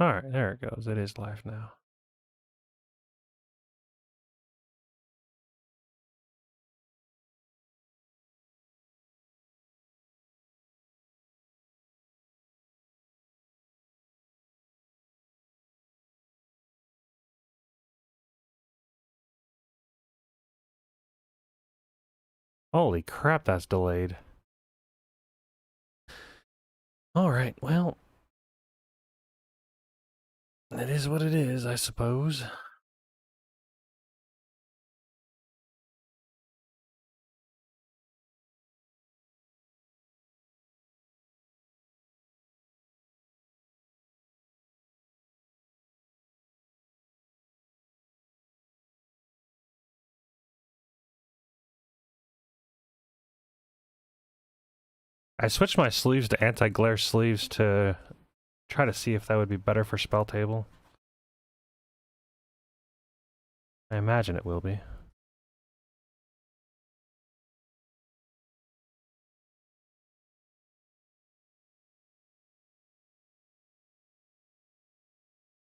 Alright, there it goes. It is live now. Holy crap, that's delayed. Alright, well. It is what it is, I suppose. I switched my sleeves to anti-glare sleeves to try to see if that would be better for spell table. I imagine it will be.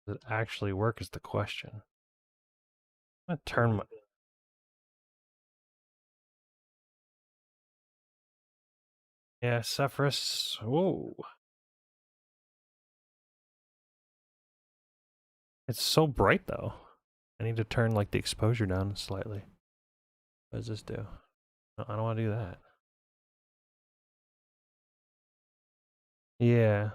Does it actually work is the question. I'm gonna turn my... Yeah, Sefris. Whoa. It's so bright though. I need to turn like the exposure down slightly. What does this do? No, I don't want to do that. Yeah.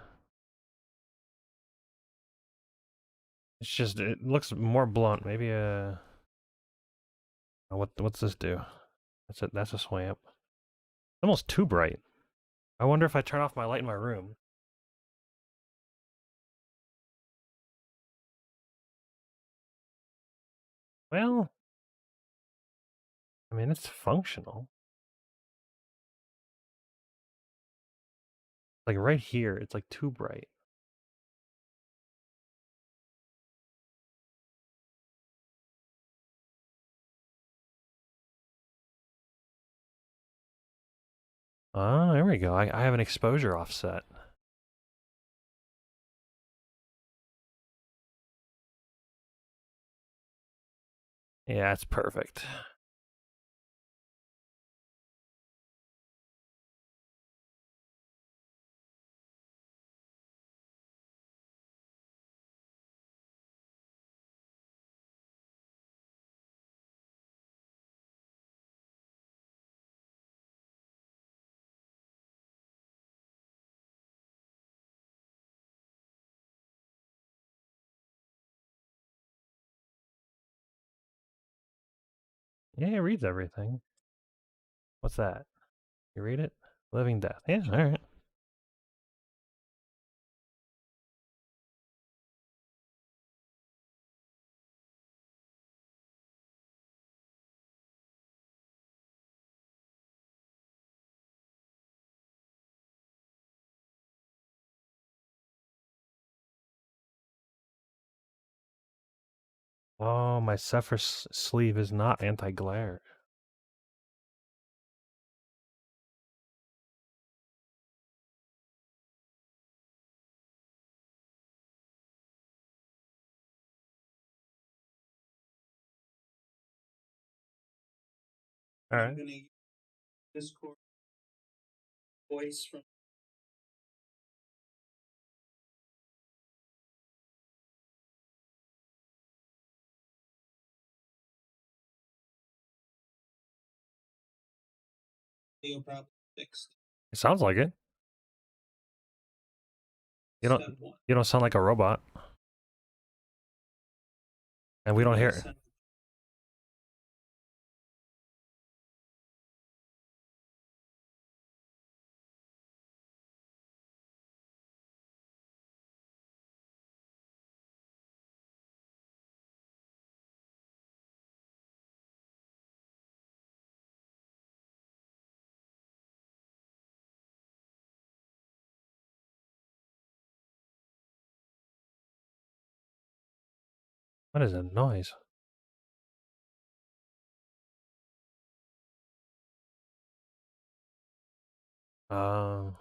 It's just, it looks more blunt. Maybe what's this do? That's a swamp. Almost too bright. I wonder if I turn off my light in my room. Well, I mean, it's functional. Like right here, it's like too bright. Oh, there we go. I have an exposure offset. Yeah, it's perfect. Yeah, it reads everything. What's that? You read it? Living Death. Yeah, alright. Oh, my Sefris sleeve is not anti-glare. Alright. Discord voice from Leo probably fixed. It sounds like it. Step one. You don't sound like a robot. And we don't hear it. What is that noise? Uh,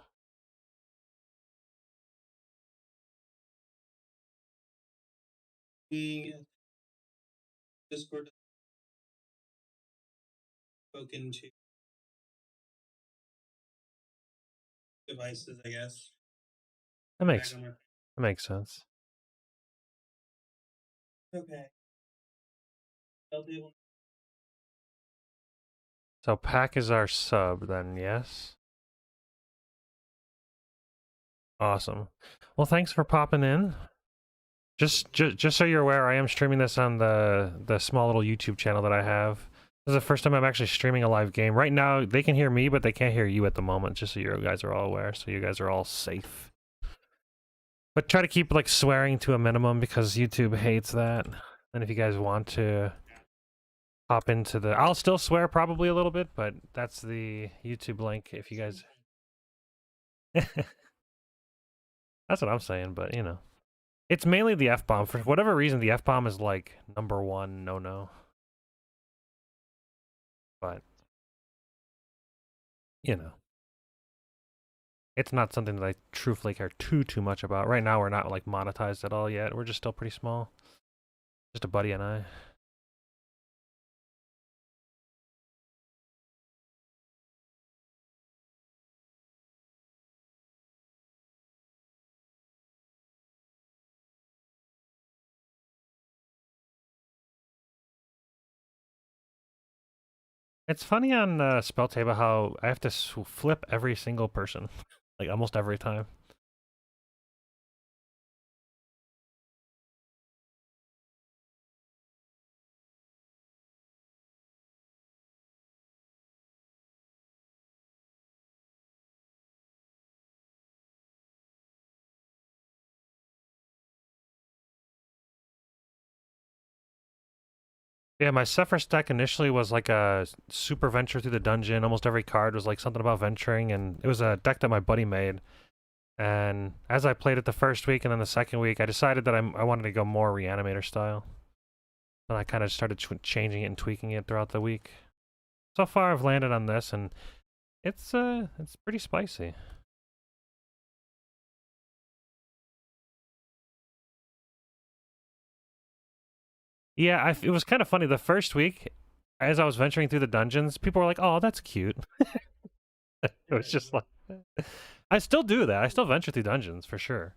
the Discord spoken to devices, I guess. That makes Back on my- that makes sense. Okay. I'll be able. So Pack is our sub then, yes? Awesome. Well, thanks for popping in. Just so you're aware, I am streaming this on the small little YouTube channel that I have. This is the first time I'm actually streaming a live game. Right now, they can hear me, but they can't hear you at the moment, just so you guys are all aware, so you guys are all safe. But try to keep, like, swearing to a minimum, because YouTube hates that. And if you guys want to hop into the... I'll still swear probably a little bit, but that's the YouTube link if you guys... That's what I'm saying, but, you know. It's mainly the F-bomb. For whatever reason, the F-bomb is, like, #1 no-no. But, you know. It's not something that I truthfully care too much about. Right now, we're not, like, monetized at all yet. We're just still pretty small. Just a buddy and I. It's funny on Spell Table how I have to flip every single person. Like, almost every time. Yeah, my Sefris deck initially was like a super venture through the dungeon. Almost every card was like something about venturing, and it was a deck that my buddy made. And as I played it the first week and then the second week, I decided that I wanted to go more Reanimator style. And I kind of started changing it and tweaking it throughout the week. So far, I've landed on this, and it's pretty spicy. Yeah, it was kind of funny. The first week, as I was venturing through the dungeons, people were like, "Oh, that's cute." It was just like, I still do that. I still venture through dungeons for sure.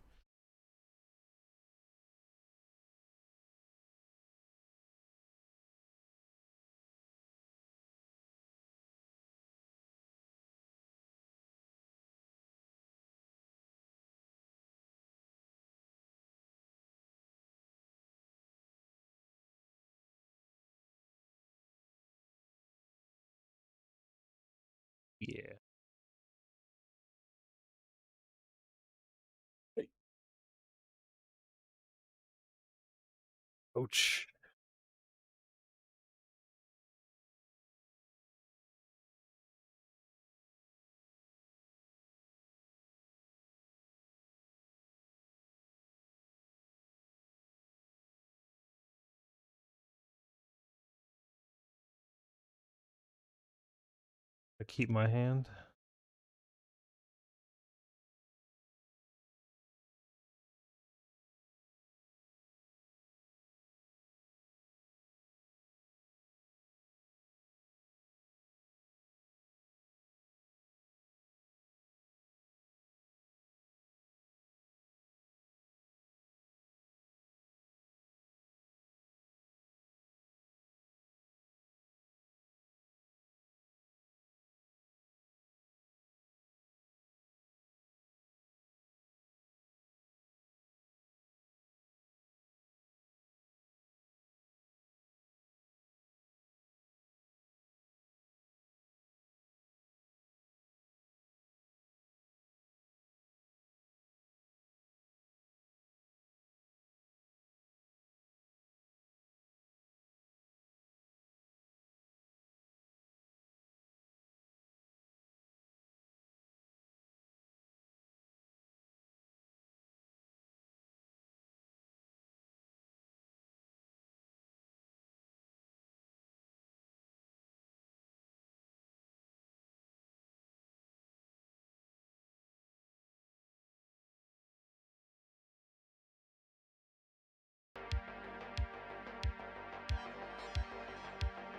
Yeah. Ouch. I keep my hand.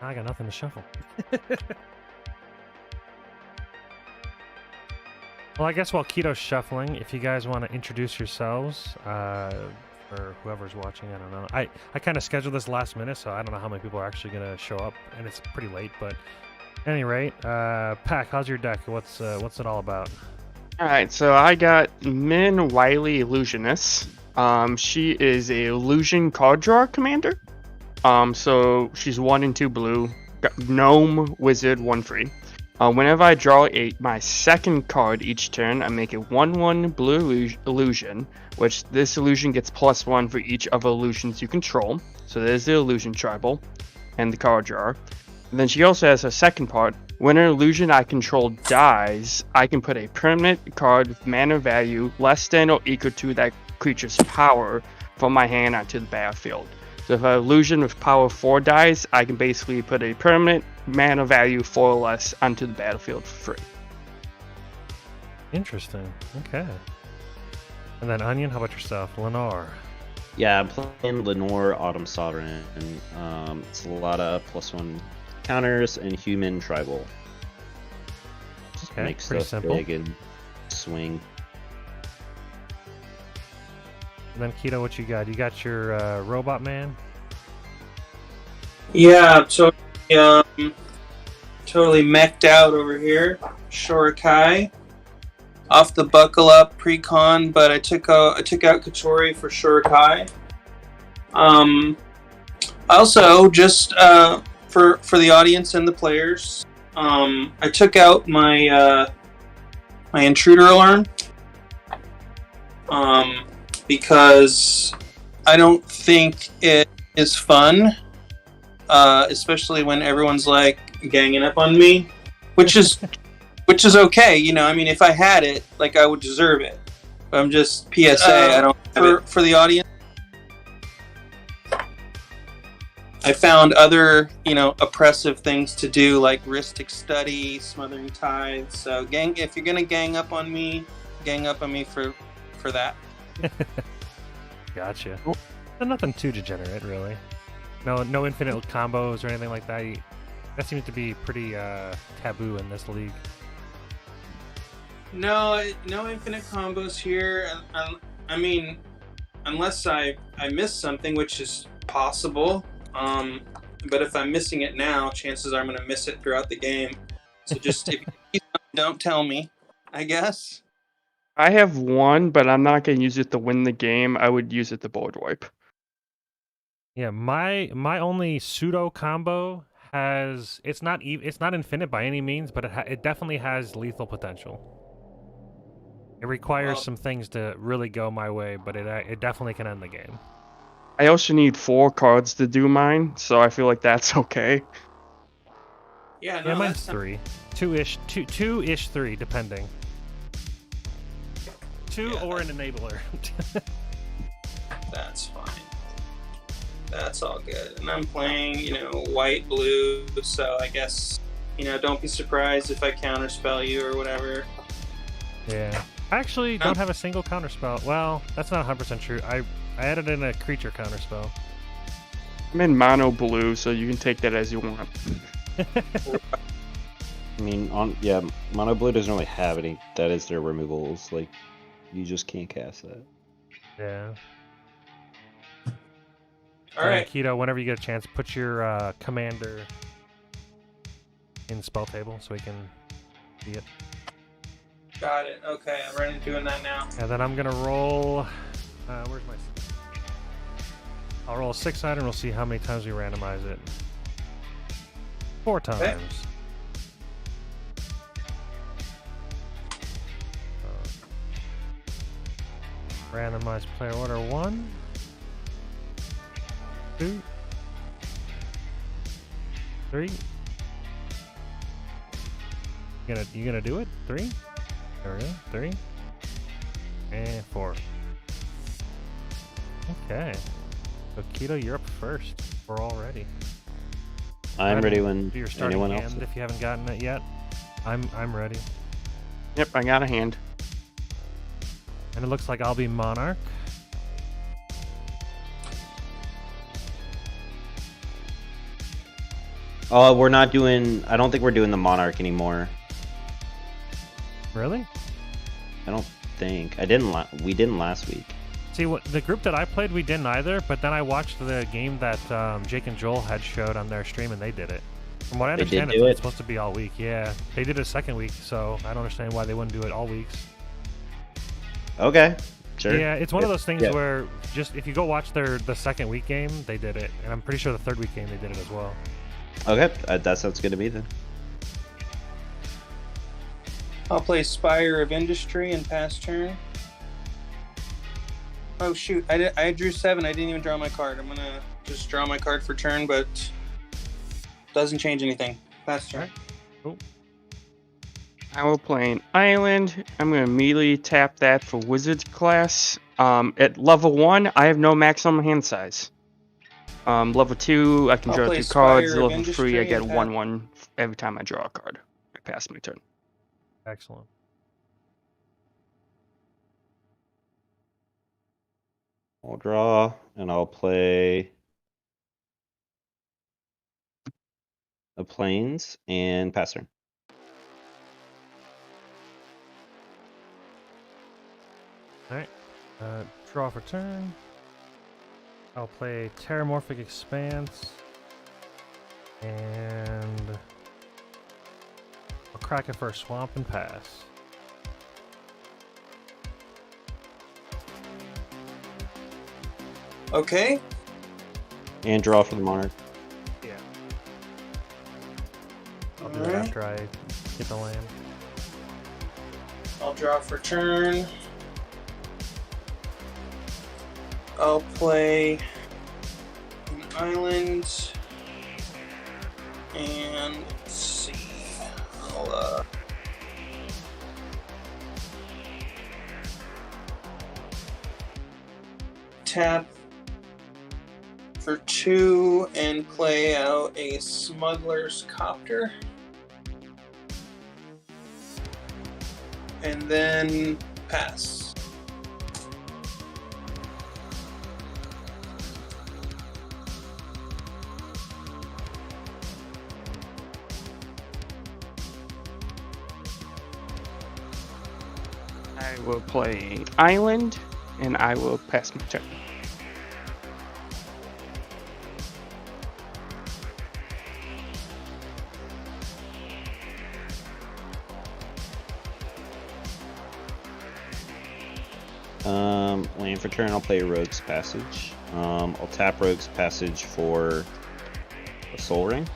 I got nothing to shuffle. Well, I guess while Keto's shuffling, if you guys want to introduce yourselves, or whoever's watching, I don't know. I kind of scheduled this last minute, so I don't know how many people are actually going to show up, and it's pretty late, but at any rate, Pack, how's your deck? What's it all about? Alright, so I got Min Wiley Illusionist. She is a illusion card draw commander. So she's 1 and 2 blue, gnome, wizard, 1 free. Whenever I draw my second card each turn, I make a 1/1 blue illusion, which this illusion gets +1 for each of the illusions you control. So there's the illusion tribal and the card drawer. And then she also has a second part. When an illusion I control dies, I can put a permanent card with mana value less than or equal to that creature's power from my hand onto the battlefield. So if an illusion with power 4 dies, I can basically put a permanent mana value 4 or less onto the battlefield for free. Interesting. Okay. And then Onion, how about yourself? Leinore. Yeah, I'm playing Leinore Autumn Sovereign. It's a lot of +1 counters and human tribal. Just Okay, make pretty stuff simple. big and swing. And then Keto, what you got? You got your robot man? Yeah, totally mech'd out over here. Shorikai. Off the buckle up pre-con, but I took out Katori for Shorikai. Also, just for the audience and the players, I took out my my intruder alarm. Because I don't think it is fun, especially when everyone's like ganging up on me, which is okay. You know, I mean, if I had it, like I would deserve it. But I'm just PSA. I don't have it. For the audience. I found other, oppressive things to do, like Ristic Study, Smothering Tides. So, if you're gonna gang up on me for that. Gotcha. Nothing too degenerate, really. No infinite combos or anything like that. That seems to be pretty taboo in this league. No infinite combos here. I mean, unless I miss something, which is possible. But if I'm missing it now, chances are I'm going to miss it throughout the game. So just if you don't tell me, I guess. I have one, but I'm not going to use it to win the game. I would use it to board wipe. Yeah, my only pseudo combo has it's not infinite by any means, but it definitely has lethal potential. It requires some things to really go my way, but it definitely can end the game. I also need 4 cards to do mine, so I feel like that's okay. Yeah, Yeah, mine's 3. 2-ish 3, depending. 2 or an enabler. That's fine. That's all good. And I'm playing, white, blue, so I guess, don't be surprised if I counterspell you or whatever. Yeah. I actually don't have a single counterspell. Well, that's not 100% true. I added in a creature counterspell. I'm in mono blue, so you can take that as you want. I mean, Mono Blue doesn't really have any. That is their removals. Like, you just can't cast that. Yeah. All right. Keto, whenever you get a chance, put your commander in spell table so we can see it. Got it. Okay, I'm ready doing that now. And then I'm gonna roll. Where's my? I'll roll a 6-sider and we'll see how many times we randomize it. 4 times. Okay. Randomize player order 1, 2, 3. You gonna do it? 3. There we go. 3 and 4. Okay. So Keto, you're up first. We're all ready. I'm ready when Do your starting anyone hand else. if you haven't gotten it yet. I'm ready. Yep, I got a hand. And it looks like I'll be Monarch. We're not doing. I don't think we're doing the Monarch anymore. Really? I don't think. I didn't. We didn't last week. See, the group that I played, we didn't either. But then I watched the game that Jake and Joel had showed on their stream, and they did it. From what I understand, it's supposed to be all week. Yeah, they did it second week, so I don't understand why they wouldn't do it all weeks. Okay. Sure. Yeah, it's one of those things where just if you go watch the second week game, they did it, and I'm pretty sure the third week game they did it as well. Okay, that sounds good to me then. I'll play Spire of Industry and pass turn. Oh shoot, I drew 7. I didn't even draw my card. I'm gonna just draw my card for turn, but doesn't change anything. Pass turn. Cool. I will play an island. I'm going to immediately tap that for wizard class. At level 1, I have no maximum hand size. Level 2, I can draw 2 cards. Level 3, I get 1/1 every time I draw a card. I pass my turn. Excellent. I'll draw, and I'll play a plains and pass turn. Alright. Draw for turn. I'll play Terramorphic Expanse. And I'll crack it for a swamp and pass. Okay. And draw for the Monarch. Yeah. I'll do it after I get the land. I'll draw for turn. I'll play an island. And let's see. I'll tap for 2 and play out a Smuggler's Copter. And then pass. I will play island, and I will pass my turn. Land for turn, I'll play Rogue's Passage. I'll tap Rogue's Passage for a Soul Ring.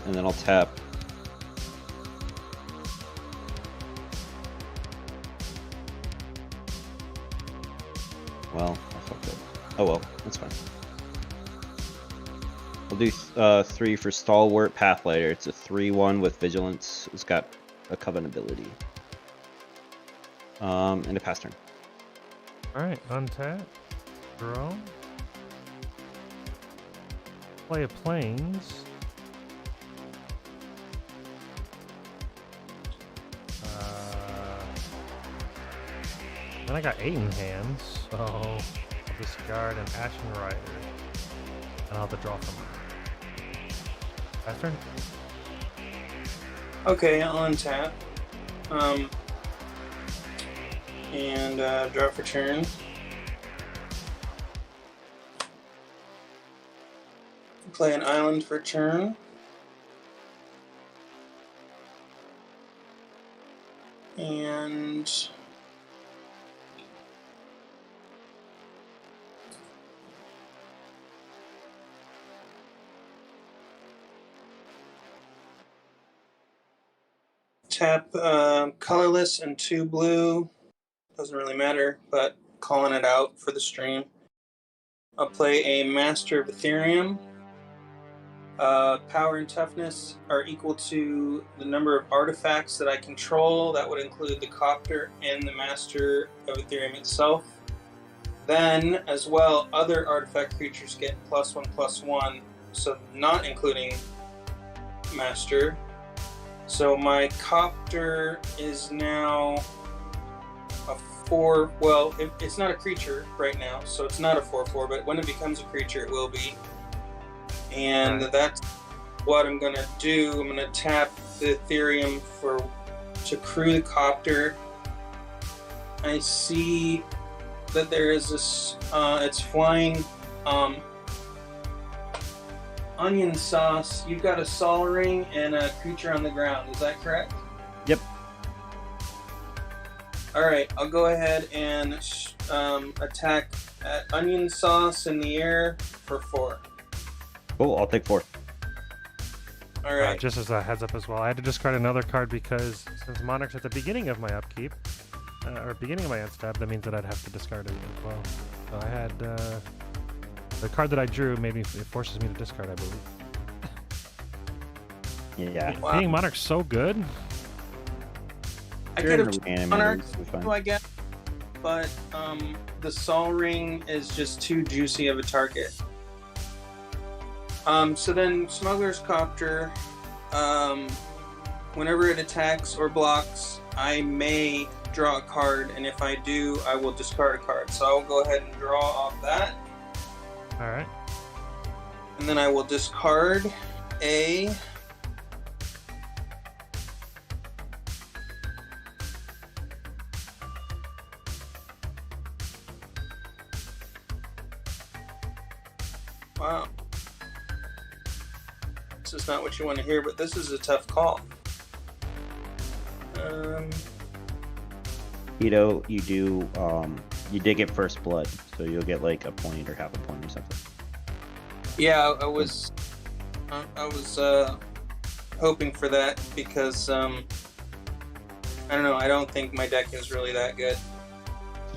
And then I'll tap well, I fucked up. Oh well, that's fine. I'll do 3 for Stalwart Pathlighter. It's a 3/1 with Vigilance. It's got a Coven ability. And a pass turn. Alright, untap. Draw. Play a plains. Then I got 8 in hand, so I'll discard an Ashen Rider. And I'll have to draw from it. Pass turn? Okay, I'll untap. And draw for turn. Play an island for turn. And tap colorless and 2 blue. Doesn't really matter, but calling it out for the stream. I'll play a Master of Ethereum. Power and toughness are equal to the number of artifacts that I control. That would include the Copter and the Master of Ethereum itself. Then, as well, other artifact creatures get +1/+1, so not including Master. So my Copter is now a 4. Well, it's not a creature right now, so it's not a 4/4. But when it becomes a creature, it will be. And that's what I'm gonna do. I'm gonna tap the Ethereum to crew the copter. I see that there is this. It's flying. Onion sauce. You've got a Sol Ring and a creature on the ground. Is that correct? Yep. All right. I'll go ahead and attack at Onion sauce in the air for 4. Cool, I'll take 4. All right. Just as a heads up as well, I had to discard another card because since Monarch's at the beginning of my upkeep, or beginning of my end step, that means that I'd have to discard it as well. So I had the card that I drew. Maybe it forces me to discard, I believe. Yeah. Wow. Being Monarch's so good. I You're could in have the animators, Monarch, you're fine. I guess, but the Sol Ring is just too juicy of a target. So then Smuggler's Copter, whenever it attacks or blocks, I may draw a card, and if I do, I will discard a card. So I will go ahead and draw off that, All right. and then I will discard a... Wow. This is not what you want to hear, but this is a tough call. Keto, you do, you did get first blood, so you'll get like a point or half a point or something. Yeah, I was hoping for that because I don't know. I don't think my deck is really that good,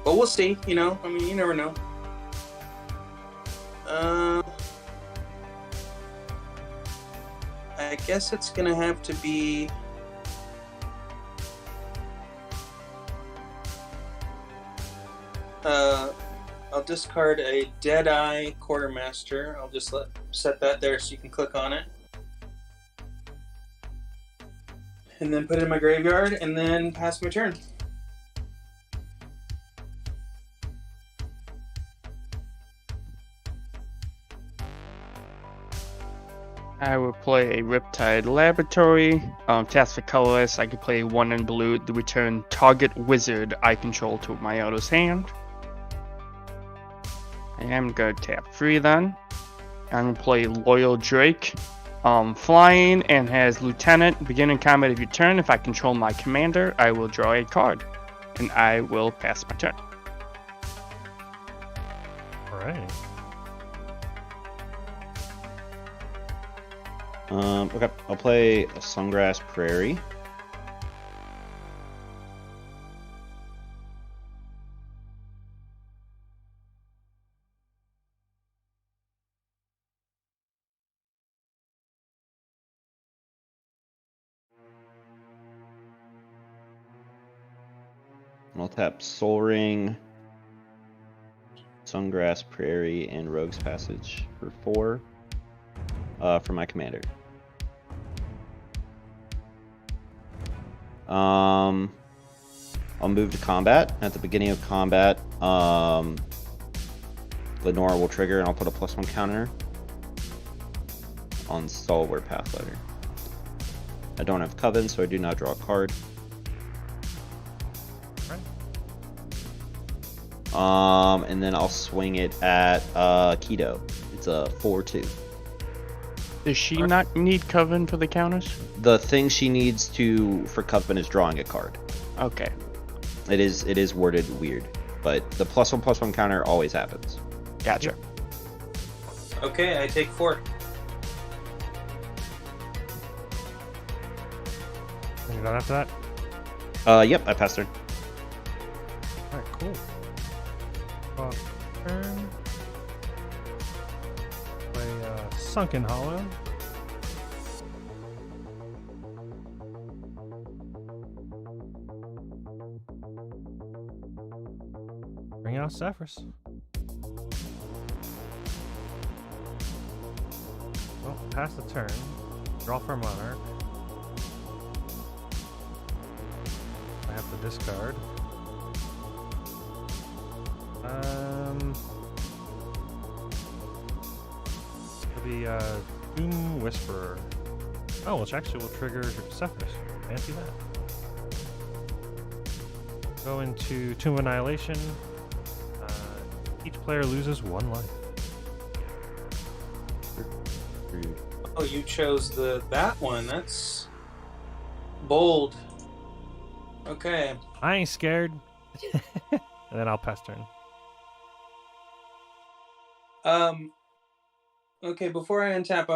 but we'll see. You know, I mean, you never know. I guess it's gonna have to be. I'll discard a Deadeye Quartermaster. I'll just set that there so you can click on it. And then put it in my graveyard and then pass my turn. I will play a Riptide Laboratory. Task for colorless. I could play 1 in blue to return target wizard I control to my other's hand. I am gonna tap 3 then. I'm gonna play Loyal Drake. Flying and has Lieutenant. Beginning combat of your turn. If I control my commander, I will draw a card. And I will pass my turn. All right. Okay, I'll play a Sungrass Prairie. And I'll tap Soul Ring, Sungrass Prairie, and Rogue's Passage for 4 for my commander. I'll move to combat. At the beginning of combat, Leinore will trigger, and I'll put a +1 counter on Stalwart Pathfighter. I don't have Coven, so I do not draw a card. And then I'll swing it at Keto. It's a 4/2. Does she not need Coven for the counters? The thing she needs for Coven is drawing a card. Okay. It is worded weird, but the +1/+1 counter always happens. Gotcha. Okay, I take 4. You done after that? Yep, I passed turn. All right, cool. Turn. Play Sunken Hollow. Bring out Sefris. Well, pass the turn. Draw for Monarch. I have to discard. It'll be Doom Whisperer. Oh, which actually will trigger Sefris. Fancy that. Go into Tomb of Annihilation. Each player loses 1 life. Oh, you chose that one. That's bold. Okay. I ain't scared. And then I'll pass turn. Okay, before I untap,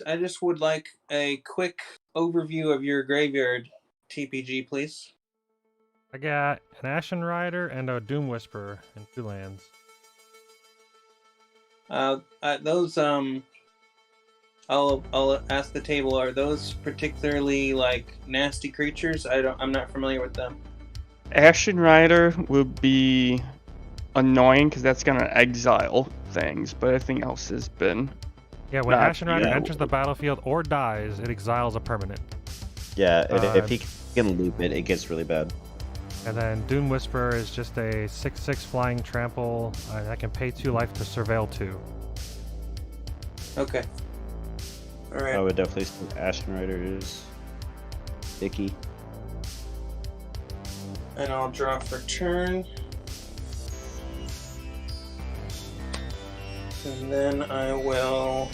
I just would like a quick overview of your graveyard TPG, please. I got an Ashen Rider and a Doom Whisperer in 2 lands. Those I'll ask the table. Are those particularly like nasty creatures? I'm not familiar with them. Ashen Rider would be annoying because that's gonna exile things, but everything else has been. Yeah, when Not- Ashen Rider yeah. enters the battlefield or dies, it exiles a permanent. Yeah, if he can loop it, it gets really bad. And then Doom Whisperer is just a 6/6 flying trample. I can pay 2 life to surveil 2. Okay. All right. I would definitely say Ashen Rider is icky. And I'll draw for turn. And then I will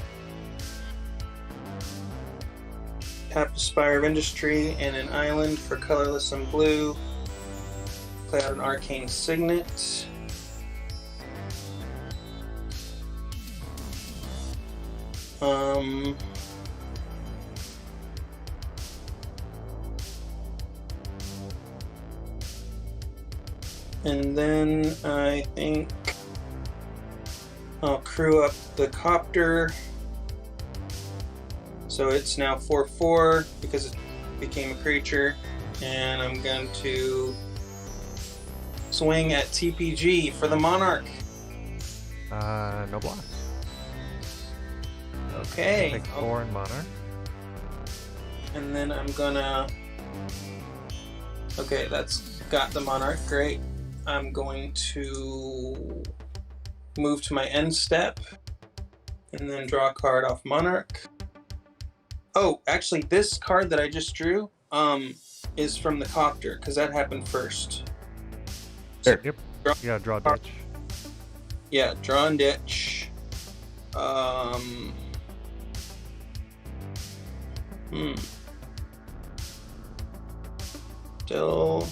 tap a Spire of Industry and an island for colorless and blue. Play out an Arcane Signet. And then I think I'll crew up the copter. So it's now 4/4 because it became a creature. And I'm going to swing at TPG for the Monarch. No block. Okay. Take 4 in Monarch. And then I'm gonna... Okay, that's got the Monarch. Great. I'm going to move to my end step and then draw a card off Monarch. Oh, actually, this card that I just drew is from the copter because that happened first. Yep. You gotta draw a ditch. Yeah, draw and ditch. Still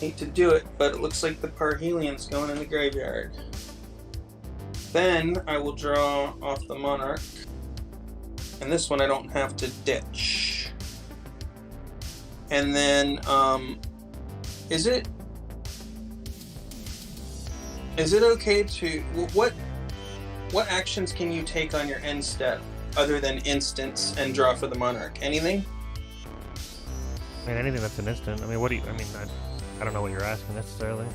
hate to do it, but it looks like the Parhelion's going in the graveyard. Then I will draw off the Monarch. And this one I don't have to ditch. And then, is it okay to... What actions can you take on your end step other than instants and draw for the Monarch? Anything? I mean, anything that's an instant. I mean, what do you... I mean, I don't know what you're asking necessarily.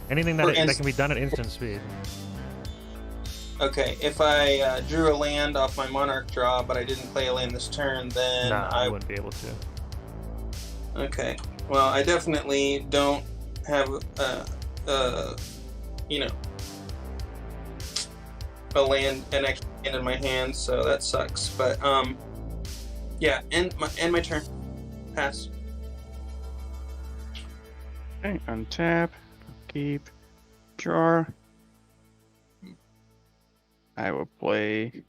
Anything that can be done at instant speed. Okay, if I drew a land off my Monarch draw, but I didn't play a land this turn, then Nah, I wouldn't be able to. Okay. Well, I definitely don't have a land, an extra land in my hand, so that sucks. But yeah, end my turn. Pass. Okay, untap, keep, draw. I will play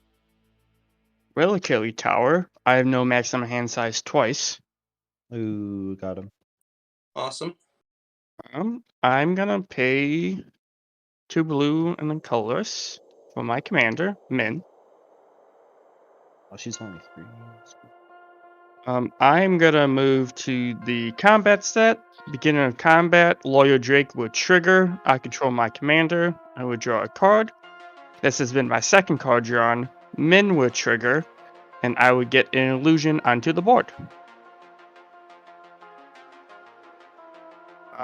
Reliquary Tower. I have no maximum hand size twice. Ooh, got him. Awesome. I'm gonna pay 2 blue and then colorless for my commander, Min. Oh, she's only 3. I'm gonna move to the combat set. Beginning of combat, Lawyer Drake will trigger. I control my commander. I will draw a card. This has been my second card drawn. Min will trigger, and I would get an illusion onto the board.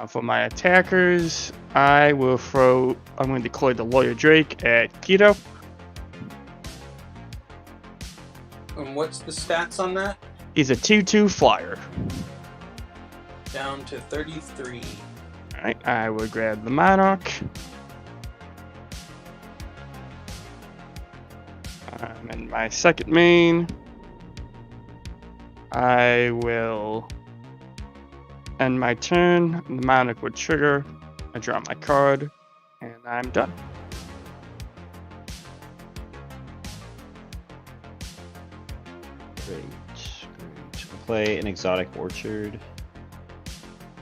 For my attackers, I'm going to deploy the Lawyer Drake at Keto. And what's the stats on that? He's a 2/2 flyer. Down to 33. Alright, I will grab the Monarch. And my second main. I will end my turn. The Monarch would trigger. I draw my card, and I'm done. Great. We'll play an exotic orchard. I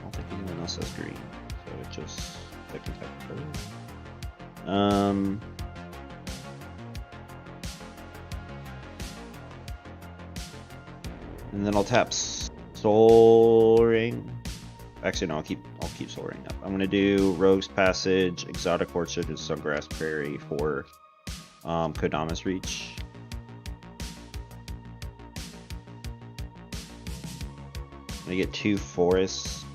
don't think anyone else has green, so it just I can type color. And then I'll tap Soul Ring. Actually, no, I'll keep Soul Ring up. I'm gonna do Rogue's Passage, Exotic Orchard, and Sungrass Prairie for Kodama's Reach. I'm gonna get 2 forests.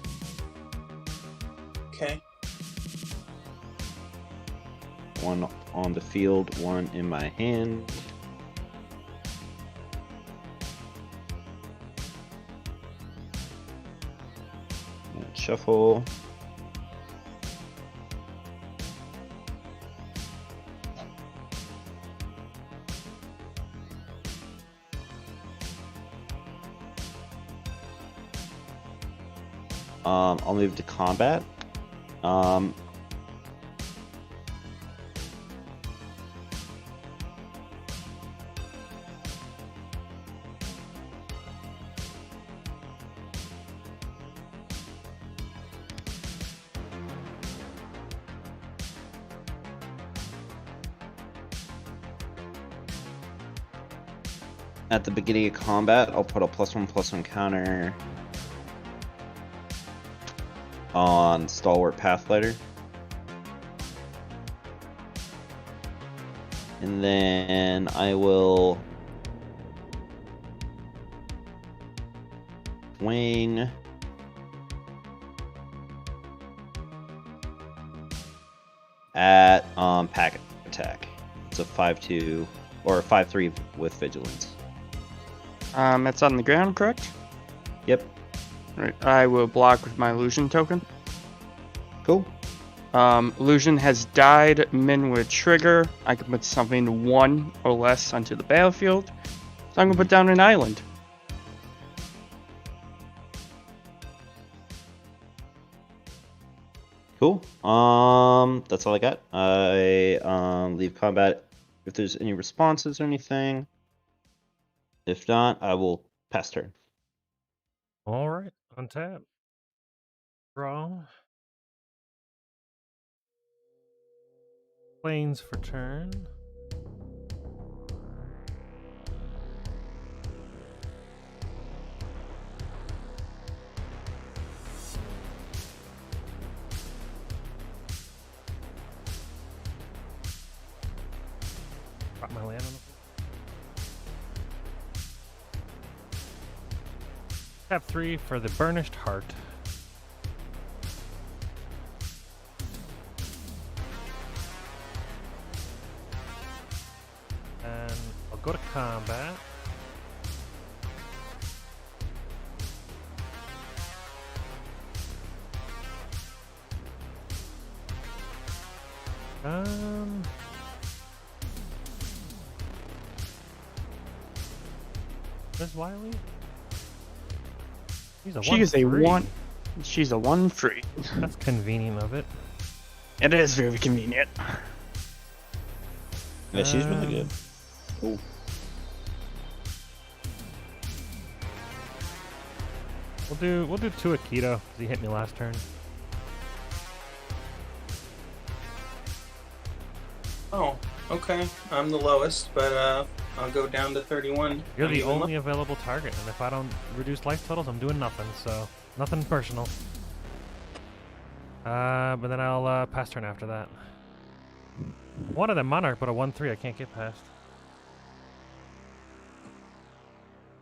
Okay. One on the field, one in my hand. Shuffle. I'll move to combat. At the beginning of combat, I'll put a +1/+1 counter on Stalwart Pathfighter. And then I will swing at pack attack. It's a 5/2 or a 5/3 with vigilance. It's on the ground, correct? Yep. Right. I will block with my illusion token. Cool. Illusion has died. Min would trigger. I can put something 1 or less onto the battlefield. So I'm gonna put down an island. Cool. That's all I got. I leave combat if there's any responses or anything. If not, I will pass turn. All right, untap. Draw. Planes for turn. Drop my land on the floor. Tap 3 for the Burnished Heart. And I'll go to combat. Where's Wiley? She's a 1. She's a 1/3. That's convenient of it. It is very convenient. Yeah, she's really good. Cool. We'll do 2 Akito because he hit me last turn. Oh, okay. I'm the lowest, but I'll go down to 31. You're the Even only available target, and if I don't reduce life totals, I'm doing nothing. So nothing personal. But then I'll pass turn after that. One of them Monarch, but a 1/3 I can't get past.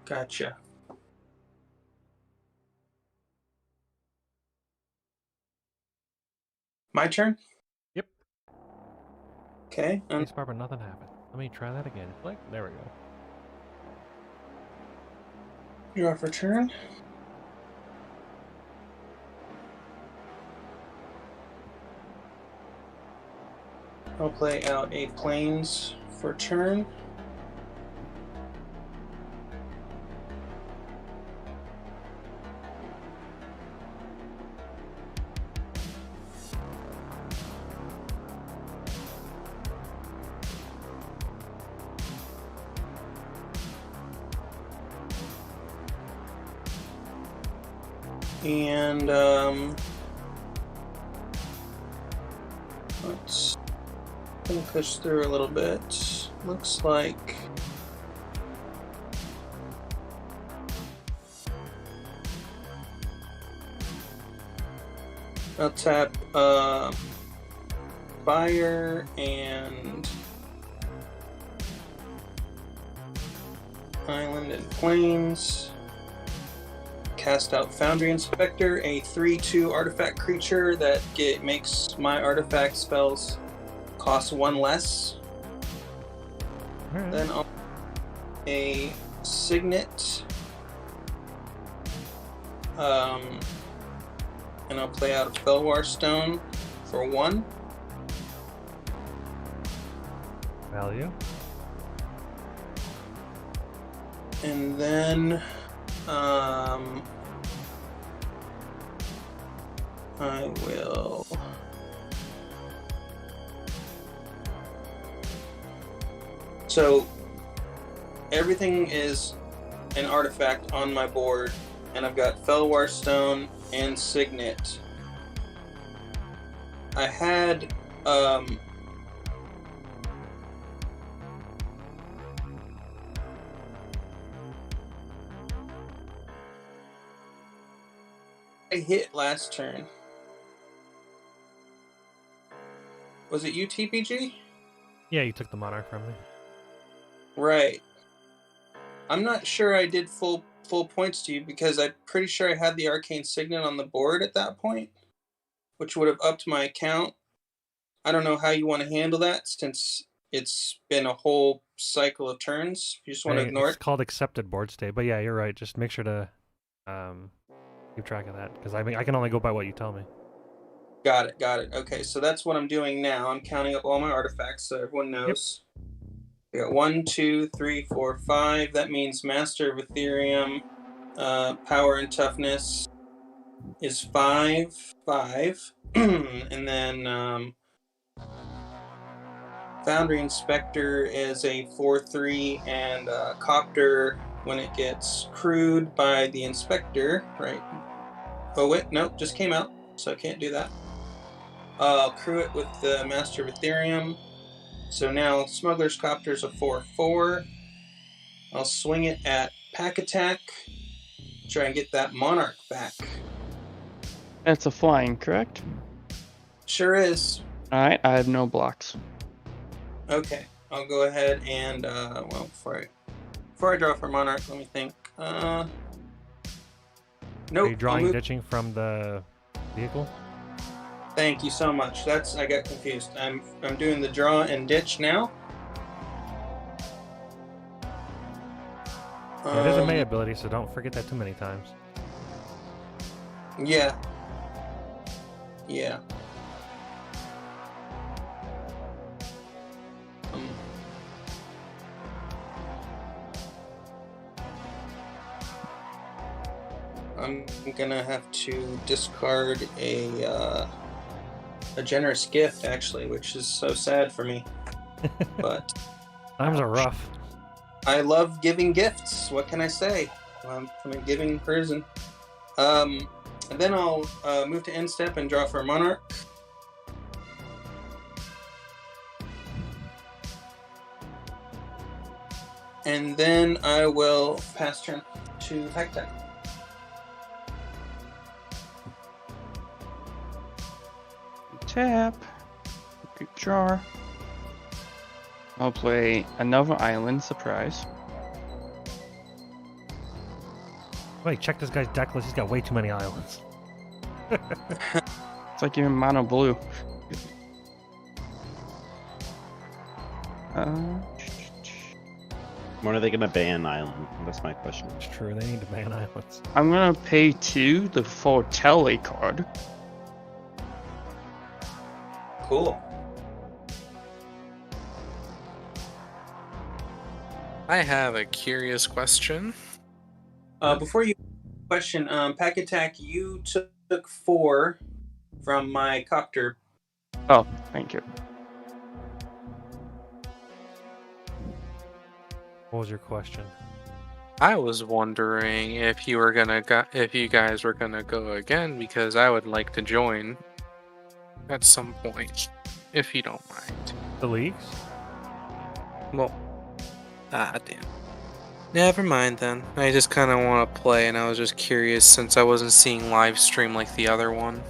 Gotcha. My turn? Yep. Okay. Space bar, but nothing happened. Let me try that again. Click. There we go. Draw for turn. I'll play out a plains for turn. And let's push through a little bit. Looks like I'll tap fire and island and plains. Cast out Foundry Inspector, a 3/2 artifact creature that makes my artifact spells cost 1 less. Alright. Then I'll a Signet, and I'll play out a Felwar Stone for 1. Value. And then I will so everything is an artifact on my board, and I've got Felwar Stone and Signet. I had I hit last turn. Was it you, TPG? Yeah, you took the Monarch from me. Right. I'm not sure I did full points to you because I'm pretty sure I had the Arcane Signet on the board at that point, which would have upped my account. I don't know how you want to handle that since it's been a whole cycle of turns. You just want to ignore It's called accepted board state, but yeah, you're right. Just make sure to keep track of that, because I mean I can only go by what you tell me. Got it. Okay, so that's what I'm doing now. I'm counting up all my artifacts so everyone knows. We got 1, 2, 3, 4, 5. That means Master of Ethereum, power and toughness is 5, and then Foundry Inspector is a 4/3, and Copter, when it gets crewed by the Inspector, right? Oh wait, nope, just came out, so I can't do that. I'll crew it with the Master of Ethereum. So now Smuggler's Copter is a 4/4. I'll swing it at Pack Attack. Try and get that Monarch back. That's a flying, correct? Sure is. Alright, I have no blocks. Okay, I'll go ahead and well, before I draw for Monarch, let me think. Nope. Are you drawing ditching from the vehicle? Thank you so much. I got confused. I'm doing the draw and ditch now. It is a May ability, so don't forget that too many times. Yeah. I'm gonna have to discard a generous gift, actually, which is so sad for me. But Times are rough. I love giving gifts. What can I say? I'm a giving person. And then I'll move to end step and draw for a Monarch. And then I will pass turn to Hector. Tap. Good draw. I'll play another island surprise. Wait, check this guy's deck list. He's got way too many islands. It's like even mono blue. When are they gonna ban Island? That's my question. It's true. They need to ban islands. I'm gonna pay 2 to foretell a card. Cool. I have a curious question. Before you question, Pack Attack, you took 4 from my copter. Oh, thank you. What was your question? I was wondering if you guys were gonna go again, because I would like to join at some point, if you don't mind. The leagues? Well, damn. Never mind then. I just kind of want to play, and I was just curious since I wasn't seeing live stream like the other one.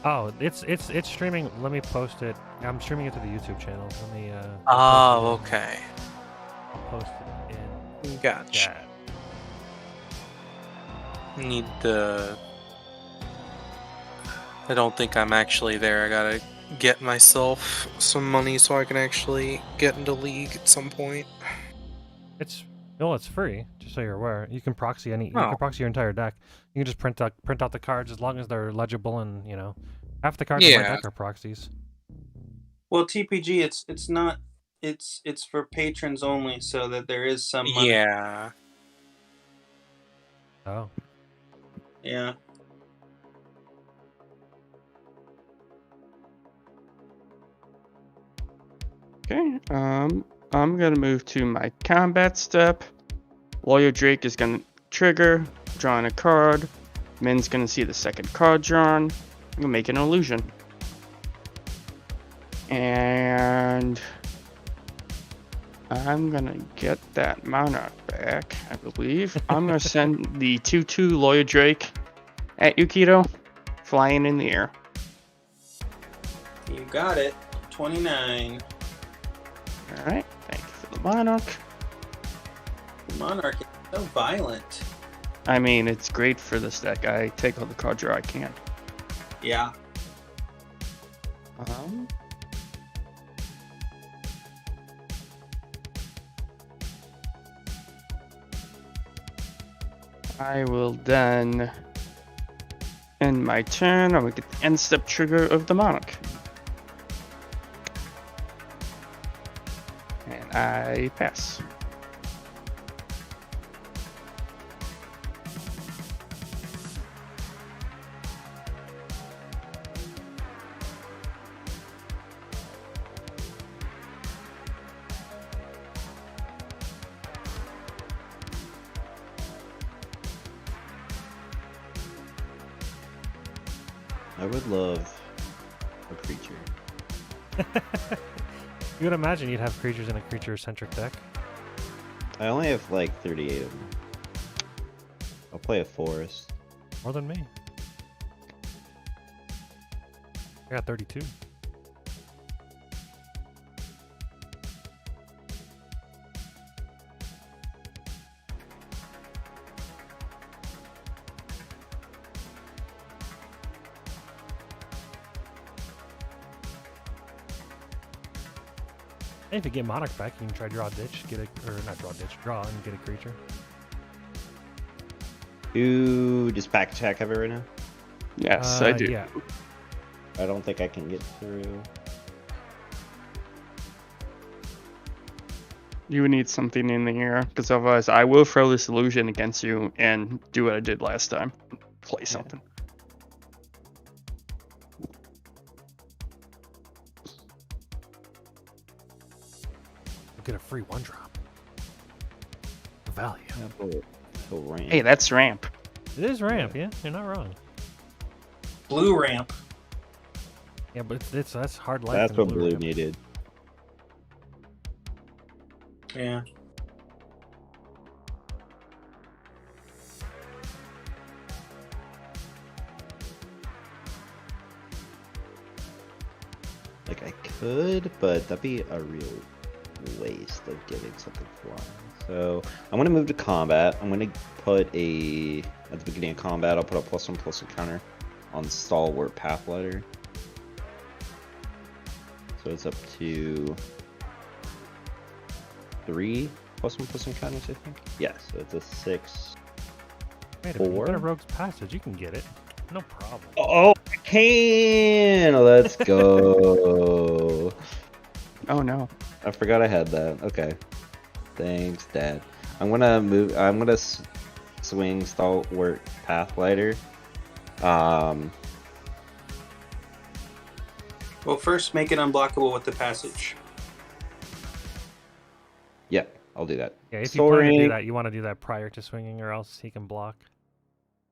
Oh, it's streaming. Let me post it. I'm streaming it to the YouTube channel. Let me. Oh, okay. I'll post it in Gotcha. chat. Need the. I don't think I'm actually there. I gotta get myself some money so I can actually get into League at some point. It's free. Just so you're aware, you can proxy You Oh. can proxy your entire deck. You can just print out the cards as long as they're legible, and half the cards in my Yeah. deck are proxies. Well, TPG, it's not. It's for patrons only, so that there is some money. Yeah. Oh. Yeah. Okay, I'm gonna move to my combat step. Lawyer Drake is gonna trigger, drawing a card. Min's gonna see the second card drawn. I'm gonna make an illusion. And I'm gonna get that Monarch back, I believe. I'm gonna send the 2/2 Lawyer Drake at Yukito, flying in the air. You got it. 29. Alright, thank you for the Monarch. Monarch is so violent. I mean, it's great for this deck. I take all the card draw I can. Yeah. I will then end my turn. I'm gonna get the end step trigger of the Monarch. And I pass. I would love a creature. You would imagine you'd have creatures in a creature-centric deck. I only have like 38 of them. I'll play a forest. More than me. I got 32. And if you get Monarch back, you can try draw ditch, draw and get a creature. Does Pack Attack have it right now? Yes, I do. Yeah. I don't think I can get through. You would need something in the air, because otherwise I will throw this illusion against you and do what I did last time. Play something. Get a free 1-drop. The value. Hey, that's ramp. It is ramp, yeah. You're not wrong. Blue ramp. Yeah, but that's hard life. That's in a what blue ramp. needed. Yeah. Like I could, but that'd be a real waste of getting something flying. So I'm gonna move to combat. I'm gonna put at the beginning of combat, I'll put a +1/+1 counter on Stalwart Pathlighter. So it's up to 3 +1/+1 counters, I think. Yes, so it's a 6. Wait, if you Four? get a Rogue's Passage, you can get it. No problem. Oh, I can! Let's go. Oh no. I forgot I had that. Okay. Thanks, Dad. I'm gonna move. I'm gonna swing Stalwart Pathlighter. Well, first make it unblockable with the passage. Yeah, I'll do that. Yeah, if you plan to do Soaring. that, you want to do that prior to swinging, or else he can block.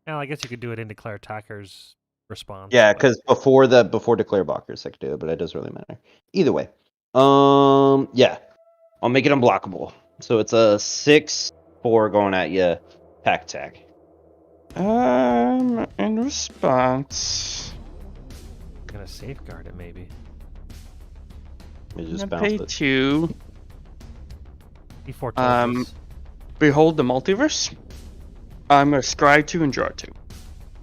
Well, I guess you could do it in declare attacker's response. Yeah, because before declare blockers, I could do it, but it doesn't really matter. Either way. Yeah. I'll make it unblockable. So it's a 6-4 going at you. Pack attack. In response, I'm gonna safeguard it, maybe. Let me I'm just gonna bounce pay it. 2. D4 Um, tokens. Behold the multiverse. I'm gonna scry 2 and draw 2.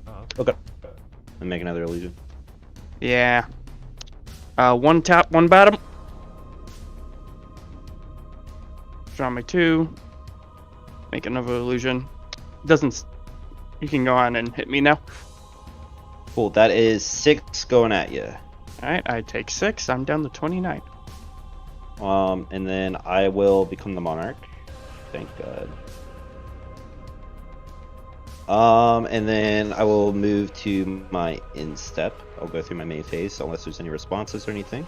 Oh, okay. Okay. And make another illusion. Yeah. 1 top, 1 bottom. Draw my 2. Make another illusion. Doesn't. You can go on and hit me now. Cool. That is 6 going at you. Alright, I take 6. I'm down to 29. And then I will become the monarch. Thank God. And then I will move to my instep. I'll go through my main phase unless there's any responses or anything.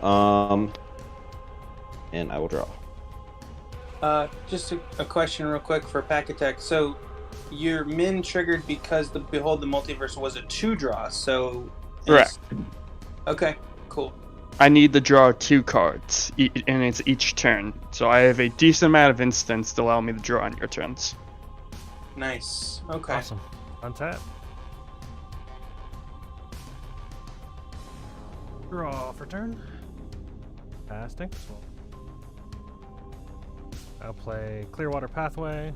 And I will draw. Just a question real quick for pack attack. So your min triggered because the Behold the Multiverse was a 2-draw, so... Correct. Okay, cool. I need to draw 2 cards, and it's each turn. So I have a decent amount of instants to allow me to draw on your turns. Nice. Okay. Awesome. Untap. Draw for turn. Casting. I'll play Clearwater Pathway.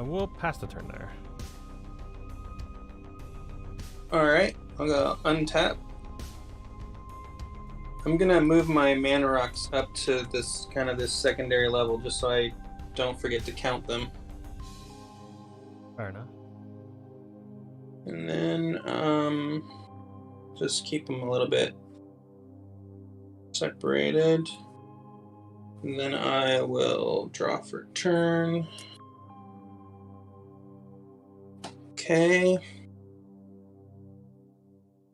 We'll pass the turn there. Alright, I'll go untap. I'm gonna move my mana rocks up to this secondary level just so I don't forget to count them. Fair enough. And then just keep them a little bit separated. And then I will draw for turn. Okay.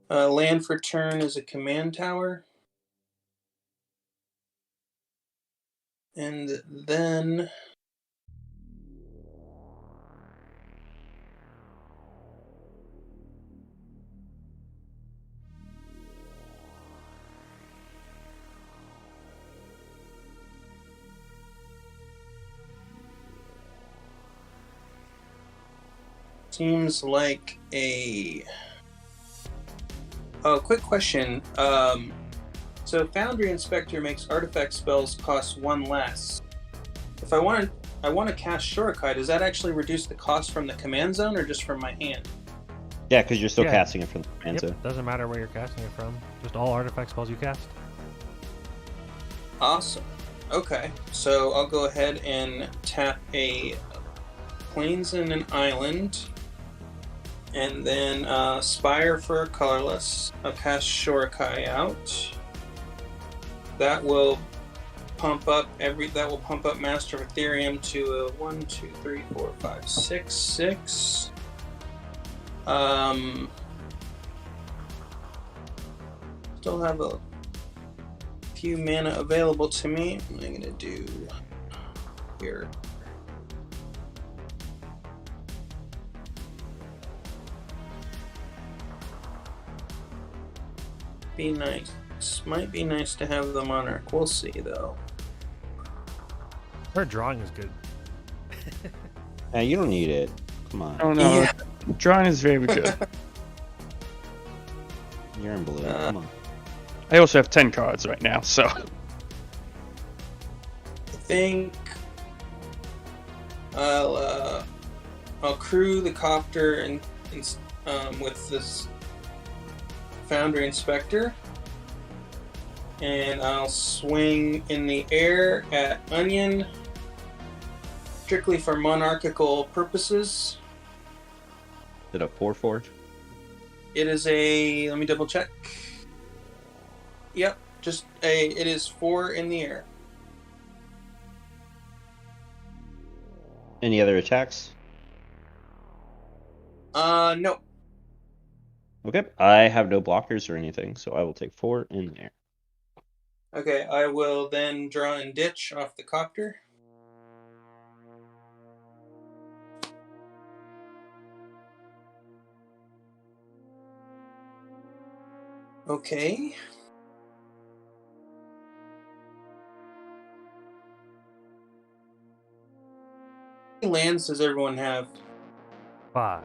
Land for turn is a command tower. And then seems like a... Oh, quick question. So Foundry Inspector makes artifact spells cost 1 less. If I want to cast Shorikai, does that actually reduce the cost from the command zone or just from my hand? Yeah, because you're still Yeah. casting it from the command zone. Doesn't matter where you're casting it from. Just all artifact spells you cast. Awesome. Okay, so I'll go ahead and tap a Plains and an Island, and then Spire for colorless. I'll cast Shorikai out. That will pump up Master of Ethereum to a 1, 2, 3, 4, 5, 6, 6. Still have a few mana available to me. What am I gonna do here? Be nice. Might be nice to have the Monarch. We'll see, though. Her drawing is good. Yeah, you don't need it. Come on. Oh no, Yeah. drawing is very good. You're in blue. Come on. I also have 10 cards right now, so I think I'll crew the copter and with this Foundry Inspector, and I'll swing in the air at Onion strictly for monarchical purposes. Is it a 4/4? It is a. Let me double check. Yep, just a. It is 4 in the air. Any other attacks? No. Okay. I have no blockers or anything, so I will take 4 in there. Okay, I will then draw and ditch off the copter. Okay. How many lands does everyone have? 5.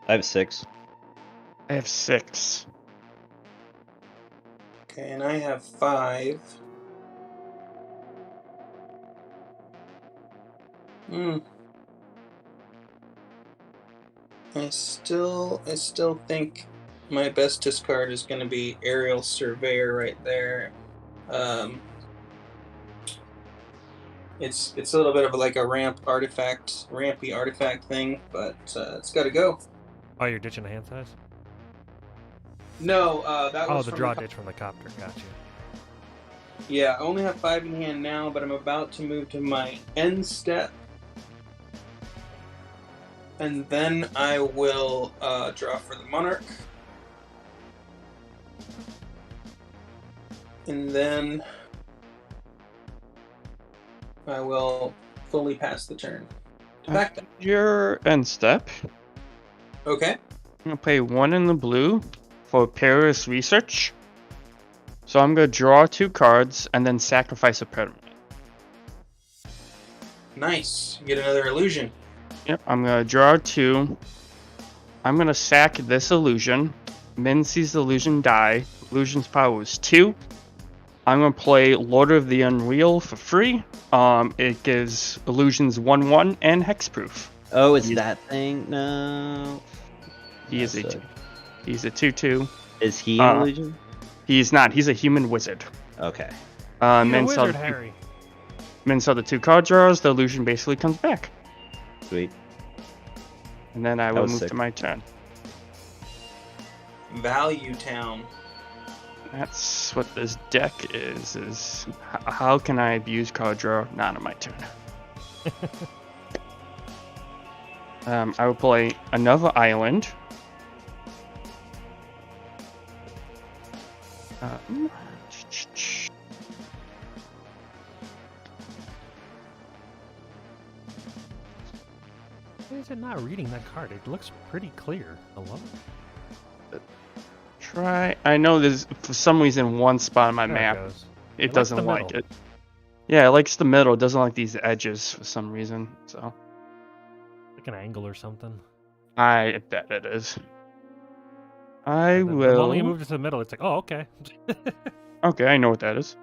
I have 6. I have 6. Okay, and I have 5. I still think my best discard is going to be Aerial Surveyor right there. It's a little bit of like a rampy artifact thing, but it's got to go. Oh, you're ditching the hand size? No, that Oh, was the from draw ditch from the copter. Gotcha. Yeah, I only have 5 in hand now, but I'm about to move to my end step. And then I will draw for the Monarch. And then I will fully pass the turn. Back down. Your end step. Okay. I'm gonna play 1 in the blue for Paris Research. So I'm gonna draw 2 cards and then sacrifice a permanent. Nice. You get another illusion. Yep, I'm gonna draw 2. I'm gonna sack this illusion. Min sees the illusion die. Illusion's power is 2. I'm gonna play Lord of the Unreal for free. It gives illusions 1/1 and hexproof. Oh, it's that thing? No. He's That's a 2/2. Is he an illusion? He's not. He's a human wizard. Okay. You're Min a saw wizard, the Harry. Min saw the 2 card draws. The illusion basically comes back, Sweet. and then I That will was move sick. to my turn. Value Town. That's what this deck is how can I abuse card draw? Not on my turn. I will play another island. Why is it not reading that card? It looks pretty clear. Hello? Try. I know there's for some reason one spot on my There map. goes. It likes doesn't the like middle. it. Yeah, it likes the middle. It doesn't like these edges for some reason. So Like an angle or something. I bet it is. I And then the moment you will. moved it to the middle, it's like, oh, okay. Okay, I know what that is.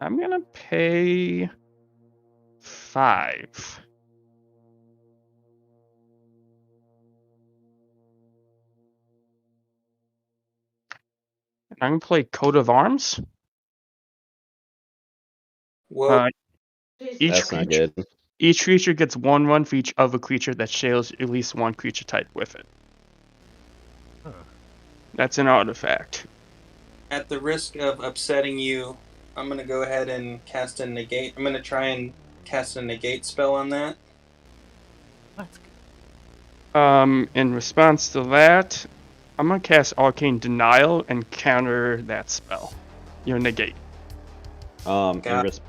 I'm gonna pay 5. And I'm gonna play Coat of Arms. Whoa. That's not good. Each creature gets 1/1 for each other creature that shares at least one creature type with it. Huh. That's an artifact. At the risk of upsetting you, I'm going to go ahead and cast a negate. I'm going to try and cast a negate spell on that. That's good. In response to that, I'm gonna cast Arcane Denial and counter that spell. Negate. In Got it.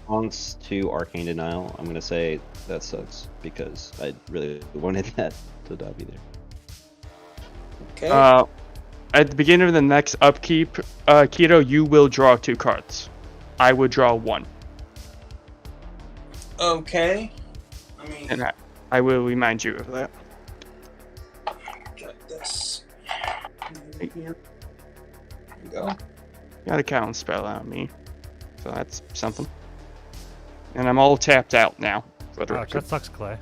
response to Arcane Denial, I'm gonna say that sucks because I really wanted that to not be there. Okay. At the beginning of the next upkeep, Keto, you will draw 2 cards. I would draw 1, Okay. I mean, and I will remind you of that. got this. Here we go. Got a counter spell on me, so that's something. And I'm all tapped out now for the Ouch, record. that sucks, Clay.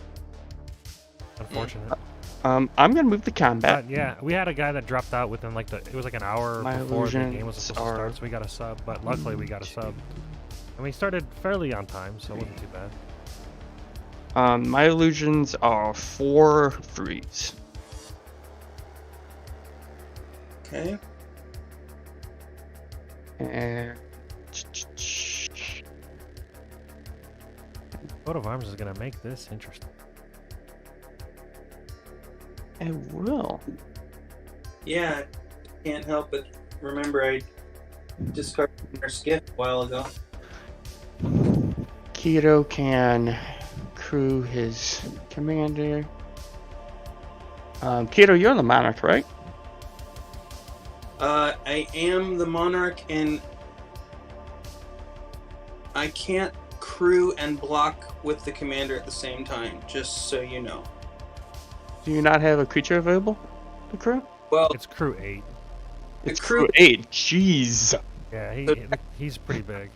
Unfortunate. I'm gonna move the combat. But yeah, we had a guy that dropped out within like it was like an hour My before the game was illusions supposed to are- start, so we got a sub. But luckily we got a sub, and we started fairly on time, so it wasn't too bad. My illusions are 4 3s. Okay. And Coat of arms is gonna make this interesting. it will. Yeah, can't help but remember I discarded our skiff a while ago. Keto can crew his commander. Keto, you're the monarch, right? I am the monarch, and I can't crew and block with the commander at the same time, just so you know. Do you not have a creature available to crew? Well, It's crew 8. the It's crew, 8. Jeez. Yeah, he's pretty big.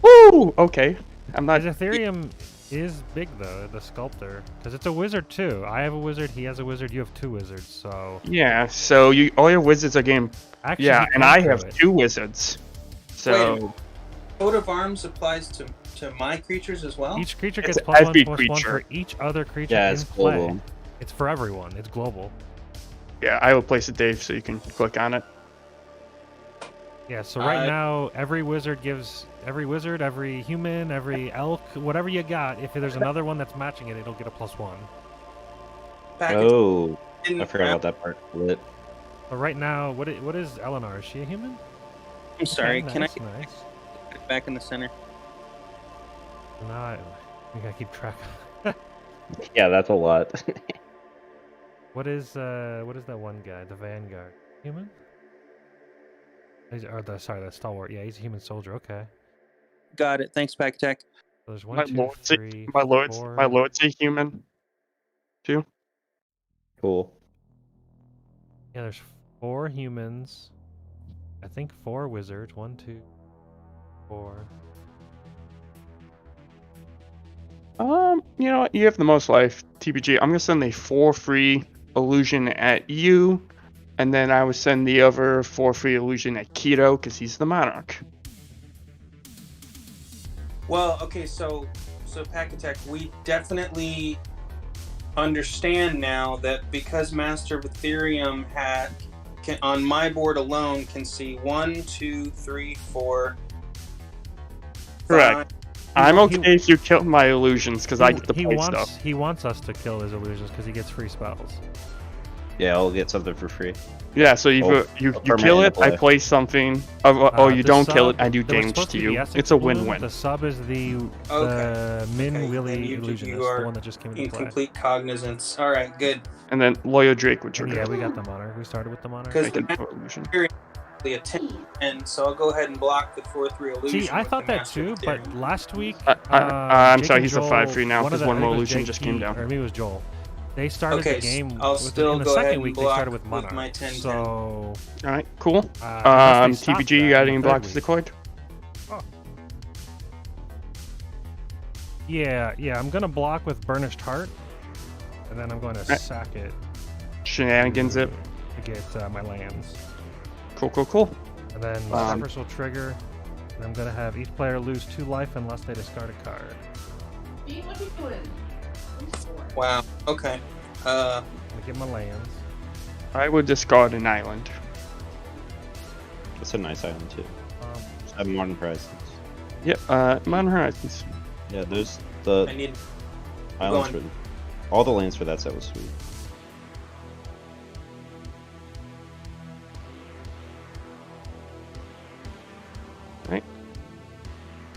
Woo! Okay. I'm not. His Ethereum is big though, the sculptor, because it's a wizard too. I have a wizard, he has a wizard, you have 2 wizards, so Yeah. So all your wizards are getting. actually Yeah, he and can I crew have it. 2 wizards. So coat of arms applies to my creatures as well. Each creature It's gets +1/+1 every for creature. each other creature Yeah, in it's play. global. It's for everyone. It's global. yeah, I will place it, Dave, so you can click on it. Yeah, so right now every wizard, every human, every elk, whatever you got, if there's another one that's matching it, it'll get a +1. Package Oh, in I forgot about that part. Lit. But right now, what is Eleanor? Is she a human? I'm sorry, Okay, can I nice, nice. get it back in the center? No, we gotta keep track. Yeah, that's a lot. What is that one guy? The Vanguard. Human? The stalwart. Yeah, he's a human soldier. Okay. Got it. Thanks, Pack Tech. So there's My 1, 2, lord's 3, my lord's 4. my lord's a human. Too. Cool. Yeah, there's 4 humans. I think 4 wizards. 1, 2, 4. You know what? You have the most life, TBG. I'm gonna send a 4 free illusion at you, and then I would send the other 4 free illusion at Keto because he's the monarch. Well, okay, so Pack Attack, we definitely understand now that because Master of Ethereum can on my board alone can see 1, 2, 3, 4. Correct. 5. I'm okay if you kill my illusions because I get to play stuff. He wants us to kill his illusions because he gets free spells. Yeah, I'll get something for free. Yeah, so you permanent kill it, I play. play something. Oh, you The don't kill it, sub- I do there was damage supposed to be you. the Esix It's a balloon. win-win. The sub is the Min Okay, Willy and illusionist, you are the one that just came into in play. complete cognizance. All right, good. And then Loyal Drake would And trigger. yeah, we got the monarch. We started with the monarch. Because Make the it Master an illusion. the attempt, and so I'll go ahead and block the 4/3 illusion. See, I with thought the that Master too, of but Ethereum. last week, I'm Jake sorry, and he's a Joel, 5-3 now, one of 'cause the- one I more think it was illusion just came JP, down. Or maybe it was Joel. They started Okay, the game. I'll still in the go ahead second and week. They block started with with monarch. my 10-10. So All right, cool. unless they stopped TBG, you that got in any the blocks third deployed? Yeah, I'm gonna block with Burnished Heart, and then I'm going to Right. sack it Shenanigans it. to get my lands. Cool. And then Sefris will trigger, and I'm gonna have each player lose 2 life unless they discard a card. Pete, what are you doing? Wow. Okay. I'm gonna get my lands. I would discard an island. That's a nice island too. Um, 7 modern prizes. Yep, Modern Horizons. Yeah, those I the need. islands going. for all the lands for that set was sweet.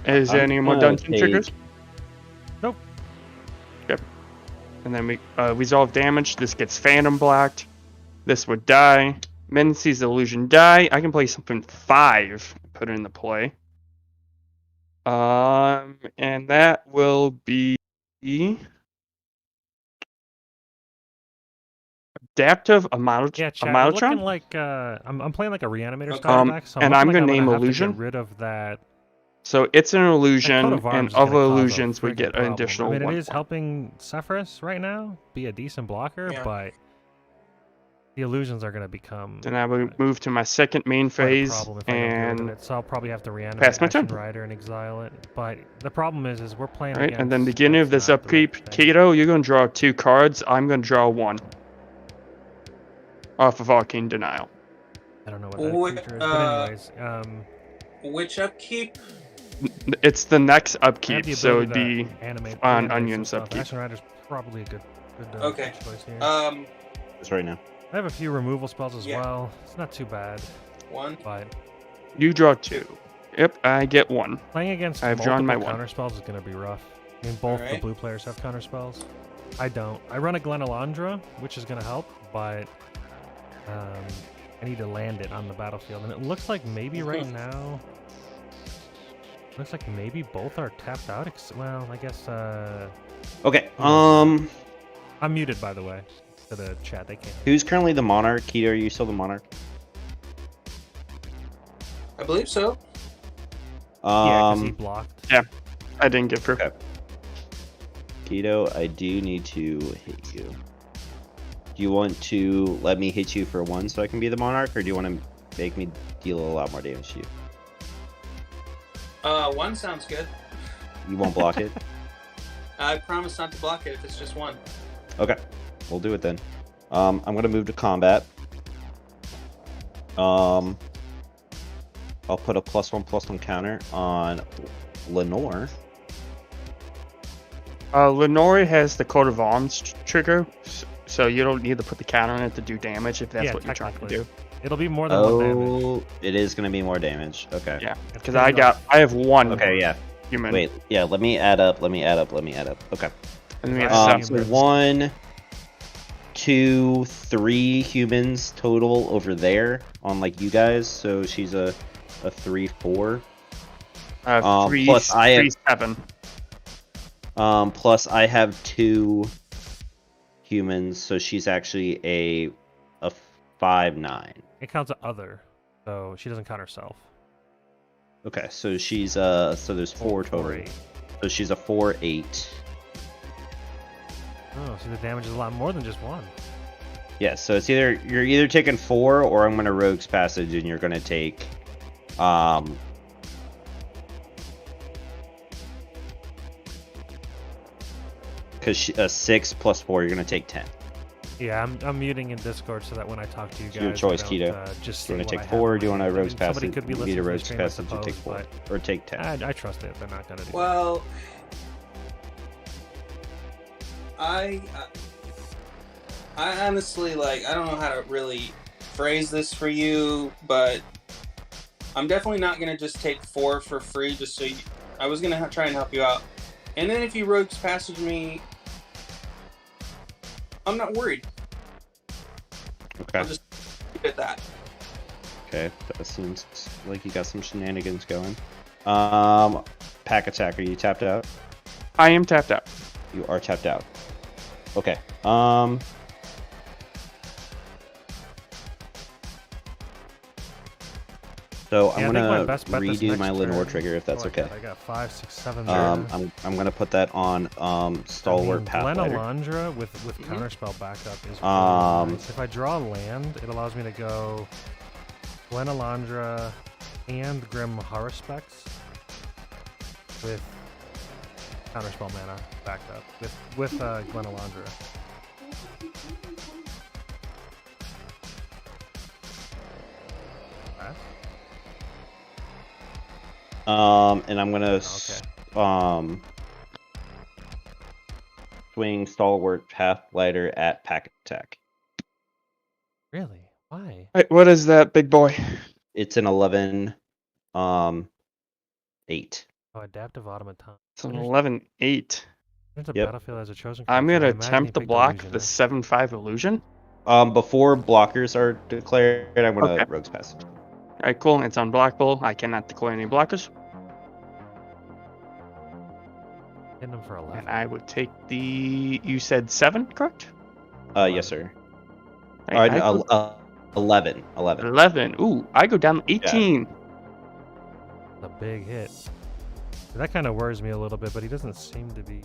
Is there I'm any more gonna dungeon take- triggers? Nope. Okay. And then we resolve damage. This gets phantom blocked. This would die. Min sees the illusion die. I can play something 5. Put it into play. And that will be adaptive yeah, chat. I'm Amalotron. looking like I'm playing like a reanimator Okay. style deck, so and looking I'm like gonna I'm name have to illusion. get rid of that. So it's an That illusion, coat of arms and is gonna other cause a illusions we friggin' get an problem. additional I mean, one. it is helping Sefris right now be a decent blocker, Yeah. but the illusions are going to become Then I would move to my second main quite a phase problem if I don't get rid of and it. So I'll probably have to reanimate pass my Action turn. Rider and exile it. But the problem is we're playing right, against. and then beginning of that's this not the right upkeep, thing. Kato, you're gonna draw 2 cards. I'm gonna draw 1 off of Arcane Denial. I don't know what that Wh- creature is, but anyways, Which upkeep? It's the next I have upkeep, the so ability it'd be to animate on reanimate some Onion's stuff. upkeep. Action Rider's probably a good Okay. choice here. Just right now. I have a few removal spells as Yeah. well. It's not too bad, 1. but You draw 2. Yep, I get 1. playing against I've multiple drawn my 1. counter spells is going to be rough. I mean, both the Alright. blue players have counter spells. I don't. I run a Glenalandra, which is going to help, but I need to land it on the battlefield. And it looks like maybe right now... Looks like maybe both are tapped out. Well, I guess... Okay. I'm muted, by the way, to the chat. They can't. Who's currently the monarch? Keto, are you still the monarch? I believe so. Yeah, because he blocked. I didn't get through. Okay. Keto, I do need to hit you. Do you want to let me hit you for 1 so I can be the monarch, or do you want to make me deal a lot more damage to you? 1 sounds good. You won't block it? I promise not to block it if it's just 1. Okay, we'll do it then. I'm gonna move to combat. I'll put a +1/+1 counter on Leinore. Leinore has the coat of arms trigger, so you don't need to put the counter on it to do damage if that's Yeah, what you're trying to do. It'll be more than 1 damage. Oh, it is gonna be more damage. Okay. Yeah, It's because gonna be I have 1 Okay, yeah. human. Wait, yeah, let me add up. Okay. And then we have Um, seven. So 1, 2, 3 humans total over there on like you guys. So she's a 3, 4. 3, plus I have- 3, 7. Plus I have 2 humans, so she's actually a 5, 9. It counts as other, so she doesn't count herself. Okay, so she's so there's 4 total. 8. So she's a 4, 8. Oh, see, the damage is a lot more than just 1. Yeah, so it's you're either taking 4 or I'm gonna Rogue's Passage and you're gonna take because 6 plus 4 you're gonna take 10. Yeah, I'm muting in Discord so that when I talk to you guys, It's your choice, I Keto. don't, just Do you say want to what take I have 4 or in do you my want a hand. I Rogue's mean, somebody Passage? could be You need listening a to the Rogue's stream, I Passage and take suppose, 4 or take 10. but I trust it. They're not gonna do that. Well, I honestly I don't know how to really phrase this for you, but I'm definitely not gonna just take 4 for free. Just so I was gonna try and help you out, and then if you Rogue's Passage me, I'm not worried. Okay. I'll just leave it at that. Okay, that seems like you got some shenanigans going. Pack Attack, are you tapped out? I am tapped out. You are tapped out. Okay. So Yeah, I'm I think my gonna best bet this redo next my Leinore turn- trigger if that's Oh, I okay. got- I got 5, 6, 7. I'm gonna put that on Stalwart Pathfighter. Glenalandra with counterspell backup is really nice. If I draw land, it allows me to go Glenalandra and Grim Haruspex with counterspell mana backup with Glenalandra. And I'm gonna swing Stalwart Pathfighter at Pack Attack. Really? Why? Hey, what is that, big boy? It's an 11, 8. Oh, adaptive automaton. It's an 11-8. There's a Yep. battlefield as a chosen. I'm creature. gonna I imagine attempt he to picked block the Illusionist. 7/5 illusion. Before blockers are declared, I'm gonna Okay. Rogue's Passage. Alright, cool. It's unblockable. I cannot declare any blockers. Hitting him for 11. And I would take the. You said 7, correct? Yes, sir. Alright, I go 11. 11. Ooh, I go down 18. A big hit. That kind of worries me a little bit, but he doesn't seem to be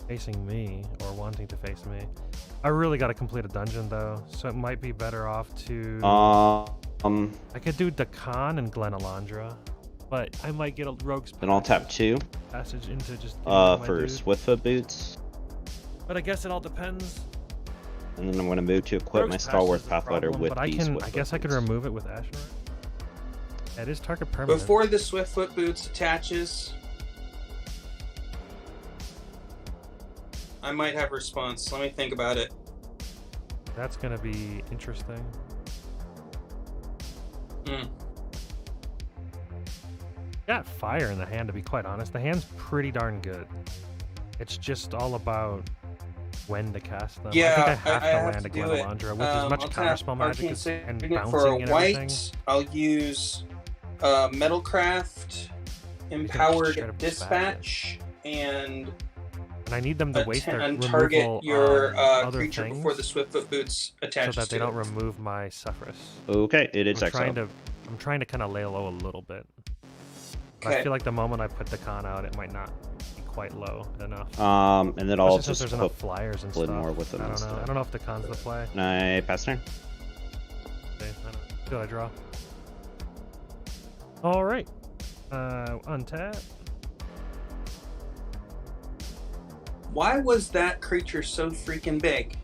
facing me or wanting to face me. I really got to complete a dungeon though, so it might be better off to. I could do Dakan and Glen Alondra, but I might get a rogue's Then I'll tap 2 passage into just. for Swiftfoot boots. But I guess it all depends. And then I'm gonna move to equip my Rogue's Stalwart Passage is a Pathfighter problem, with but I these can. I Swiftfoot guess I could boots. remove it with Asher. Yeah, it is target permanent. Before the Swiftfoot boots attaches, I might have response. Let me think about it. That's gonna be interesting. Got fire in the hand, to be quite honest. The hand's pretty darn good. It's just all about when to cast them. Yeah, I think I have to land a do Glen it. Alondra, which is much I'll counterspell tap magic Arcane and Signet bouncing for a and white. everything. I'll use Metalcraft, Empowered straight up Dispatch, and I need them to waste their removal target your on other creature things before the Swiftfoot boots attach so that they to don't it. remove my Sefris. Okay, it is I'm exiled. trying to kind of lay low a little bit. But I Okay. feel like the moment I put the con out, it might not be quite low enough. And then I'll Especially since just there's enough put flyers and stuff. Leinore with them I don't know. instead. I don't know if the con's the play. Can I pass turn? Okay, I don't know. Did I draw? All right. Untap. Why was that creature so freaking big?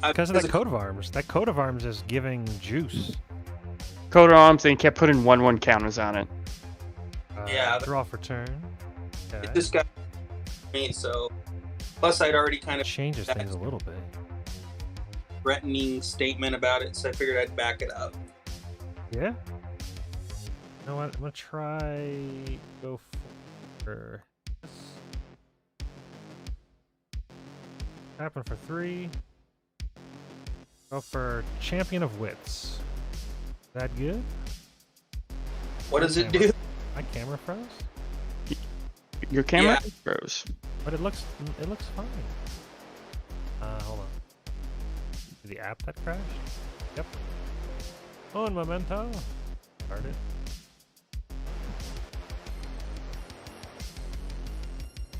Because of that coat of arms. That coat of arms is giving juice. Coat of arms, and kept putting 1/1 counters on it. Yeah. Draw for turn. Okay. It just got me, so. Plus, I'd already kind It of changes things a little bit. threatening statement about it, so I figured I'd back it up. Yeah. You know what? I'm gonna try go for this. Happen for 3. Go for Champion of Wits. That good? What does it do? My camera froze, Your camera Yeah. froze. but it looks fine. Hold on. The app that crashed? Yep. Oh, and Memento. Start it.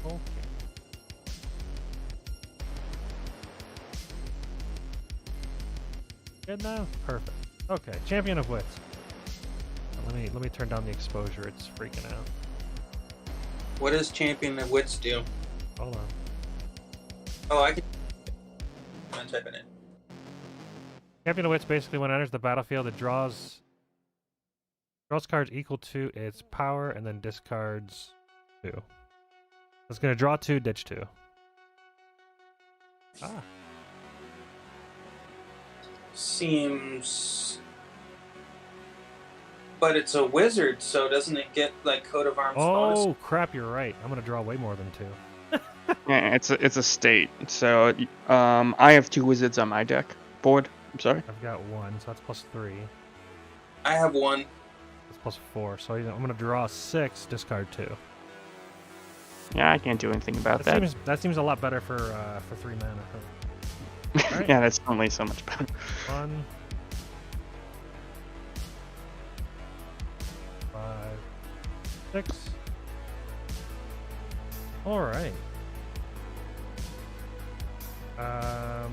Okay. Good now? Perfect. Okay, Champion of Wits. Let me turn down the exposure, it's freaking out. What does Champion of Wits do? Hold on. Oh, I can. I'm typing it. Champion of Wits basically when it enters the battlefield it draws cards equal to its power and then discards 2. It's gonna draw 2, ditch 2. Ah. Seems. But it's a wizard, so doesn't it get like coat of arms bonus? Oh crap, you're right. I'm gonna draw way more than 2. Yeah, it's a state. So I have 2 wizards on my deck board. I'm sorry. I've got 1, so that's plus 3. I have one. That's plus 4. So I'm gonna draw 6, discard 2. Yeah, I can't do anything about that. That seems a lot better for 3 mana. Alright. Yeah, that's only so much better. 1, 5, 6. All right. I'm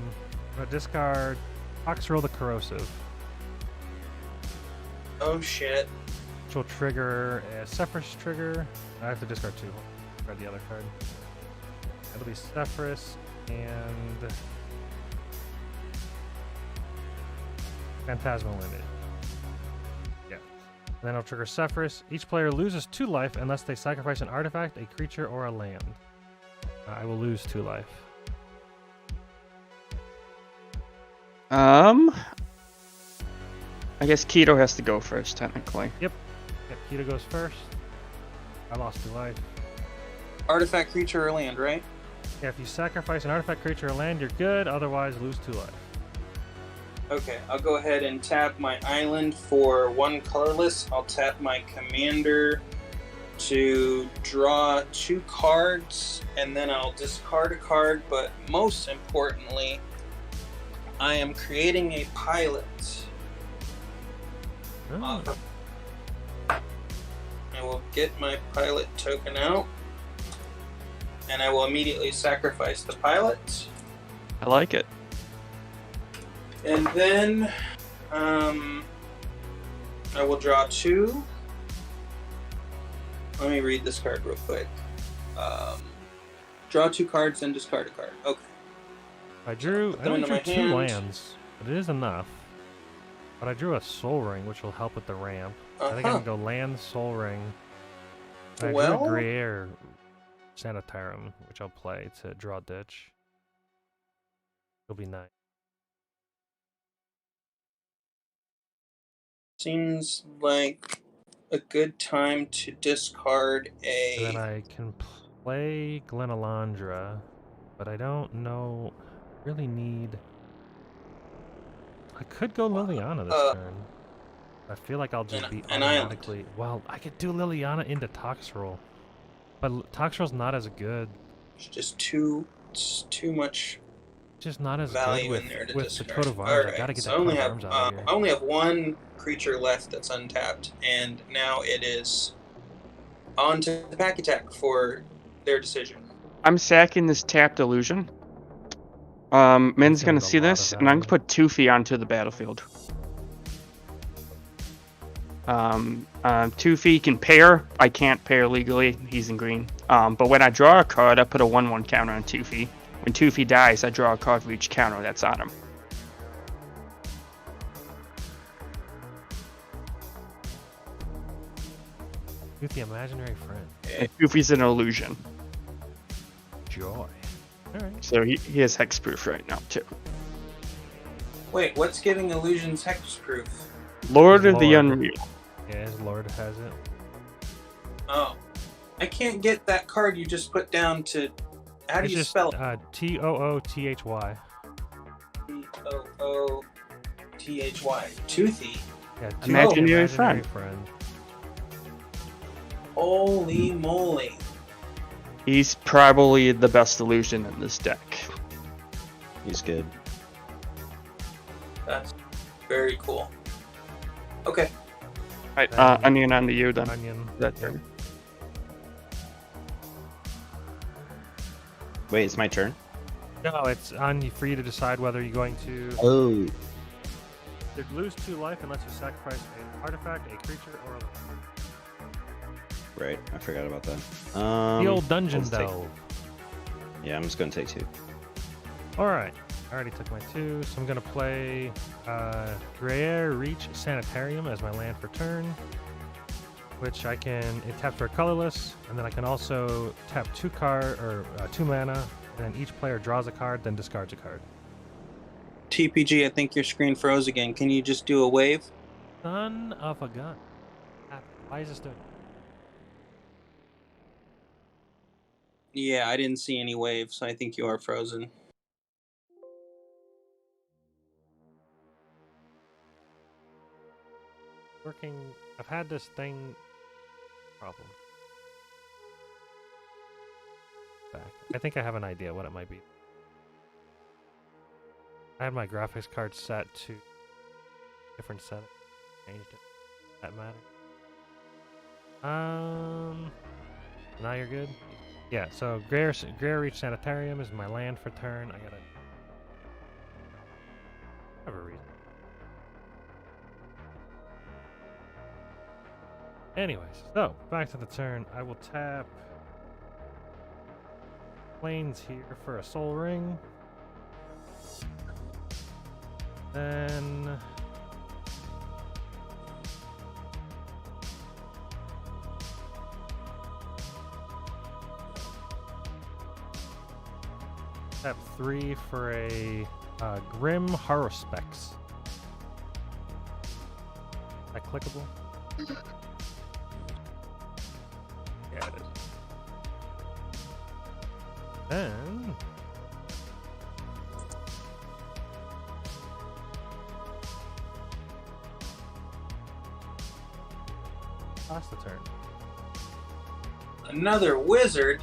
gonna discard Oxroll the Corrosive, Oh shit. which will trigger a Sefris trigger. I have to discard 2. Discard the other card. It'll be Sefris and Phantasmal Limit. Yeah. And then I'll trigger Sefris. Each player loses 2 life unless they sacrifice an artifact, a creature, or a land. I will lose 2 life. I guess Keto has to go first, technically. Yep, Kita goes first. I lost 2 life. Artifact, creature, or land, right? Yeah, if you sacrifice an artifact, creature, or land, you're good. Otherwise, lose 2 life. Okay, I'll go ahead and tap my island for 1 colorless. I'll tap my commander to draw 2 cards, and then I'll discard a card, but most importantly, I am creating a pilot. Oh. I will get my pilot token out. and I will immediately sacrifice the pilot. I like it. And then I will draw 2. Let me read this card real quick. Draw 2 cards, then discard a card. Okay. I them only into drew my 2 hand. lands, but it is enough. But I drew a Soul Ring, which will help with the ramp. I think I Uh-huh. can go land, Soul Ring. And I Well- drew a Gruyere Sanitarium, which I'll play to draw Ditch. It'll be nice. Seems like a good time to discard And then a. I can play Glenalandra, but I don't know. Really need. I could go Liliana this turn. I feel like I'll just be an island. automatically. Well, I could do Liliana into Toxrill, but Toxrill's not as good. It's just too much Just not as value good in there to with the discard. coat of arms. Alright, I gotta get so that I only coat of have arms out of here. I only have 1 creature left that's untapped, and now it is on to the pack attack for their decision. I'm sacking this tapped illusion. Min's gonna gonna get a see lot this, of and I'm value. gonna put Toofy onto the battlefield. Toofy can pair. I can't pair legally. He's in green. But when I draw a card, I put a 1/1 counter on Toofy. When Toofy dies, I draw a card for each counter that's on him. With the imaginary friend. And Toofy's an illusion, Joy. Alright. so he has hexproof right now too. Wait, what's giving illusions hexproof? Lord of the Lord. Unreal. Yeah, his Lord has it. Oh, I can't get that card you just put down to. How do It's you just, spell it? Toothy. Toothy. Toothy. Yeah, Imaginary friend. Holy moly! He's probably the best illusion in this deck. He's good. That's very cool. Okay. Right, Onion on to you then. Onion. That Yeah. turn. Wait, it's my turn? No, it's on you for you to decide whether you're going to Oh. either lose 2 life unless you sacrifice an artifact, a creature, or a Right, I forgot about that. the old dungeon let's take- delve. Yeah, I'm just gonna take 2. Alright. I already took my 2, so I'm gonna play Gruyere Reach Sanitarium as my land for turn. Which it taps for a colorless, and then I can also tap 2 mana, and then each player draws a card, then discards a card. TPG, I think your screen froze again. Can you just do a wave? Son of a gun. Why is this doing? Yeah, I didn't see any waves, so I think you are frozen. Working. I've had this thing problem. Back. I think I have an idea what it might be. I had my graphics card set to different setting. Changed it. That matter. Now you're good. Yeah. So Gruyere Reach Sanitarium is my land for turn. I gotta have a reason. Anyways, so back to the turn. I will tap Plains here for a Soul Ring. Then tap 3 for a Grim Haruspex. Is that clickable? Yeah, it is. Then pass the turn. Another wizard.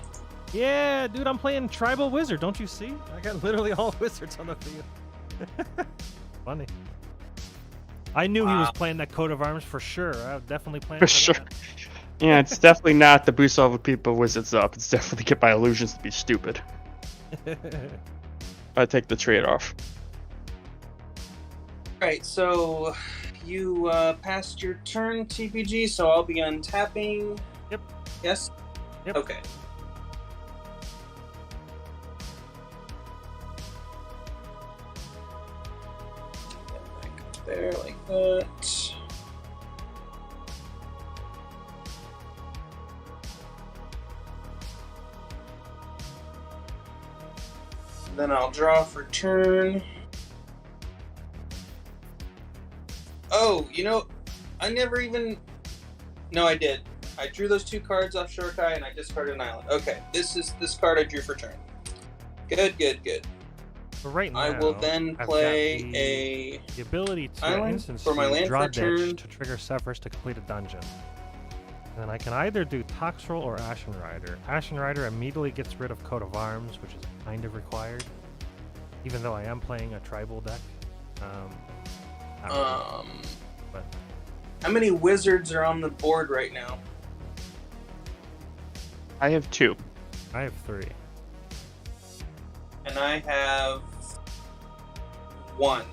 Yeah, dude, I'm playing Tribal Wizard. Don't you see? I got literally all wizards on the field. Funny. I knew he was Wow. playing that coat of arms for sure. I was definitely playing For for sure. that. Yeah, it's definitely not to boost all the people wizards up. It's definitely to get my illusions to be stupid. I take the trade-off. Right, so you passed your turn, TPG, so I'll be untapping. Yep. Yes? Yep. Okay. Back up there like that. Then I'll draw for turn. Oh, you know, I never even... No, I did. I drew those 2 cards off Shorikai and I discarded an island. Okay, this is this card I drew for turn. Good, good, good. But right now, I will then I've play got the ability to island instance for my land draw for turn. ditch to trigger Sefris to complete a dungeon. And I can either do Toxtrol or Ashen Rider. Ashen Rider immediately gets rid of Coat of Arms, which is kind of required, even though I am playing a tribal deck. Not really, but How many wizards are on the board right now? I have 2. I have 3. And I have 1.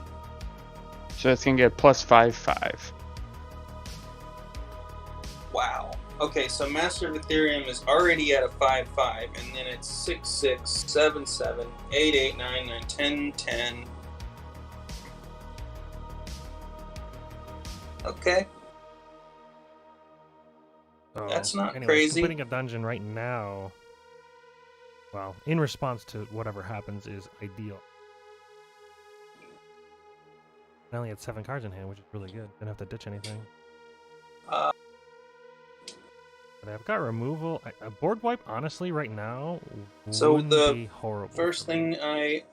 So it's gonna get plus 5/5. Wow. Okay, so Master of Ethereum is already at a 5/5, and then it's 6, 6, 7, 7, 8, 8, 9, 9, 10, 10. Okay. So, That's not anyways, crazy. Completing a dungeon right now, well, in response to whatever happens, is ideal. I only had 7 cards in hand, which is really good. Didn't have to ditch anything. Uh, But I've got removal. A board wipe, honestly, right now, So wouldn't the be horrible. first for me. thing I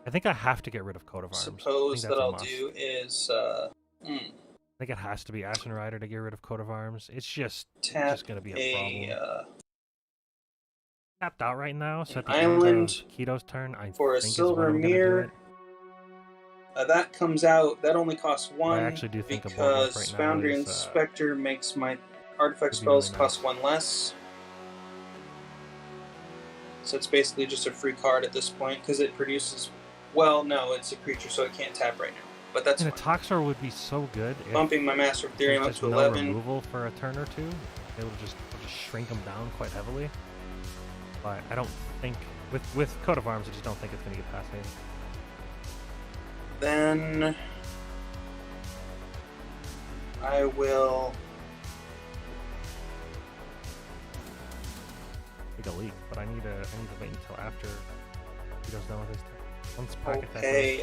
I think I have to get rid of Coat of Arms. I suppose think that that's a I'll must. do is I think it has to be Ashen Rider to get rid of Coat of Arms. It's just tap going to be a problem. Tapped out right now, so at the end island of Keto's turn, I for a think silver is when I'm gonna do mirror. it. That comes out. That only costs 1 actually do think a board wipe because right now Foundry is, Inspector makes my artifact would be really spells nice. cost 1 less. So it's basically just a free card at this point because it produces. Well, no, it's a creature, so it can't tap right now. But that's And a fine. Toxor would be so good if Bumping my Master of there's Ethereum up just to no 11. removal for a turn or two. It will just shrink them down quite heavily. But I don't think with Coat of Arms, I just don't think it's going to get past me. Then I will. Take a leak, but I need to wait until after he goes down with his turn. Once pack attack. Okay.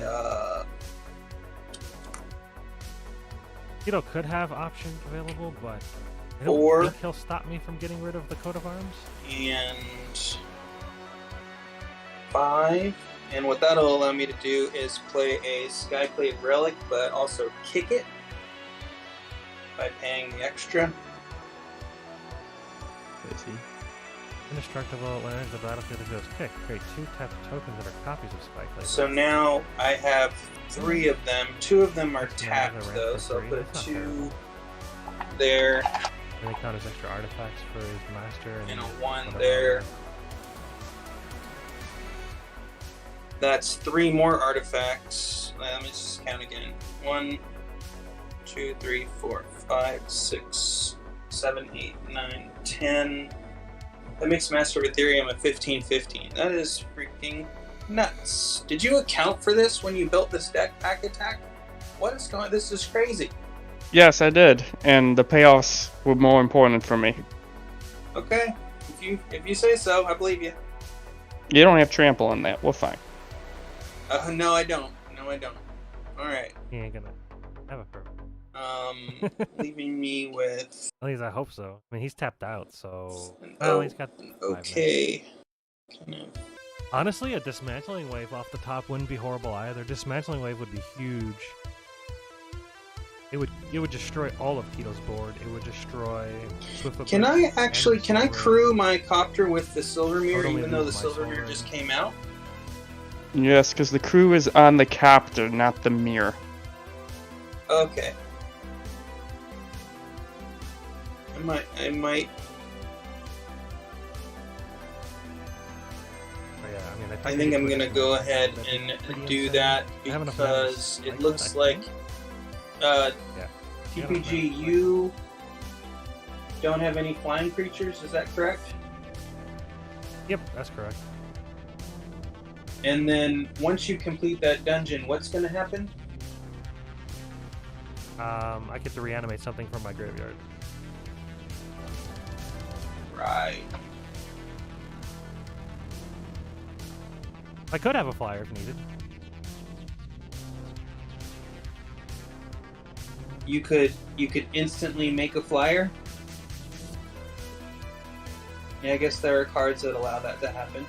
Keto could have options available, but I don't 4 think he'll stop me from getting rid of the Coat of Arms. and 5. And what that'll allow me to do is play a Skyblade Relic, but also kick it by paying the extra. Indestructible, when enters the battlefield, it goes kick. Create 2 tapped tokens that are copies of Spikeblade. So now I have 3 of them. 2 of them are That's another tapped ramp though, for so I'll 3. put That's not 2 terrible. there And they count as extra artifacts for his master. and a 1 whatever. there. That's 3 more artifacts. Let me just count again. 1, 2, 3, 4, 5, 6, 7, 8, 9, 10. That makes Master of Ethereum a 15/15. That is freaking nuts. Did you account for this when you built this deck pack attack? What is going? This is crazy. Yes, I did, and the payoffs were more important for me. Okay, if you say so, I believe you. You don't have trample on that. We're fine. No, I don't. No, I don't. All right. He ain't gonna have it for. Leaving me with. At least I hope so. I mean, he's tapped out, so. An Well, he's got 5 minutes. okay. Kind of. Honestly, a dismantling wave off the top wouldn't be horrible either. Dismantling wave would be huge. It would destroy all of Keto's board. It would destroy Swift. Can I actually? Can I Sword. crew my copter with the silver mirror, Totally even though the lose my silver mirror sword. just came out? Yes, because the crew is on the captor, not the mirror. Okay. I might. Oh, yeah, I mean, if I could think get I'm gonna Twitch go going, ahead that'd be and pretty do insane. that I have enough because members it looks I like think. Yeah. TPG, enough members, you don't have any flying creatures. Is that correct? Yep, that's correct. And then once you complete that dungeon, what's gonna happen? I get to reanimate something from my graveyard. Right. I could have a flyer if needed. You could instantly make a flyer. Yeah, I guess there are cards that allow that to happen.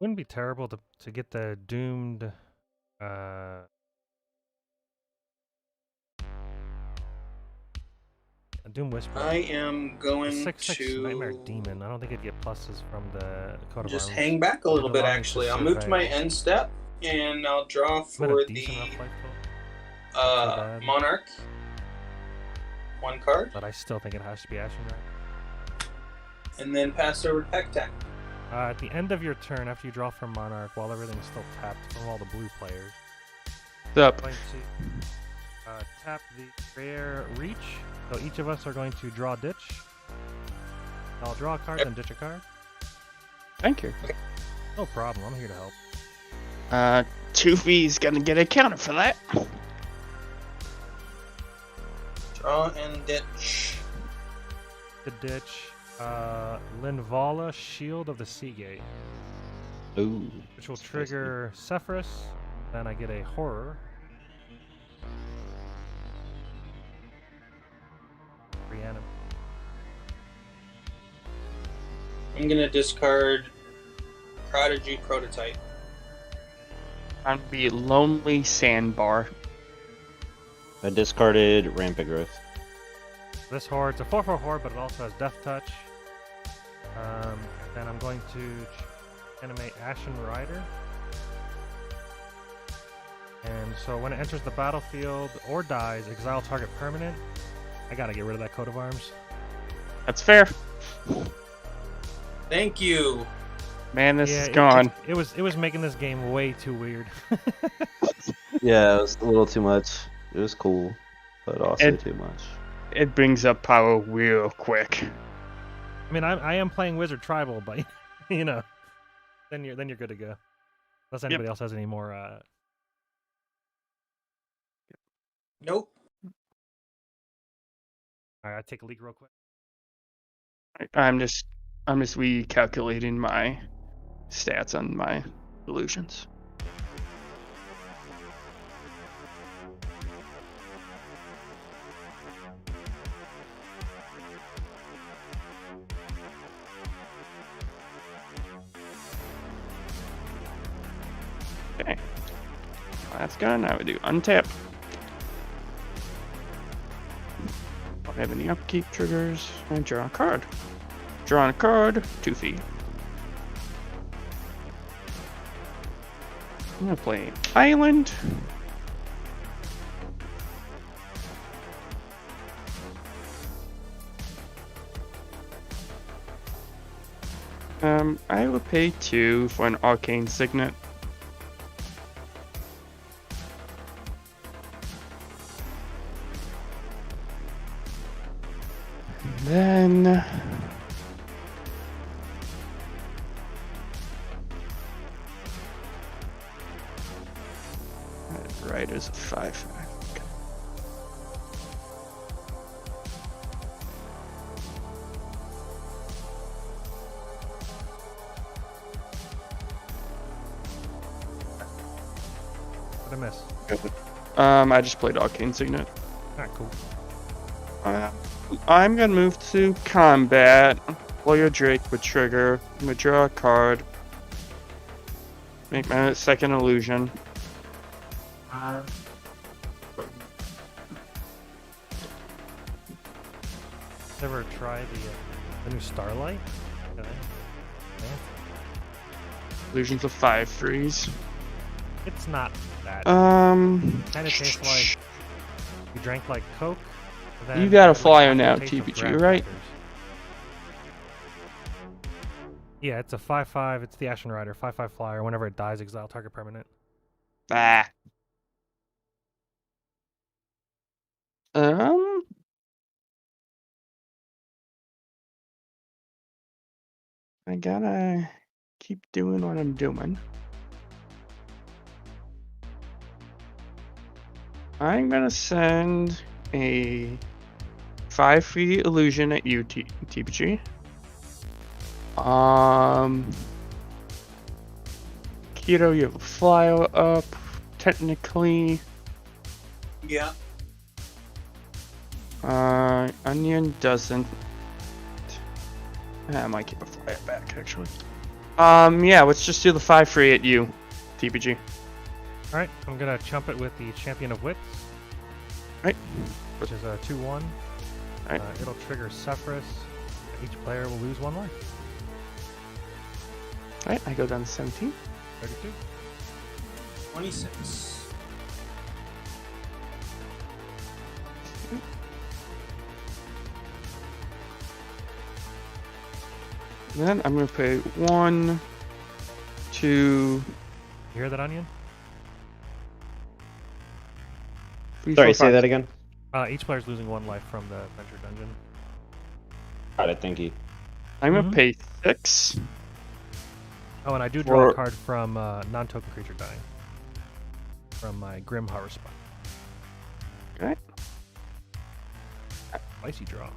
Wouldn't be terrible to get the doomed Doom Whisperer. I am The going 6/6 Nightmare to Demon. I don't think it'd get pluses from the Coat of just Arms. hang back a little It'd bit. allow me to Actually, I'll move to my survey. end step and I'll draw I'm at for a the decent enough life total, bad. Monarch. One card, but I still think it has to be Ashen Rat. and then pass over to Pektak. At the end of your turn, after you draw from Monarch, while everything's still tapped from all the blue players, Up. I'm going to tap the rare Reach. So each of us are going to draw Ditch. I'll draw a card, then ditch a card. Thank you. No problem, I'm here to help. 2V's gonna get a counter for that. Draw and ditch. The Ditch, Linvala, Shield of the Seagate, Ooh. which will trigger Sefris. Then I get a Horror. Reanimate. I'm gonna discard Prodigy Prototype. On be Lonely Sandbar. I discarded Rampant Growth. This Horde's a 4/4 Horde, but it also has Death Touch. Then I'm going to animate Ashen Rider. And so when it enters the battlefield or dies, exile target permanent. I gotta get rid of that Coat of Arms. That's fair. Thank you. Man, this Yeah, is gone. It was making this game way too weird. Yeah, it was a little too much. It was cool, but also It- too much. It brings up power real quick. I mean, I am playing Wizard Tribal, but you know, then you're good to go. Unless anybody else has any more. Nope. All right, I take a leak real quick. I'm just recalculating my stats on my illusions. Okay. That's gone. Now we do untap. Don't have any upkeep triggers. And draw a card. Drawing a card, 2 feet. I'm gonna play Island. I will pay 2 for an Arcane Signet. And then right is a 5/5. Okay. What did I miss? I just played Arcane Signet. Alright, cool. I'm gonna move to combat. Blow your Drake with trigger. I'm gonna draw a card. Make my second illusion. Ever try the new Starlight? Okay. Illusions of 5 freeze. It's not that. Um. Kind of tastes like you drank like Coke. You got a with flyer now, aftertaste of TPG, graham right? crackers. Yeah, it's a 5/5. It's the Ashen Rider 5/5 flyer. Whenever it dies, exile target permanent. Ah. I gotta keep doing what I'm doing. I'm gonna send a 5 free illusion at you, TPG. Keto, you have a flyer up, technically. Yeah. Onion doesn't. I might keep a flyer back, actually. Yeah, let's just do the 5 free at you, TPG. Alright, I'm gonna chump it with the Champion of Wits. Right. Which is a 2/1. Right. It'll trigger Sefris. Each player will lose 1 life. Alright, I go down to 17. 32. 26. Then I'm gonna pay 1, 2. You hear that, Onion? 3, Sorry, 4, say 5. that again. Each player's losing 1 life from the Adventure Dungeon. Got it, thank you. I'm gonna Mhm. pay 6. Oh, and I do draw a For- card from non-token creature dying. From my Grim Horror spot. Okay. Spicy draw.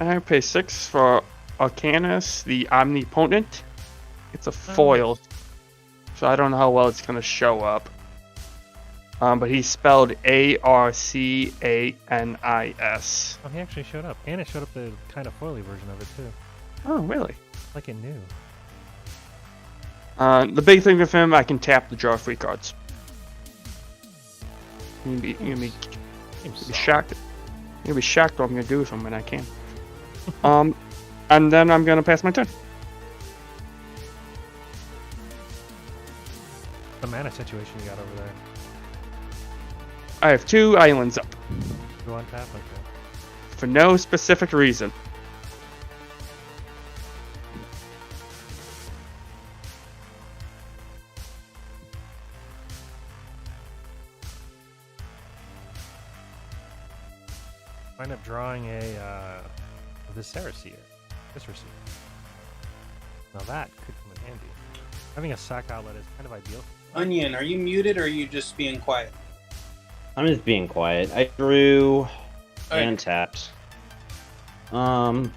I'm gonna pay 6 for Arcanus, the Omnipotent. It's a foil, so I don't know how well it's gonna show up. But he's spelled Arcanis. Oh, he actually showed up. And it showed up the kind of foily version of it, too. Oh, really? Like it knew. The big thing with him, I can tap to draw 3 cards. You'll be Seems shocked. You'll be shocked what I'm gonna do with him when I can. And then I'm gonna pass my turn. The mana situation you got over there. I have 2 islands up You on tap? Okay. for no specific reason. Wind up drawing a Visceraseer. Now that could come in handy. Having a sack outlet is kind of ideal. Onion, are you muted or are you just being quiet? I'm just being quiet. I drew Alright. and tapped. I'm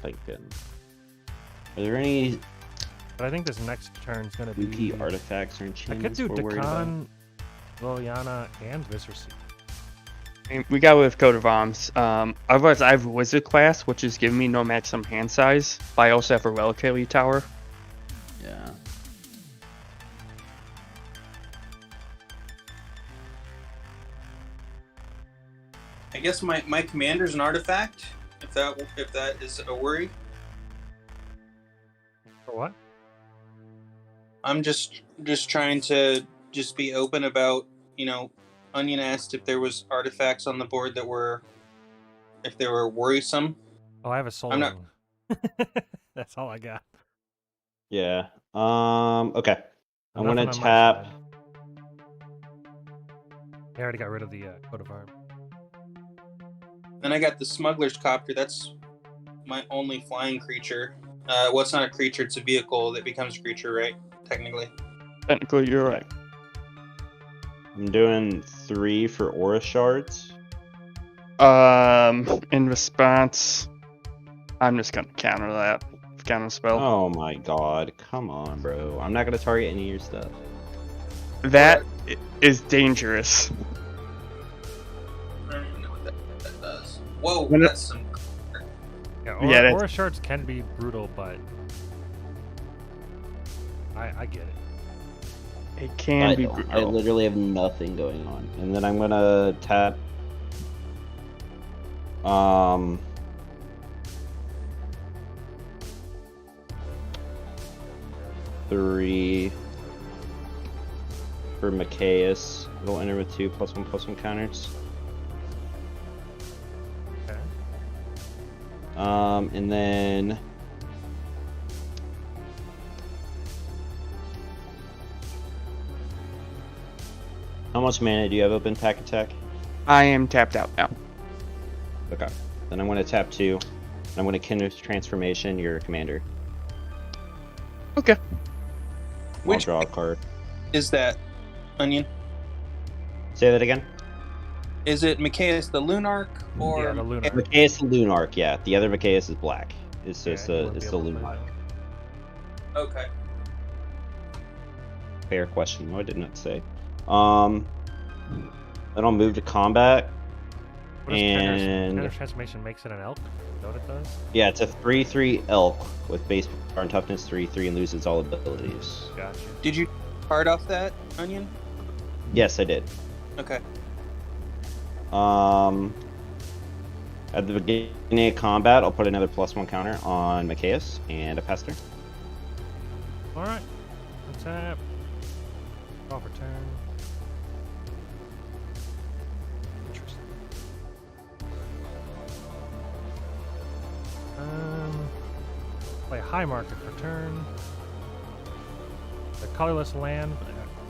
thinking. Are there any But I think this next turn is going to be... spooky artifacts or I enchantments could do we're worried about? Dakan, Liliana, and Visceraseer. We got with Coat of Arms. Otherwise, I have Wizard class, which is giving me no maximum hand size. But I also have a Reliquary Tower. Yeah. I guess my commander's an artifact. If that is a worry, For what? I'm just trying to just be open about, Onion asked if there was artifacts on the board that were, if they were worrisome. Oh, I have a soul I'm not- ring. That's all I got. Yeah. Okay. I'm Nothing gonna on my tap. side. I already got rid of the coat of arms. Then I got the Smuggler's Copter. That's my only flying creature. Well, it's not a creature; it's a vehicle that becomes a creature, right? Technically. Technically, you're right. I'm doing 3 for Aura Shards. In response, I'm just gonna counter that. Counter spell. Oh my god. Come on, bro. I'm not gonna target any of your stuff. That is dangerous. Whoa, When it- that's some. Yeah, Yeah, that's- aura shards can be brutal, but I get it. It can be I brutal. literally have nothing going on. And then I'm gonna tap 3 for Macias. It'll enter with 2 +1/+1 counters. Okay. And then how much mana do you have open, Pack Attack? I am tapped out now. Okay. Then I'm gonna tap 2. And I'm gonna Kindred Transformation your commander. Okay. I'll Which draw a card. is that, Onion? Say that again. Is it Macias the Lunarch or Yeah, the Lunar. Macias the Lunarch, yeah. The other Macias is black. It's Yeah, just you wouldn't it's be the able to play Lunarch. that. Okay. Fair question. No, I did not say. Then I'll move to combat. What does And Kenner's transformation makes it an elk? Is that what it does? yeah, it's a 3/3 elk with base power and toughness 3/3 and loses all abilities. Gotcha. Did you card off that, Onion? Yes, I did. Okay. At the beginning of combat, I'll put another +1 counter on Macias and a pass turn. Alright. Untap. Call for turn. Interesting. Play High Market for turn. The colorless land.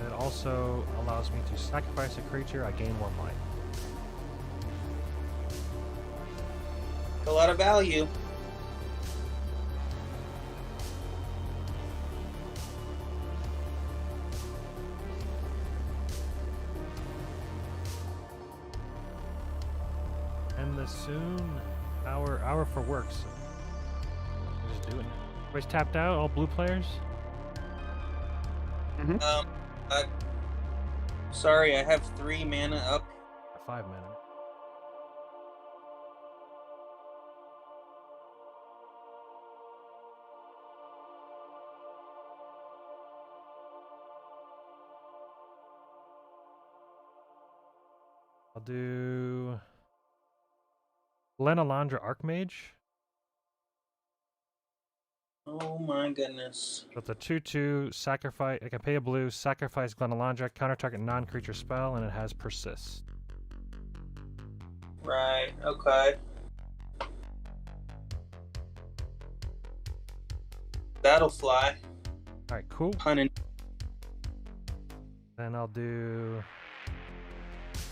It also allows me to sacrifice a creature. I gain 1 life. A lot of value. End this soon. Hour for work. So we're just doing it. Everybody's tapped out. All blue players. Uh, sorry, I have 3 mana up. 5 minutes. I'll do Lenalandra Archmage. Oh my goodness. So it's a 2/2 sacrifice. I can pay a blue, sacrifice Glenalandra, counter target non-creature spell, and it has persist. Right, okay. That'll fly. Alright, cool. Punning. Then I'll do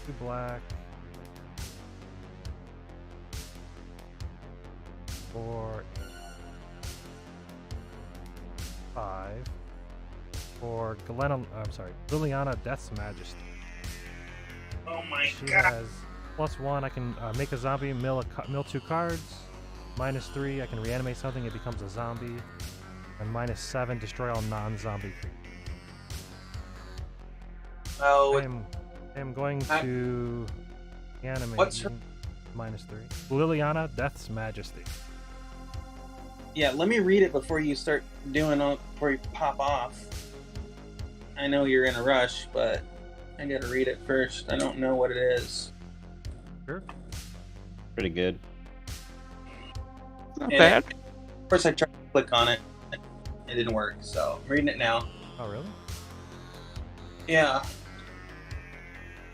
2 black. 4, 5 for Liliana Death's Majesty. Oh my She god. has +1. I can make a zombie, mill 2 cards. -3, I can reanimate something, it becomes a zombie. And -7, destroy all non-zombie creatures. Oh, I am going to animate. What's her- -3? Liliana Death's Majesty. yeah, let me read it before you start doing all, before you pop off. I know you're in a rush, but I gotta read it first. I don't know what it is. Sure. Pretty good. Not Yeah. bad. Of course, I tried to click on it. It didn't work, so I'm reading it now. Oh, really? Yeah.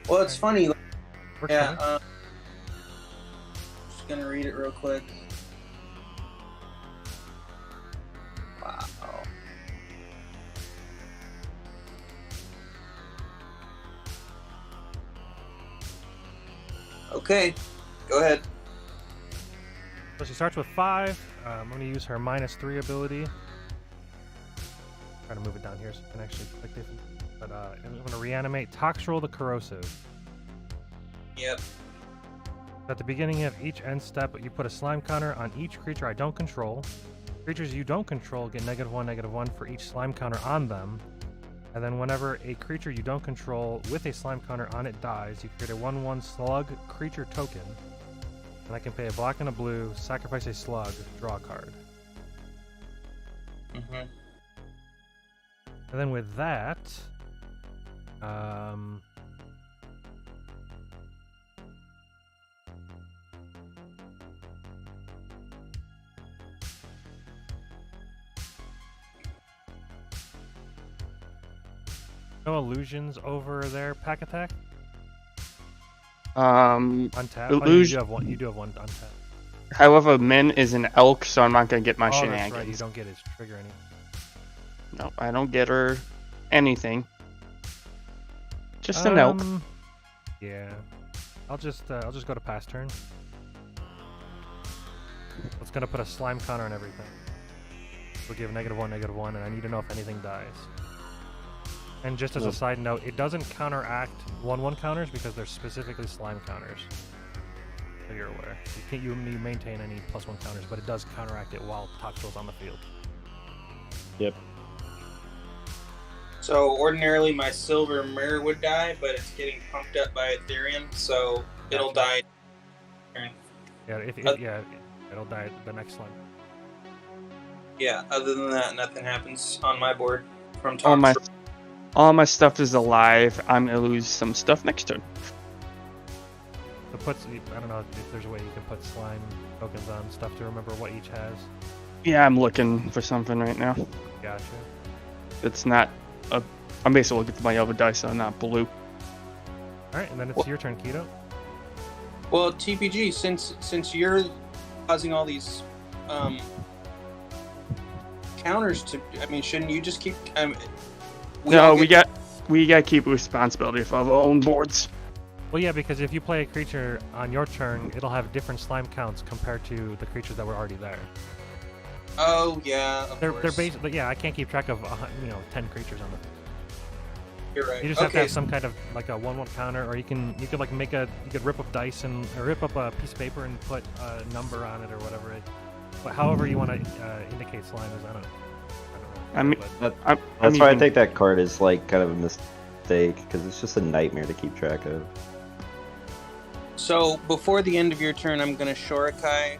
Well, it's funny. Works Yeah. fine. Just gonna read it real quick. Wow. Okay, go ahead. So she starts with 5. I'm going to use her -3 ability. Try to move it down here so you can actually click it. But I'm going to reanimate Toxtrol the Corrosive. Yep. At the beginning of each end step, you put a slime counter on each creature I don't control. Creatures you don't control get -1/-1 for each slime counter on them. And then whenever a creature you don't control with a slime counter on it dies, you create a 1/1 slug creature token. And I can pay a black and a blue, sacrifice a slug, draw a card. Mm-hmm. And then with that, no illusions over there, pack attack? Untap? Oh, you do have one. You do have one untap. However, Min is an elk, so I'm not gonna get my Oh, shenanigans. that's right. You don't get his trigger anymore. No, I don't get her anything. Just an elk. Yeah. I'll just go to pass turn. It's gonna put a slime counter on everything. We'll give -1, and I need to know if anything dies. And just as a side note, it doesn't counteract 1/1 counters because they're specifically slime counters. So you're aware. You maintain any +1 counters, but it does counteract it while Toxel's on the field. Yep. So ordinarily my silver mirror would die, but it's getting pumped up by Ethereum, so it'll die. Yeah, it'll die the next slime. Yeah, other than that, nothing happens on my board from All my, Toxel. all my stuff is alive. I'm gonna lose some stuff next turn. I don't know if there's a way you can put slime tokens on stuff to remember what each has. Yeah, I'm looking for something right now. Gotcha. It's not a. I'm basically looking for my other dice, so not blue. Alright, and then it's your turn, Keto. Well, TPG, since you're causing all these counters to, I mean, shouldn't you just keep? We got to keep responsibility for our own boards. Well, yeah, because if you play a creature on your turn, it'll have different slime counts compared to the creatures that were already there. Oh yeah, of They're course. basically, yeah. I can't keep track of 10 creatures on the. You're right. You just have to Okay, have some kind of like a 1/1 counter, or you could like you could rip up dice and or rip up a piece of paper and put a number on it or whatever it. But however you want to indicate slime is, I don't know. I mean, but That's why I think that card is like kind of a mistake because it's just a nightmare to keep track of. So before the end of your turn, I'm gonna Shorikai.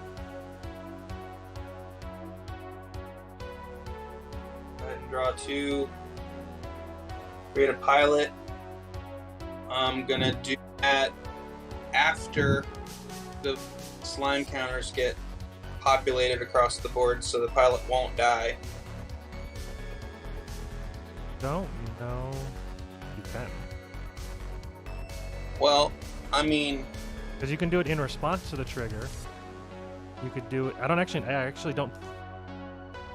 Go ahead and draw 2. Create a pilot. I'm gonna do that after the slime counters get populated across the board, so the pilot won't die. don't know. You can. Well, I mean, Because you can do it in response to the trigger. You could do it. I actually don't.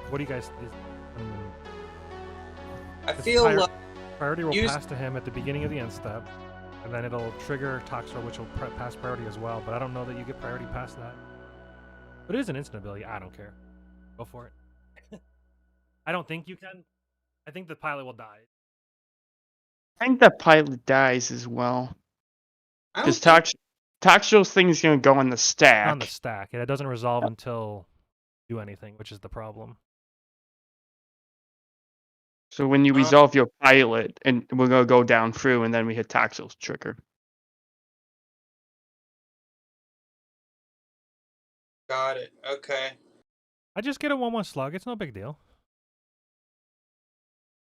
What do you guys? I feel like Priority will use- pass to him at the beginning of the end step, and then it'll trigger Toxel, which will pass priority as well. But I don't know that you get priority past that. But it is an instant ability. I don't care. Go for it. I don't think you can. I think the pilot will die. I think that pilot dies as well. I don't Because think- Toxel's thing is going to go on the stack. On the stack, and it doesn't resolve until you do anything, which is the problem. So when you resolve your pilot, and we're going to go down through, and then we hit Toxel's trigger. Got it. Okay. I just get a 1/1 slug. It's no big deal.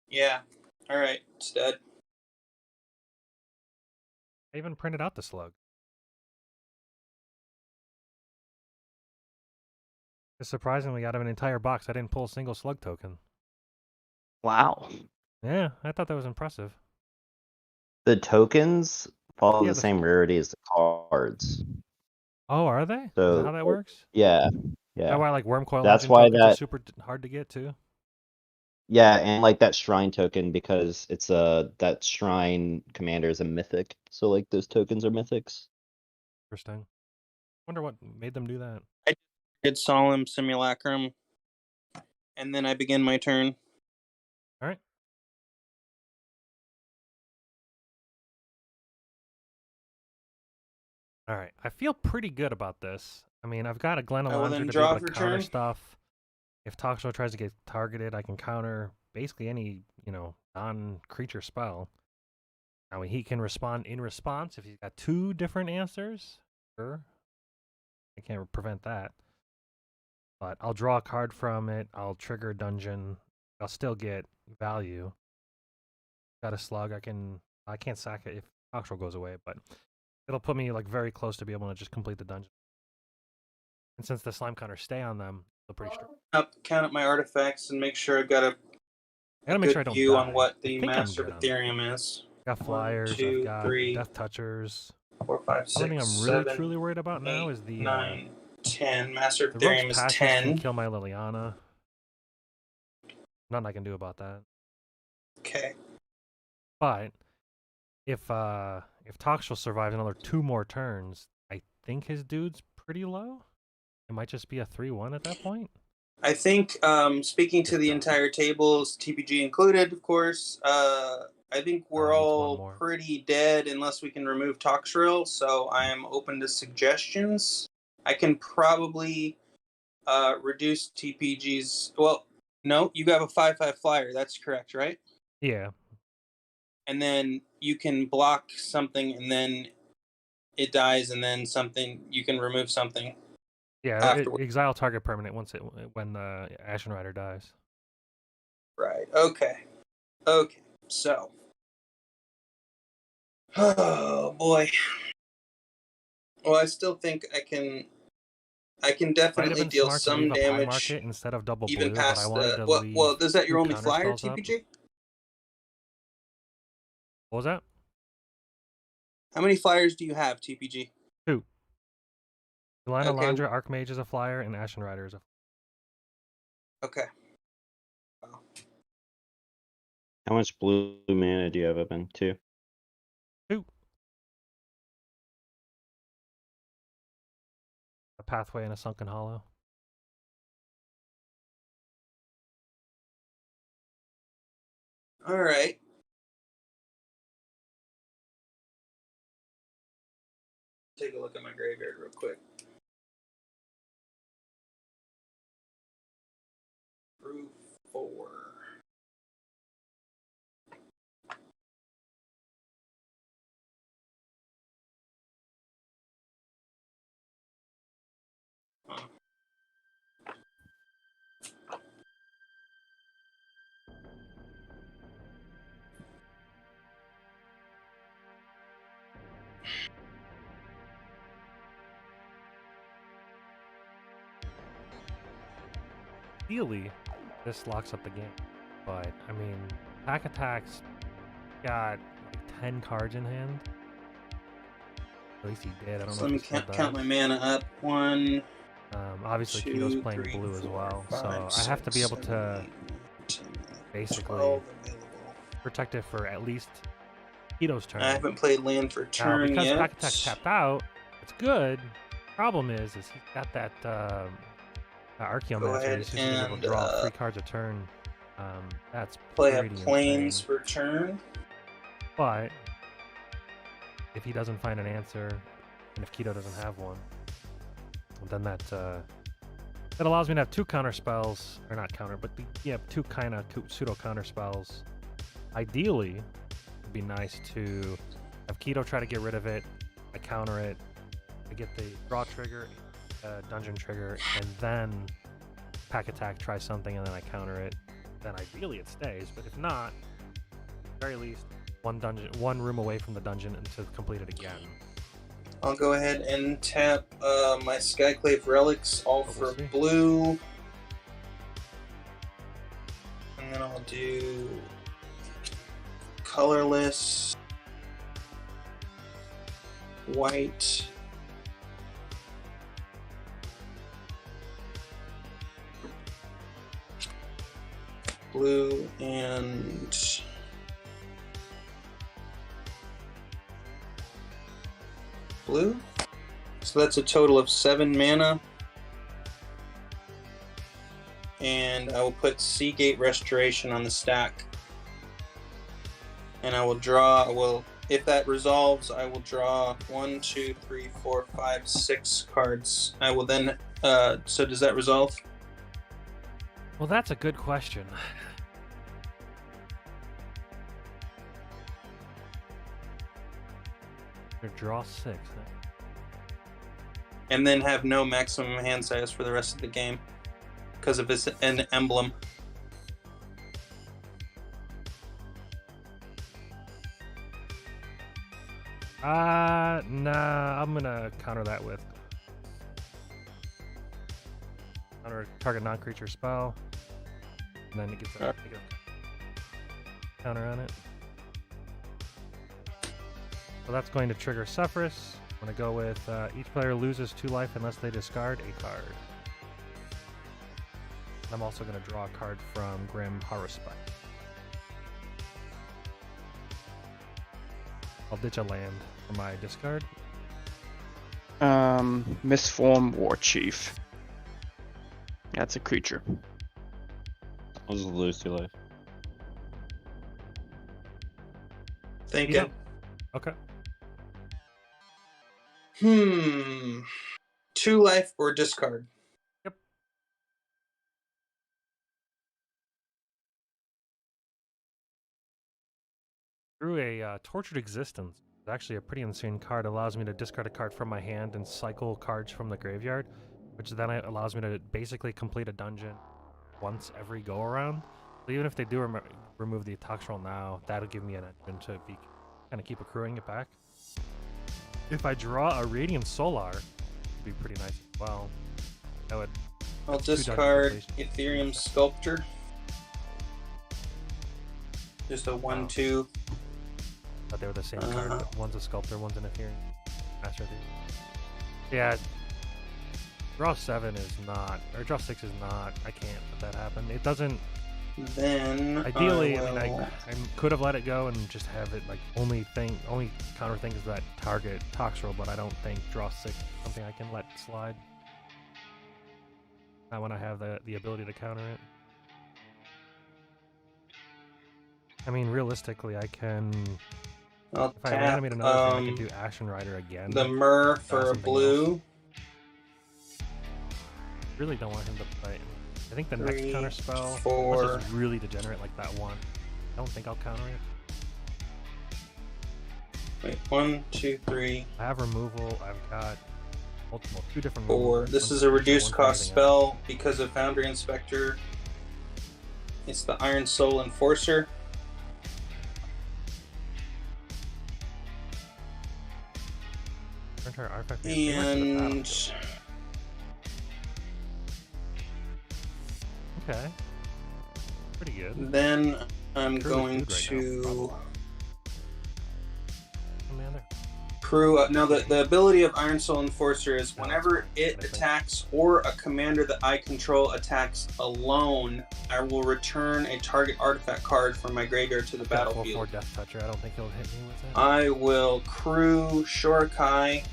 Yeah. All right. It's dead. I even printed out the slug. It's surprisingly, out of an entire box, I didn't pull a single slug token. Wow. Yeah, I thought that was impressive. The tokens follow Yeah, the same rarity as the cards. Oh, are they? Is So that how that works? yeah, Is yeah, that why like worm coil That's engine why tokens are that- super hard to get too? yeah, and like that shrine token because it's that shrine commander is a mythic, so like those tokens are mythics. Interesting. Wonder what made them do that. Did Solemn Simulacrum, and then I begin my turn. All right. All right. I feel pretty good about this. I mean, I've got a Glen I will Alonzo then to be draw able to for counter turn. stuff. If Toxel tries to get targeted, I can counter basically any, non-creature spell. Now he can respond in response if he's got 2 different answers. Sure. I can't prevent that. But I'll draw a card from it. I'll trigger a dungeon. I'll still get value. Got a slug. I can't sack it if Oxroll goes away, but it'll put me like very close to be able to just complete the dungeon. And since the slime counters stay on them, they're pretty strong. Count up my artifacts and make sure I've got I a gotta make good sure I don't view die. on what I the think I'm Master good of on that. Ethereum is. I've got 1, flyers. 2, I've got 3, death touchers. 4, 5, The only 6, thing I'm really 7, truly worried about now 8, is the 9, 10. Master of the Rogue's Ethereum is Passage can 10. kill my Liliana. Nothing I can do about that. Okay. But if Toxel survives another 2 more turns, I think his dude's pretty low. It might just be a 3-1 at that point. I think, speaking to the entire tables, TPG included, of course, I think we're Needs one all more. pretty dead unless we can remove Toxrill, so I am open to suggestions. I can probably reduce TPG's... Well, no, you have a 5/5 flyer, that's correct, right? Yeah. And then you can block something, and then it dies, and then something... You can remove something. Yeah, Afterward. exile target permanent when the Ashen Rider dies. Right, okay. Okay, so... Oh, boy. Well, I still think I can Might have definitely been deal smart to some leave a pie damage market instead of double even blue, but I past wanted the... to leave Well, is that your 2 only counter flyer, spells up. TPG? What was that? How many flyers do you have, TPG? 2. Leinore Okay. Landra, Archmage is a flyer, and Ashen Rider is a flyer. Okay. How much blue mana do you have open? 2. 2. A Pathway and a Sunken Hollow. All right. Take a look at my graveyard real quick. Through 4. Ideally, this locks up the game. But, I mean, Pack Attack's got like 10 cards in hand. At least he did. I don't So know let me if he still count my does. mana up. 1, Obviously, 2, Keto's playing 3, blue as 4, well, 5, so I have to be able 6, to 7, 8, 10, basically 12 available. protect it for at least Keto's turn. I haven't played land for Now, turn because yet. Pack Attack's tapped out, it's good. Problem is he's got that Archaeomancer. He's just gonna be able to draw 3 cards a turn. That's Play a pretty planes insane. for turn. But if he doesn't find an answer, and if Keto doesn't have one, then that allows me to have 2 counter spells, or not counter, but 2 kind of pseudo counter spells. Ideally, it'd be nice to have Keto try to get rid of it. I counter it. I get the draw trigger, dungeon trigger, and then Pack Attack tries something, and then I counter it. Then ideally it stays, but if not, at the very least, one room away from the dungeon and to complete it again. I'll go ahead and tap my Skyclave Relics, all for blue. And then I'll do colorless, white, blue, and blue. So that's a total of 7 mana. And I will put Seagate Restoration on the stack. And I will draw, if that resolves, I will draw 1, 2, 3, 4, 5, 6 cards. I will then, so does that resolve? Well, that's a good question. Draw 6. and then have no maximum hand size for the rest of the game because of an emblem. Nah, I'm gonna counter that with counter target non-creature spell, and then it gets a counter on it. So that's going to trigger Sefris. I'm gonna go with each player loses 2 life unless they discard a card. I'm also gonna draw a card from Grim Haruspeck. I'll ditch a land for my discard. Misform War Chief. That's a creature. I'll just lose 2 life. Thank Yeah. you. Okay. 2 life or discard? Yep. Through a Tortured Existence. It's actually a pretty insane card. It allows me to discard a card from my hand and cycle cards from the graveyard, which then allows me to basically complete a dungeon once every go around. So even if they do remove the Tox roll now, that'll give me an engine to be kind of keep accruing it back. If I draw a Radiant Solar, it'd be pretty nice as well. That would. I'll 2 dungeon discard completions. Ethereum Sculptor. Just a 1/2. But they were the same card. But one's a Sculptor, one's an Ethereum. Master of Thieves. Yeah. Draw 7 is not, or draw 6 is not. I can't let that happen. It doesn't. Then Ideally, I will... mean, I could have let it go and just have it like only counter thing is that target Tox roll, but I don't think draw 6 is something I can let slide. Not when I have the ability to counter it. I mean, realistically, I can. I'll If I tap reanimate another thing, I can do Ashen Rider again. the Myrrh for a something blue. Really don't want him to play. I think the 3, next counter spell, 4. unless it's really degenerate like that one. I don't think I'll counter it. Wait, 1, 2, 3, I have removal. I've got multiple, 2 different. 4. removals. This One's is a creature, reduced one's cost anything else. spell because of Foundry Inspector. It's the Iron Soul Enforcer. Turn target artifact to your hand to the And battlefield. Okay. Pretty good. then I'm Curly going food right now, to probably. Commander. crew. Now, the ability of Iron Soul Enforcer is No, whenever it's it fine, I think. attacks or a commander that I control attacks alone, I will return a target artifact card from my graveyard to the Got a 4/4 battlefield. Death Toucher. I don't think he'll hit me with it. I will crew Shorikai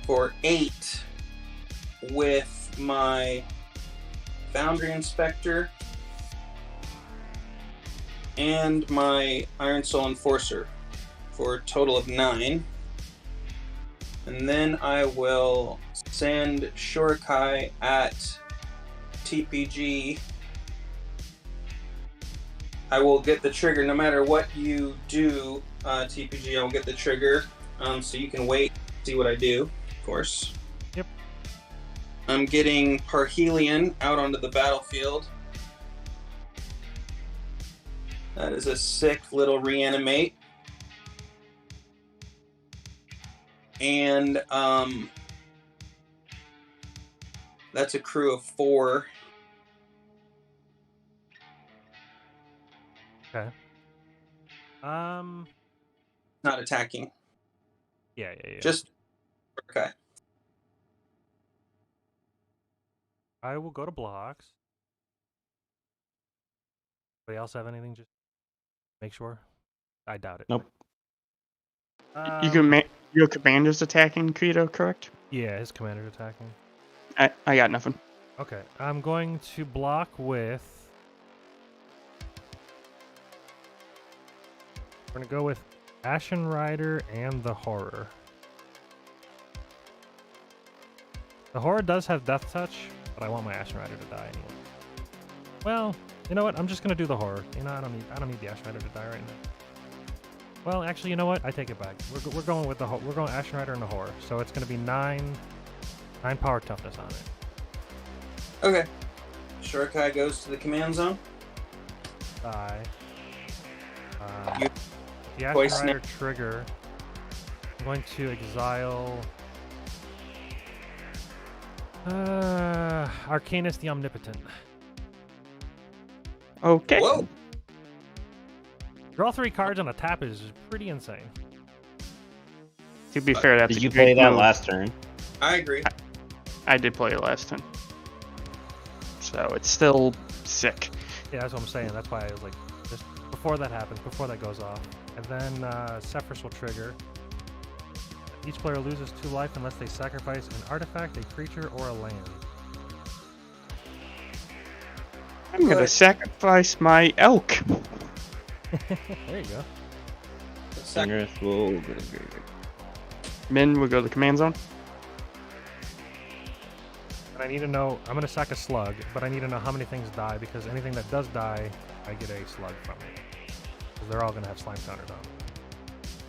for 8 with my Foundry Inspector and my Iron Soul Enforcer for a total of 9. And then I will send Shorikai at TPG. I will get the trigger no matter what you do, TPG. I will get the trigger, so you can wait, see what I do, of course. Yep. I'm getting Parhelion out onto the battlefield. That is a sick little reanimate. And that's a crew of 4. Okay. Not attacking. Yeah. Just okay. I will go to blocks. Anybody else have anything? Just make sure. I doubt it. Nope. You can your commander's attacking Credo, correct? Yeah, his commander's attacking. I got nothing. Okay, I'm going to block with. We're gonna go with Ashen Rider and the Horror. The Horror does have Death Touch, but I want my Ashen Rider to die anyway. Well, you know what? I'm just gonna do the Horror. You know, I don't need the Ashen Rider to die right now. Well, actually, you know what? I take it back. We're going with we're going Ashen Rider and the Horror. So it's going to be 9 power toughness on it. Okay. Shorikai goes to the command zone. Die. You- The Ashen Poison Rider trigger. I'm going to exile. Arcanus the Omnipotent. Okay. Whoa! Draw 3 cards on a tap is pretty insane. To be fair, that's Did a you great play that move. last turn? I agree. I did play it last time. So it's still sick. Yeah, that's what I'm saying. That's why I was like, just before that happens, before that goes off. And then Sefris will trigger. Each player loses 2 life unless they sacrifice an artifact, a creature, or a land. I'm gonna Good. sacrifice my elk. There you go. Fingers will. Min, we go to the command zone. And I need to know, I'm going to sack a slug, but I need to know how many things die, because anything that does die, I get a slug from it. Because they're all going to have slime counters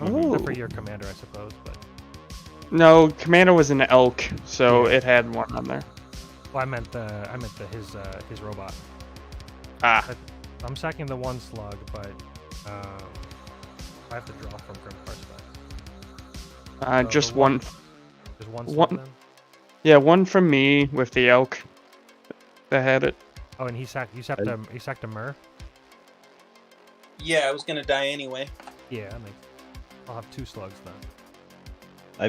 on them. Oh. Except for your commander, I suppose, but... No, commander was an elk, so Yeah. it had one on there. Well, I meant his robot. Ah, I'm sacking the 1 slug, but I have to draw from Grim Perspect. So just the one. Just 1 slug One- then? Yeah, one from me with the elk that had it. Oh, and you sacked a Myr? Yeah, I was gonna die anyway. Yeah, I mean, I'll have 2 slugs then.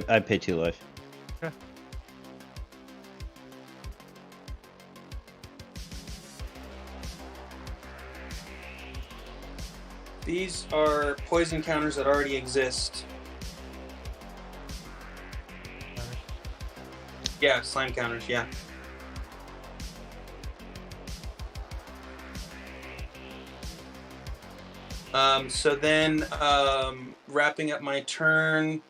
I pay 2 life. Okay. These are poison counters that already exist. Yeah, slime counters, yeah. So then, wrapping up my turn,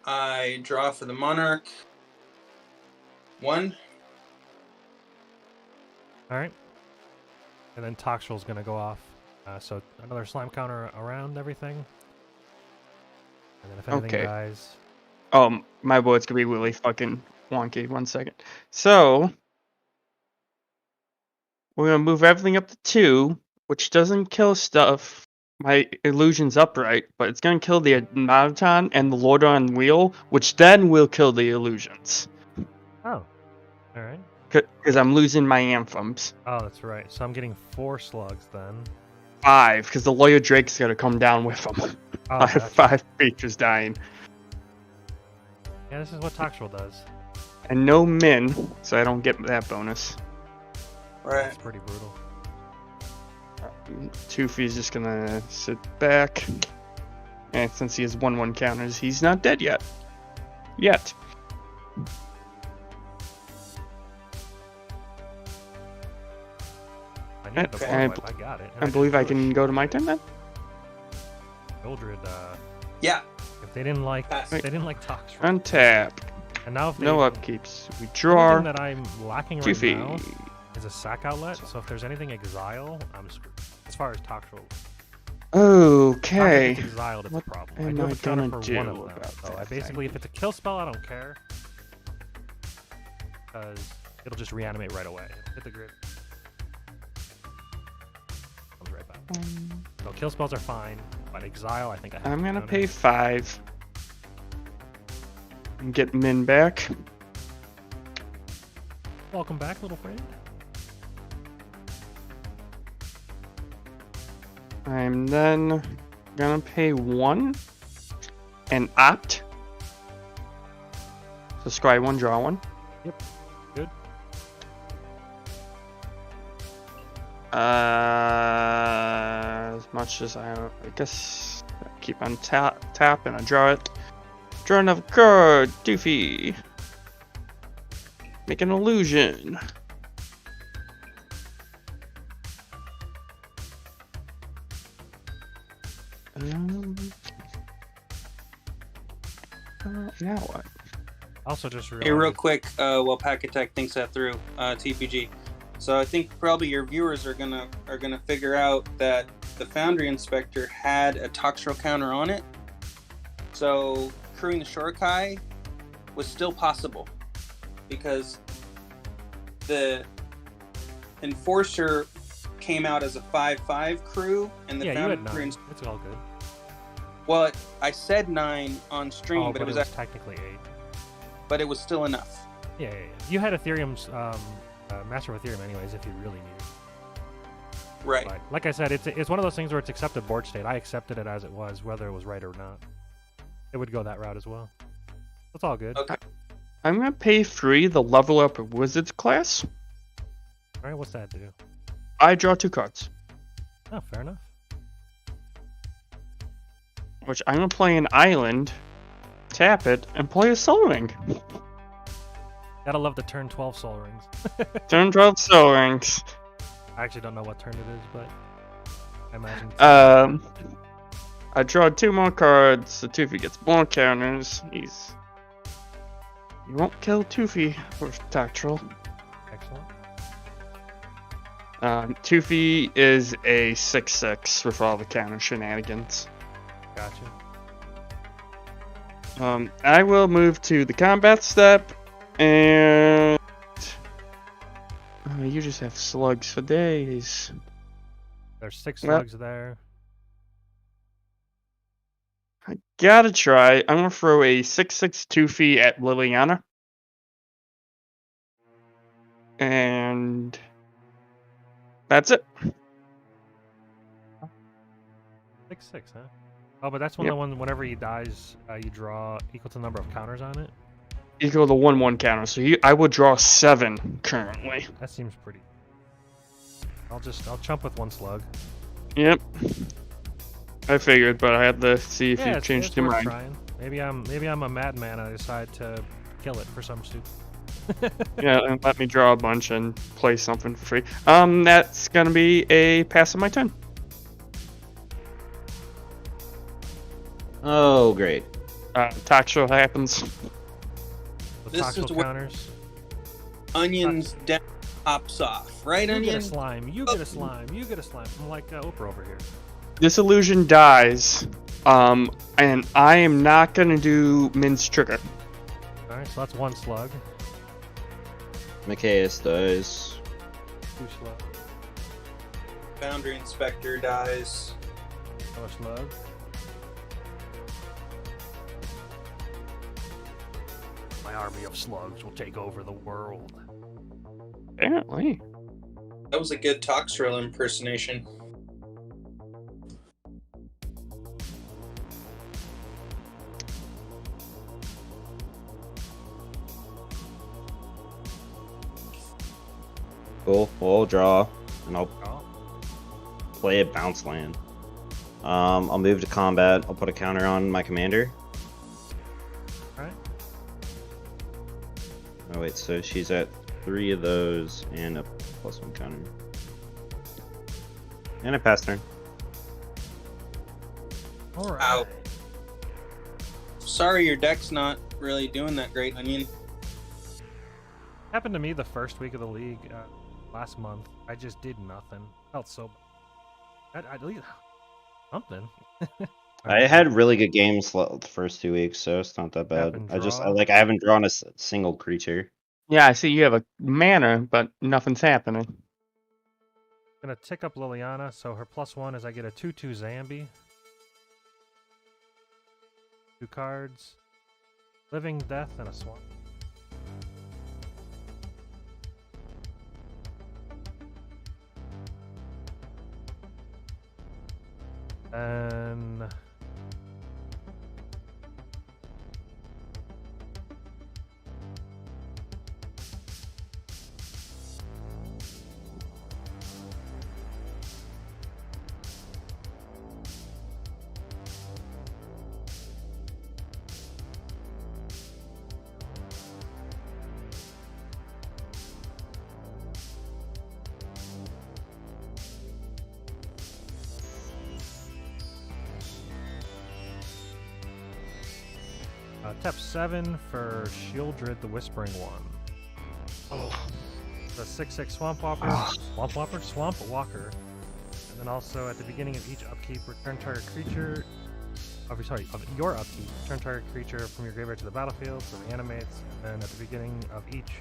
I draw for the Monarch. 1. Alright. And then Toxtrol's gonna go off. So another slime counter around everything. And then if anything Okay. dies... My board's gonna be really fucking wonky. 1 second. So we're gonna move everything up to 2, which doesn't kill stuff. My illusion's upright, but it's gonna kill the Marathon and the Lord on Wheel, which then will kill the illusions. Oh. Alright. Because I'm losing my anthems. Oh, that's right. So I'm getting 4 slugs then. 5, because the Lawyer Drake's gonna come down with them. Oh, I have gotcha. 5 creatures dying. Yeah, this is what Toxtrol does. And no min, so I don't get that bonus. Right. It's pretty brutal. Toofy's just gonna sit back. And since he has 1/1 counters, he's not dead yet. Yet. I need the Okay. board wipe. I got it. And I did believe I push. can go to my turn then? Mildred, Yeah. if they didn't like, Pass. they didn't like Toxtrol. Untap. And now if they, No upkeeps. We the draw. only thing that I'm lacking right Toofy. now is a sack outlet. So if there's anything exile, I'm screwed. As far as Toxtrol. Okay. If it's exiled, it's a What problem. am I do have I a counter gonna for one do of them. about So I that basically, if thing? it's a kill spell, I don't care. Because it'll just reanimate right away. Hit the grid. Comes right back. So kill spells are fine, but exile, I think I have I'm to gonna counter. pay 5. And get min back. Welcome back, little friend. I'm then gonna pay 1 and opt. So scry 1, draw 1. Yep. Good. As much as I guess I keep on tap and I draw it. Draw another card, Doofy. Make an illusion. Now what? Also, just Hey, real quick, while Pack Attack thinks that through, TPG. So I think probably your viewers are gonna figure out that the Foundry Inspector had a Toxtro counter on it. So crewing the Shorikai was still possible because the Enforcer came out as a 5-5 crew, and the Yeah, you had Foundry 9. It's all good. Well, I said 9 on stream, Oh, but it was technically 8. but it was still enough. Yeah. You had Ethereum's Master of Ethereum anyways if you really needed it. Right. But like I said, it's one of those things where it's accepted board state. I accepted it as it was, whether it was right or not. It would go that route as well. It's all good. Okay. I'm gonna pay 3 the level up Wizards class. All right, what's that do? I draw 2 cards, Oh, fair enough. which I'm gonna play an island, tap it, and play a Soul Ring. Gotta love the turn 12 Soul Rings. Turn 12 Soul Rings. I actually don't know what turn it is, but I imagine. I draw 2 more cards, so Toofy gets more counters. You won't kill Toofy with Tactral. Excellent. Toofy is a 6/6 with all the counter shenanigans. Gotcha. I will move to the combat step, and you just have slugs for days. There's 6 Well- slugs there. I gotta try. I'm gonna throw a 6/6 Toofy at Liliana. And that's it. 6/6, huh? Oh, but that's when Yep. the one whenever he dies, you draw equal to the number of counters on it. Equal to 1/1 counter. So I would draw 7 currently. That seems pretty. I'll chump with 1 slug. Yep. I figured, but I had to see if Yeah, you it's changed your worth mind. trying. Maybe I'm a madman and I decide to kill it for some soup. Yeah, and let me draw a bunch and play something for free. That's gonna be a pass of my turn. Oh, great. Talk show happens. The This toxic is where- counters. Onions down, pops off, right? You get a Onion. slime. You get a slime. You get a slime. I'm like Oprah over here. This illusion dies, and I am not gonna do Min's trigger. All right, so that's 1 slug. Micaeus dies. 2 slug. Foundry Inspector dies. 4 slug. My army of slugs will take over the world. Apparently. That was a good Toxtril impersonation. Cool. We'll draw, and I'll Oh, play a bounce land. I'll move to combat. I'll put a counter on my commander. all right. Oh wait, so she's at 3 of those and a +1 counter. And a pass turn. All right. Ow. Sorry, your deck's not really doing that great, Onion. Happened to me the first week of the league last month. I just did nothing. Felt so bad. At least something. I had really good games the first 2 weeks, so it's not that bad. and I draw. haven't drawn a single creature. Yeah, I see you have a mana, but nothing's happening. Gonna tick up Liliana, so her +1 is I get a 2/2 Zambi. 2 cards. Living Death and a Swamp. And tap 7 for Shieldred the Whispering One. Oh. The 6/6 Swamp Walker. Swamp Walker? Swamp Walker. And then also at the beginning of each upkeep, return target creature. Of your upkeep, return target creature from your graveyard to the battlefield, so reanimates. And then at the beginning of each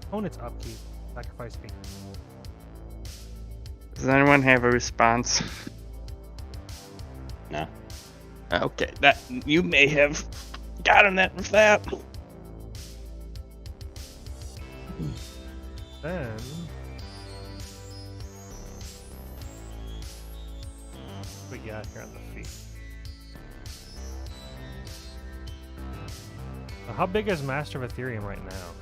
opponent's upkeep, sacrifice beast. Does anyone have a response? No. Okay, that you may have gotten that with that. Then what we got here on the feet. So how big is Master of Ethereum right now?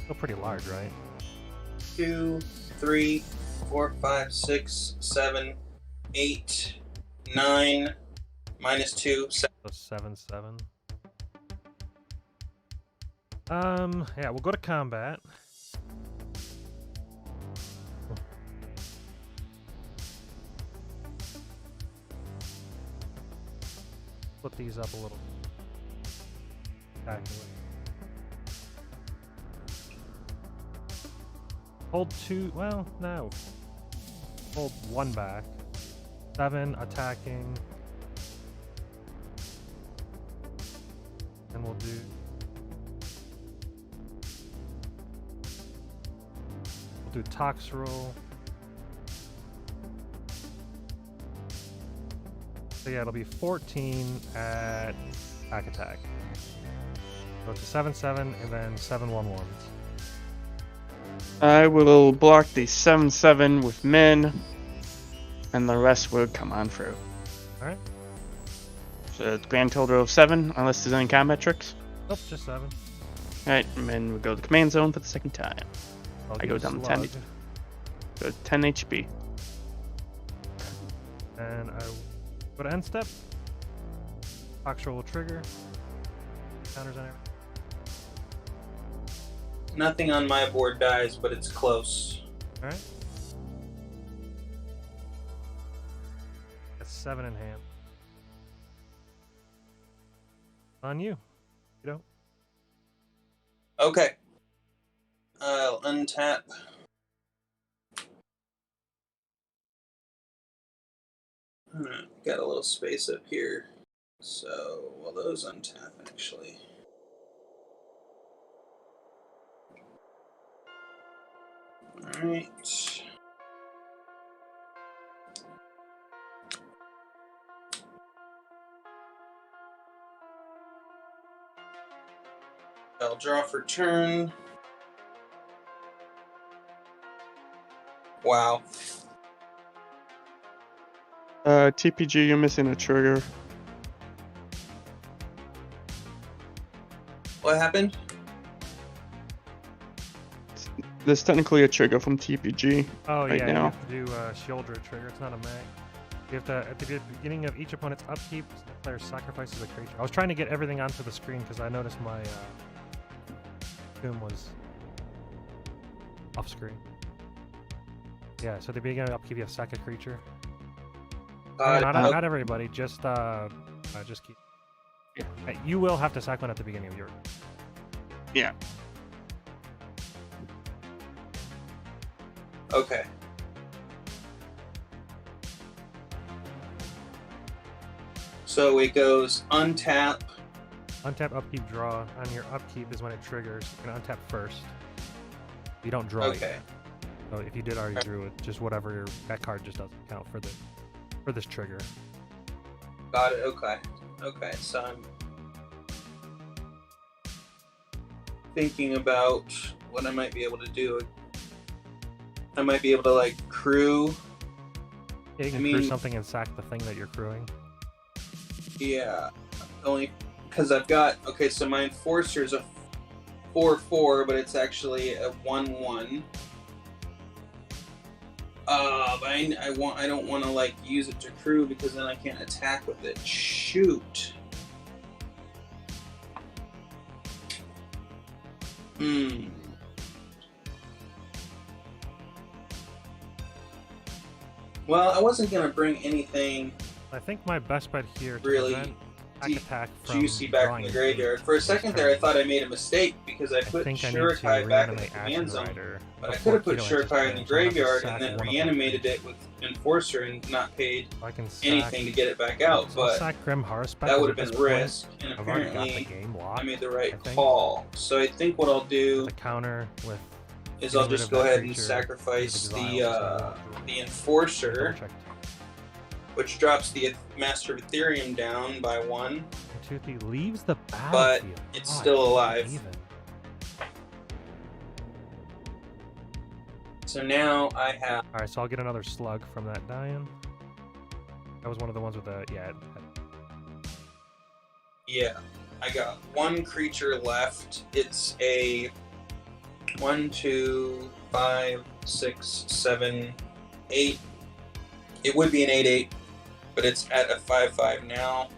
Still pretty large, right? 2, 3, 4, 5, 6, 7, 8, 9, minus 2, 7. So 7/7. Yeah, we'll go to combat. Put these up a little. Hold 2. Well, no. Hold 1 back. 7 attacking. And we'll do. We'll do Tox roll. So yeah, it'll be 14 at attack. So it's a 7/7 and then 7/1/1s. I will block the 7/7 with Min, and the rest will come on through. Alright. So it's grand total of 7, unless there's any combat tricks. Nope, just 7. Alright, and then we go to command zone for the second time. I'll I do go down to slug, 10. Go to 10 HP. and I go to end step. Tox roll will trigger. Counters on everything. Nothing on my board dies, but it's close. Alright. That's 7 in hand. On you. You know. Okay. I'll untap. Got a little space up here. So, well, those untap actually. Alright. I'll draw for turn. Wow. TPG, you're missing a trigger. What happened? There's technically a trigger from TPG. Oh Right yeah, now. you have to do Shoulder trigger. It's not a mag. You have to at the beginning of each opponent's upkeep, the player sacrifices a creature. I was trying to get everything onto the screen because I noticed my tomb was off screen. Yeah, so at the beginning of upkeep, you have sack a creature. Not everybody, just keep. Yeah. You will have to sack one at the beginning of your. Yeah. Okay. So it goes untap. Untap, upkeep, draw. On your upkeep is when it triggers. You're gonna untap first. You don't draw. Okay. Yet. So if you did already drew it, just whatever that card just doesn't count for this trigger. Got it. Okay. Okay. So I'm thinking about what I might be able to do. I might be able to like crew. Yeah, you can crew something and sack the thing that you're crewing. Yeah. Only because I've got so my enforcer is a 4/4, but it's actually a 1/1. But I don't want to like use it to crew because then I can't attack with it. Shoot. Well, I wasn't gonna bring anything. I think my best bet here to Really? prevent attack from juicy back drawing in the an graveyard. eight For a this second there, I turn. thought I made a mistake because I I put think I need to Shorikai back in the reanimate command Ashen zone. Rider. But I before could have put Keto enters Shorikai in play, the so I'm gonna have to graveyard sack and then one of my reanimated creatures. it with Enforcer and not paid I can sack, anything to get it back out. so I'll But sack Grim Harspec, that would because have at been this point, risk, and I've already got the apparently game locked. I made the right I think. call. So I think what I'll do The counter with is getting I'll rid just of go that ahead and creature sacrifice with Exile, the Enforcer, double-checked. which drops the Master of Ethereum down by 1. Toothy leaves the But battlefield. it's Oh, I still can't alive. believe it. So now I have All right, so I'll get another slug from that die-in. That was one of the ones with the I got 1 creature left. It's a 1, 2, 5, 6, 7, 8. It would be an 8/8, but it's at a 5/5 now.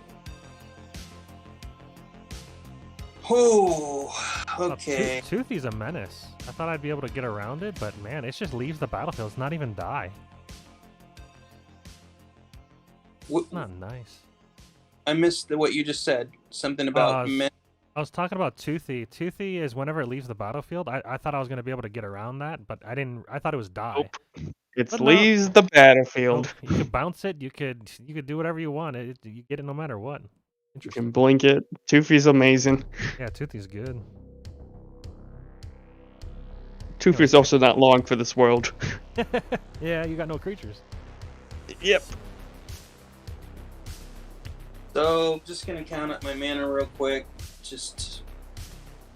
Oh, okay. Toothy's a menace. I thought I'd be able to get around it, but man, it just leaves the battlefield. It's not even die. It's not nice. I missed what you just said. Something about I was talking about Toothy. Toothy is whenever it leaves the battlefield. I thought I was going to be able to get around that, but I didn't. I thought it was die. Nope. It But no. leaves the battlefield. You could bounce it. You could do whatever you want. You get it no matter what. You Interesting. can blink it. Toothy's amazing. Yeah, Toothy's good. Toothy's also not long for this world. Yeah, you got no creatures. Yep. So, just gonna count up my mana real quick. Just,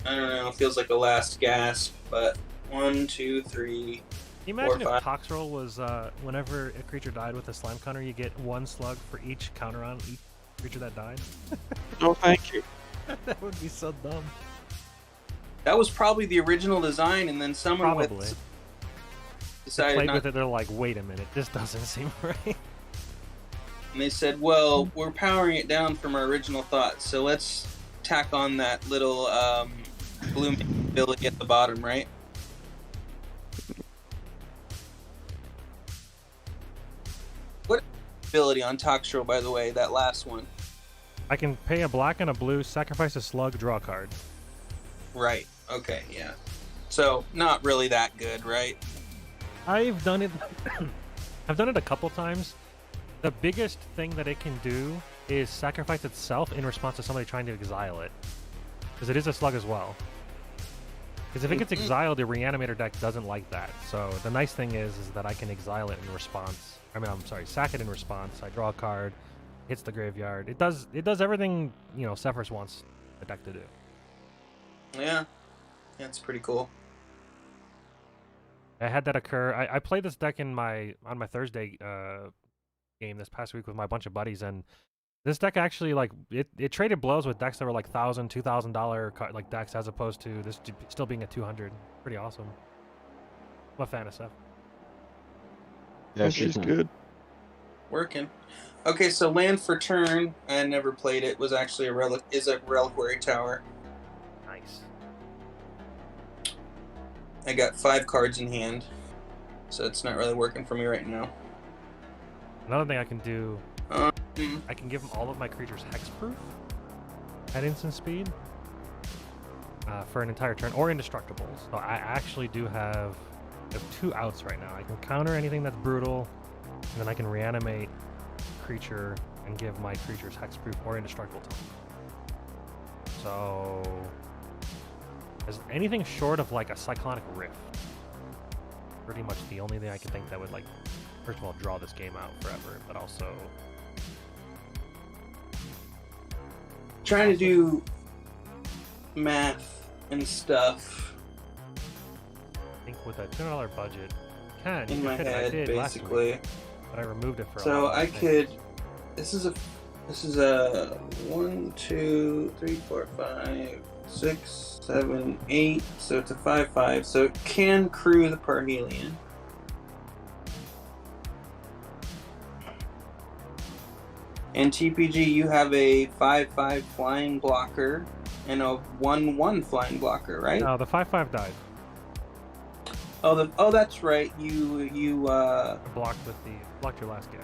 I don't know, feels like a last gasp, but 1, 2, 3. Can you imagine 4, if 5. Toxroll was whenever a creature died with a slime counter, you get 1 slug for each counter on each creature that died? Oh, thank you. That would be so dumb. That was probably the original design, and then someone Probably. decided Played not. with it, they're like, wait a minute, this doesn't seem right. And they said, "Well, we're powering it down from our original thoughts, so let's tack on that little bloom ability at the bottom, right?" What ability on Toxroll, by the way? That last one, I can pay a black and a blue, sacrifice a slug, draw a card. right? Okay, yeah. So not really that good, right? I've done it. I've done it a couple times. The biggest thing that it can do is sacrifice itself in response to somebody trying to exile it, because it is a slug as well. Because if it gets exiled, the Reanimator deck doesn't like that. So the nice thing is that I can exile it in response. I'm sorry, sack it in response. I draw a card, hits the graveyard. It does everything Sefris wants the deck to do. Yeah, that's pretty cool. I had that occur. I played this deck on my Thursday game this past week with my bunch of buddies, and this deck actually it traded blows with decks that were like $1,000, $2,000 like decks, as opposed to this still being a 200. Pretty awesome. I'm a fan of Seth. Yeah, She's good. Working. Okay, so land for turn. I never played it. Was actually a reliquary tower. Nice. I got 5 cards in hand, so it's not really working for me right now. Another thing I can do, Um, I can give them all of my creatures hexproof at instant speed for an entire turn, or indestructibles. So I actually do have 2 outs right now. I can counter anything that's brutal, and then I can reanimate creature and give my creatures hexproof or indestructible to them. So is anything short of like a Cyclonic Rift pretty much the only thing I can think that would, like, first of all, draw this game out forever, but also trying to do math and stuff I think with a $200 budget, you in my could fit it. I head, did last basically. week, but I removed it for a So while, I think. could. This is a 1, 2, 3, 4, 5, 6, 7, 8. So it's a 5/5. So it can crew the Parhelion. And TPG, you have a 5/5 flying blocker and a 1/1 flying blocker, right? No, the 5/5 died. Oh, that's right. You I blocked your last game.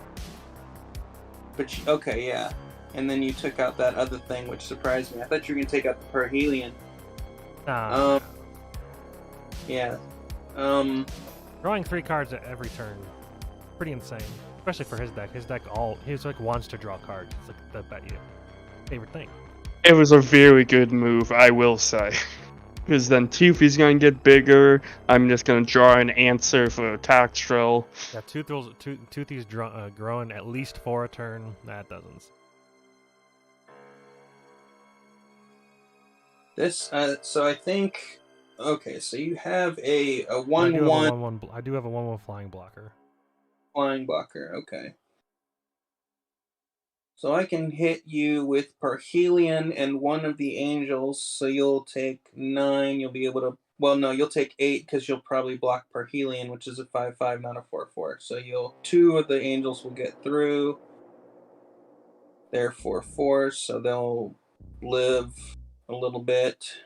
But okay, yeah. and then you took out that other thing, which surprised me. I thought you were gonna take out the Parhelion. Yeah. Drawing 3 cards at every turn, pretty insane. Especially for his deck. His deck wants to draw cards. It's like the favorite thing. It was a very good move, I will say. Because then Toothy's gonna get bigger. I'm just gonna draw an answer for attack drill. Yeah, Toothy's growing at least 4 a turn. That doesn't. This. So I think. Okay, so you have a I 1/1 do have a 1/1 flying blocker. flying blocker. Okay. So I can hit you with Parhelion and one of the angels, so you'll take 9. You'll be able to. Well, no, you'll take 8 because you'll probably block Parhelion, which is a 5/5, not a 4/4. So 2 of the angels will get through. They're 4/4, so they'll live a little bit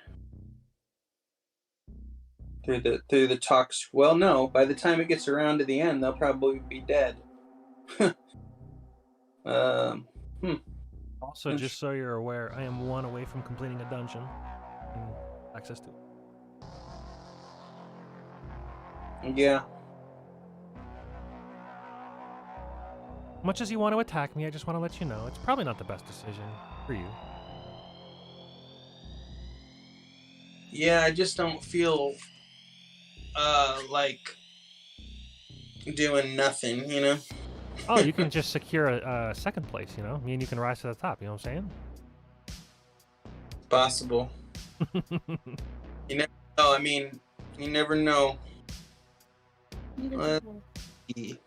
through the talks. Well, no, by the time it gets around to the end, they'll probably be dead. Also, just so you're aware, I am 1 away from completing a dungeon. And access to it. Yeah. Much as you want to attack me, I just want to let you know it's probably not the best decision for you. Yeah, I just don't feel like doing nothing, you know? Oh, you can just secure a second place, you know? Me and you can rise to the top, you know what I'm Possible. You never know. I mean, you never know. Let's see.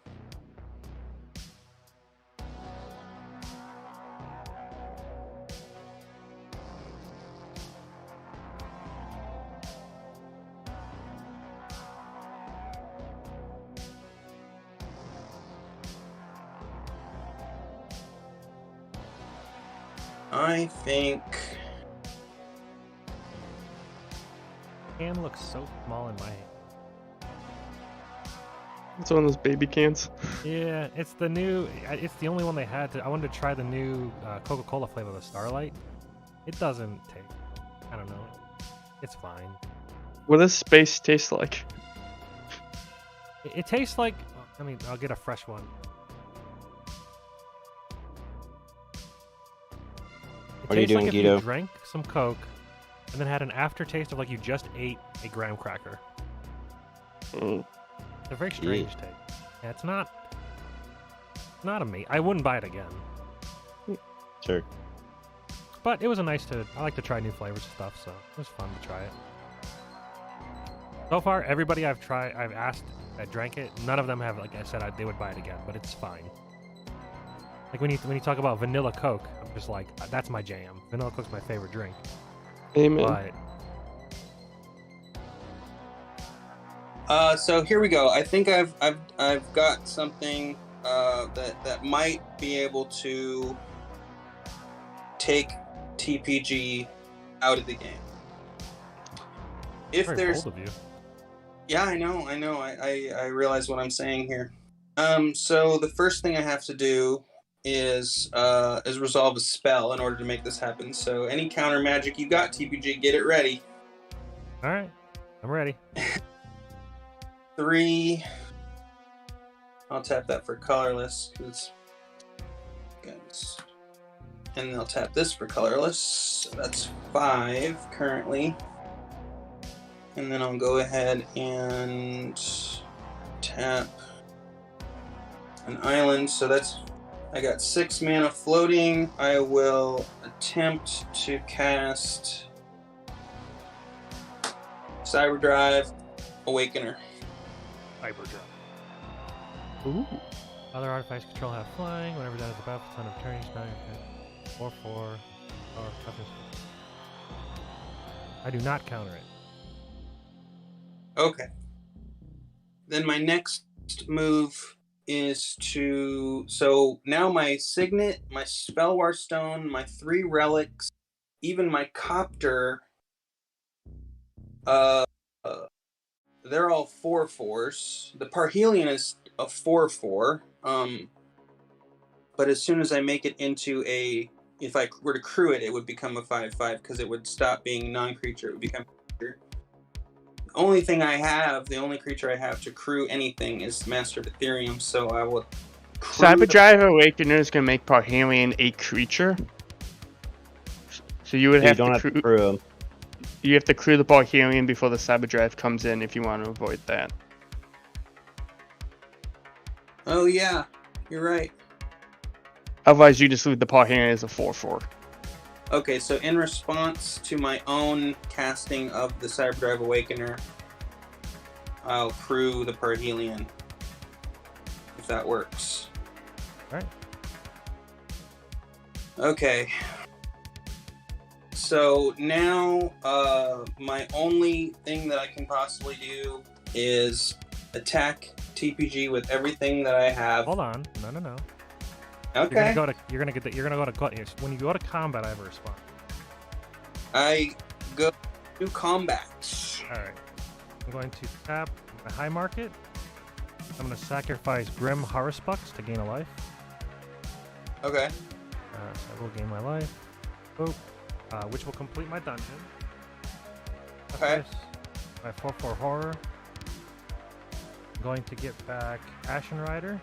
I think Can looks so small in my hand. It's one of those baby cans. Yeah, it's the new. It's the only one they had. I wanted to try the new Coca-Cola flavor, the Starlight. It doesn't take. I don't know. It's fine. What does space taste like? It tastes like. I mean, I'll get a fresh one. It What are you tastes like doing, if Guido? you drank some Coke and then had an aftertaste of like you just ate a graham cracker. Mm. It's a very strange taste. Yeah, it's not amazing. I wouldn't buy it again. Sure. But it was I like to try new flavors and stuff, so it was fun to try it. So far, everybody I've asked that drank it, none of them have, like I said, they would buy it again, but it's fine. Like when you talk about vanilla Coke, I'm just like, that's my jam. Vanilla Coke's my favorite drink. Amen. But so here we go. I think I've got something that might be able to take TPG out of the game. If very there's bold of you. Yeah, I know. I realize what I'm saying here. So the first thing I have to do is resolve a spell in order to make this happen. So any counter magic you got, TPG, get it ready. All right, I'm ready. 3. I'll tap that for colorless, guys. And I'll tap this for colorless. So that's 5 currently. And then I'll go ahead and tap an island. So I got 6 mana floating. I will attempt to cast Cyberdrive Awakener. Hyperdrive. Ooh. Other artifacts control have flying. Whenever that is above a ton of turns, now you're 4/4. Or toughness. I do not counter it. Okay. Then my next move is so now my Signet, my Spellwar Stone, my 3 relics, even my Copter, they're all 4/4s. The Parhelion is a 4/4. But as soon as I make it into a if I were to crew it, it would become a 5/5 because it would stop being non-creature. It would become creature. The only creature I have to crew anything is Master of Ethereum, so I will crew Cyberdrive Awakener is going to make Parhelion a creature. So you would You have don't to have crew. to crew him. You have to crew the Parhelion before the Cyberdrive comes in if you want to avoid that. Oh yeah, you're right. Otherwise, you just leave the Parhelion as a 4/4. Okay, so in response to my own casting of the Cyberdrive Awakener, I'll crew the Parhelion. If that works. All right. Okay. So now, my only thing that I can possibly do is attack TPG with everything that I have. Hold on. No. Okay. You're gonna go to when you go to combat. I have a response. I go to combat. All right. I'm going to tap my high market. I'm going to sacrifice Grim Harusbucks to gain a life. Okay. So I will gain my life. Oh, which will complete my dungeon. Okay. My 4/4 horror. I'm going to get back Ashen Rider.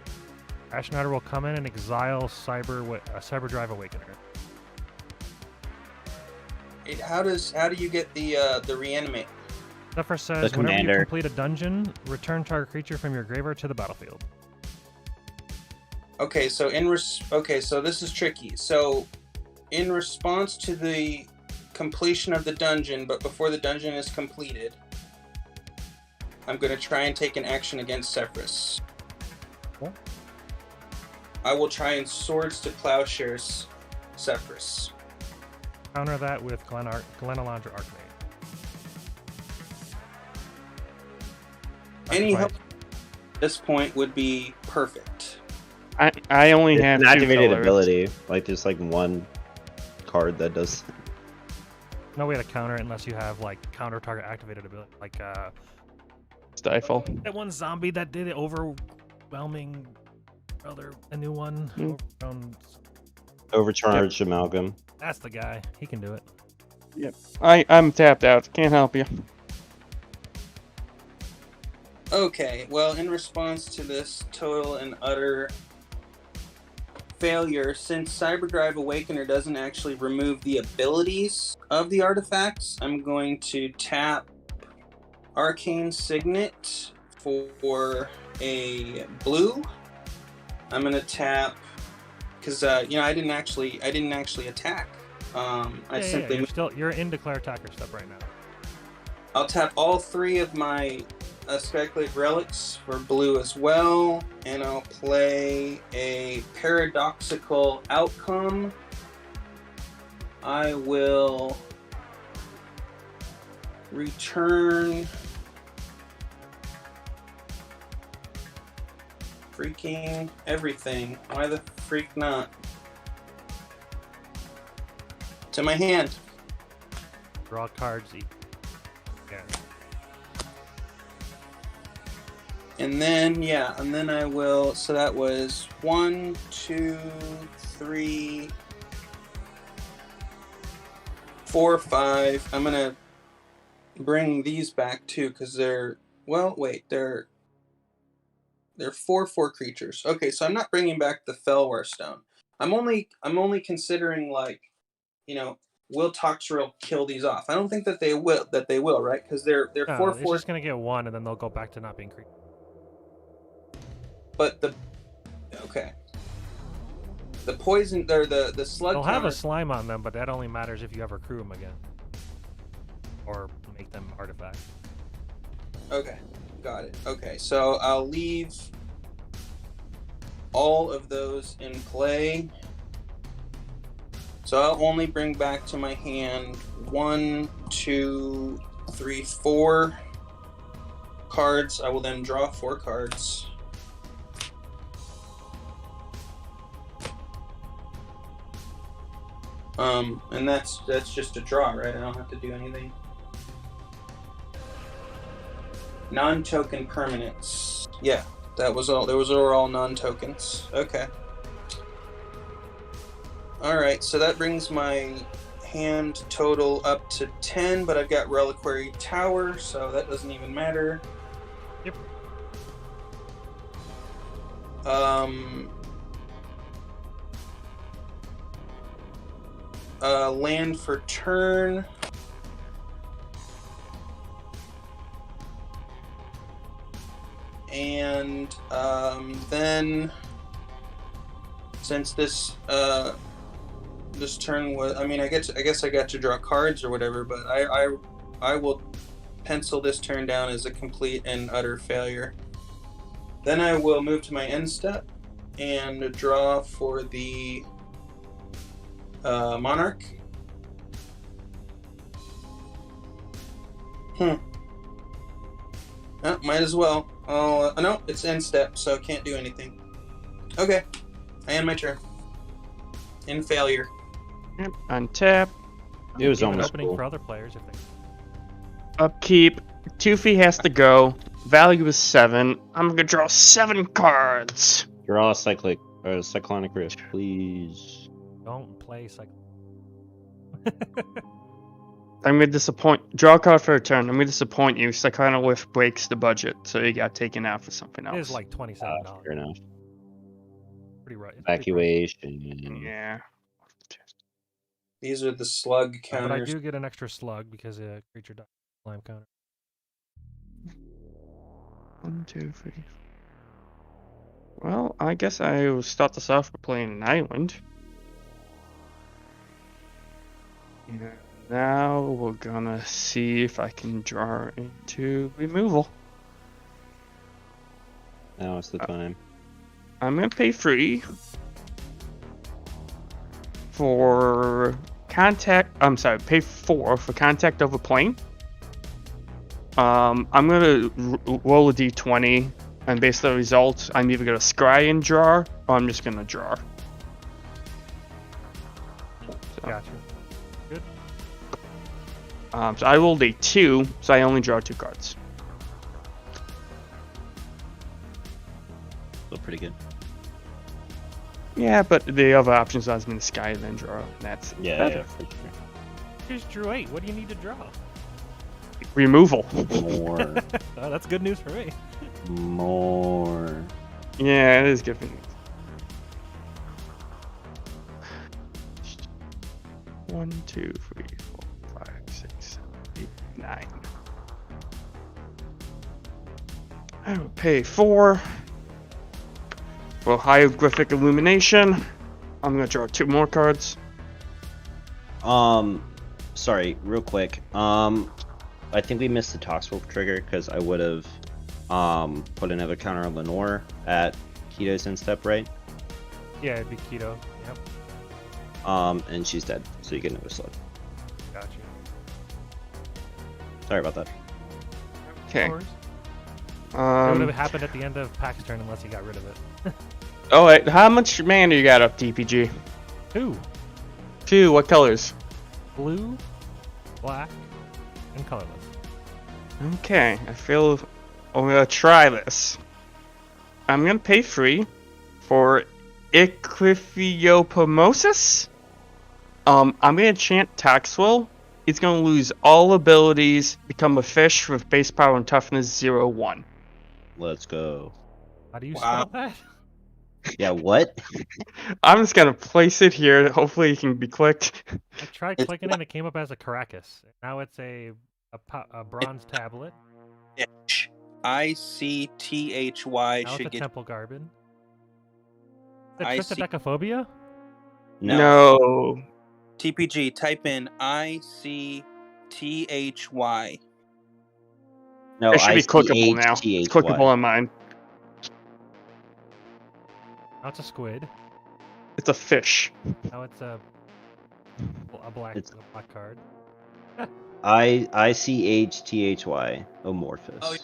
Ashen Rider will come in and exile Cyberdrive Awakener. How do you get the reanimate? Sefris says, The whenever you commander. complete a dungeon, return target creature from your graveyard to the battlefield. Okay, so so this is tricky. So in response to the completion of the dungeon, but before the dungeon is completed, I'm going to try and take an action against Sefris. Cool. I will try and Swords to Plowshares Sefris. Counter that with Glenalandra Archnate. Any help at this point would be perfect. I only It's have an two activated colors. ability. Like there's like one card that does. No way to counter it unless you have like counter target activated ability, like Stifle. that one zombie that did it overwhelming. A new one. Overcharged Amalgam. That's the guy. He can do it. I'm tapped out. Can't help you. Okay, well, in response to this total and utter failure, since Cyberdrive Awakener doesn't actually remove the abilities of the artifacts, I'm going to tap Arcane Signet for a blue. I'm gonna tap because I didn't actually attack. You're in declare attacker stuff right now. I'll tap all three of my Skyclave Relics for blue as well, and I'll play a Paradoxical Outcome. I will return freaking everything. Why the freak not? To my hand. Draw cards. Yeah. And then I will, so that was 1, 2, 3, 4, 5. I'm gonna bring these back too, because they're 4/4 creatures. Okay, so I'm not bringing back the Felwar Stone. I'm only considering, like, will Toxrill kill these off? I don't think that they will, right? Because they're No, 4/4. It's just gonna get one, and then they'll go back to not being creatures. But the poison or the slug. They'll have counter, a slime on them, but that only matters if you ever crew them again, or make them artifacts. Okay, got it. Okay, so I'll leave all of those in play. So I'll only bring back to my hand 1, 2, 3, 4 cards. I will then draw 4 cards. And that's just a draw, right? I don't have to do anything. Non-token permanents. Yeah, that was all. Those were all non-tokens. Okay. Alright, so that brings my hand total up to 10, but I've got Reliquary Tower, so that doesn't even matter. Yep. Land for turn. And then, since this this turn was, I mean, I guess I got to draw cards or whatever, but I will pencil this turn down as a complete and utter failure. Then I will move to my end step and draw for the Monarch. Might as well. No, it's end step, so can't do anything. Okay, I end my turn. In failure. Yep. Untap. It was Leave an almost opening cool. for other players if they. Upkeep. Toofy has to go. Value is 7. I'm gonna draw 7 cards. Draw a cyclonic rift, please. Don't play like. I'm gonna disappoint. Draw a card for a turn. I'm gonna disappoint you. Cyclonic Rift breaks the budget, so you got taken out for something else. It is like $27. Fair enough. Pretty right. Evacuation. Yeah. These are the slug But counters. I do get an extra slug because a creature dies. Slime counter. 1, 2, 3. Well, I guess I will start this off by playing an island. Yeah. Now we're gonna see if I can draw into removal. Now is the time. I'm gonna pay 3 for contact. I'm sorry, pay 4 for contact over plane. I'm gonna roll a d20, and based on the results, I'm either gonna scry and draw, or I'm just gonna draw. So, Gotcha. Good. so I rolled a 2, so I only draw 2 cards. Still pretty good. Yeah, but the other options I was gonna sky and then draw. And that's Yeah, better. yeah, for sure. You just drew 8. What do you need to draw? Removal. More. Oh, that's good news for me. More. Yeah, it is good for me. 1, 2, 3, 4, 5, 6, 7, 8, 9. I will pay 4 for Hieroglyphic Illumination. I'm gonna draw 2 more cards. Sorry, real quick. I think we missed the Toxwolf trigger because I would have put another counter on Leinore at Keto's instep, right? Yeah, it'd be keto. Yep. And she's dead, so you get another slug. Gotcha. Sorry about that. Okay. Of course. It would have Um. happened at the end of Pack's turn unless he got rid of it. Oh wait, how much mana you got up, DPG? 2. 2. What colors? Blue, black, and colorless. Okay, I feel I'm gonna try this. I'm gonna pay 3 for Ichthyopomosis. I'm gonna chant Taxwell. He's gonna lose all abilities, become a fish with base power and toughness 0/1. Let's go. How do you Wow. spell that? Yeah, what? I'm just gonna place it here. Hopefully, it can be clicked. I tried It's clicking and it came up as a Caracas. Now it's a bronze tablet. Itch. ICTHY Now it's should a get. temple garbin. Is I it see. Tristidecaphobia? No. TPG, type in ICTHY. No, It should be clickable now. It's ICHTHY. clickable on mine. Now it's a squid. It's a fish. Now it's a black card. ICHTHY. Amorphous. Oh,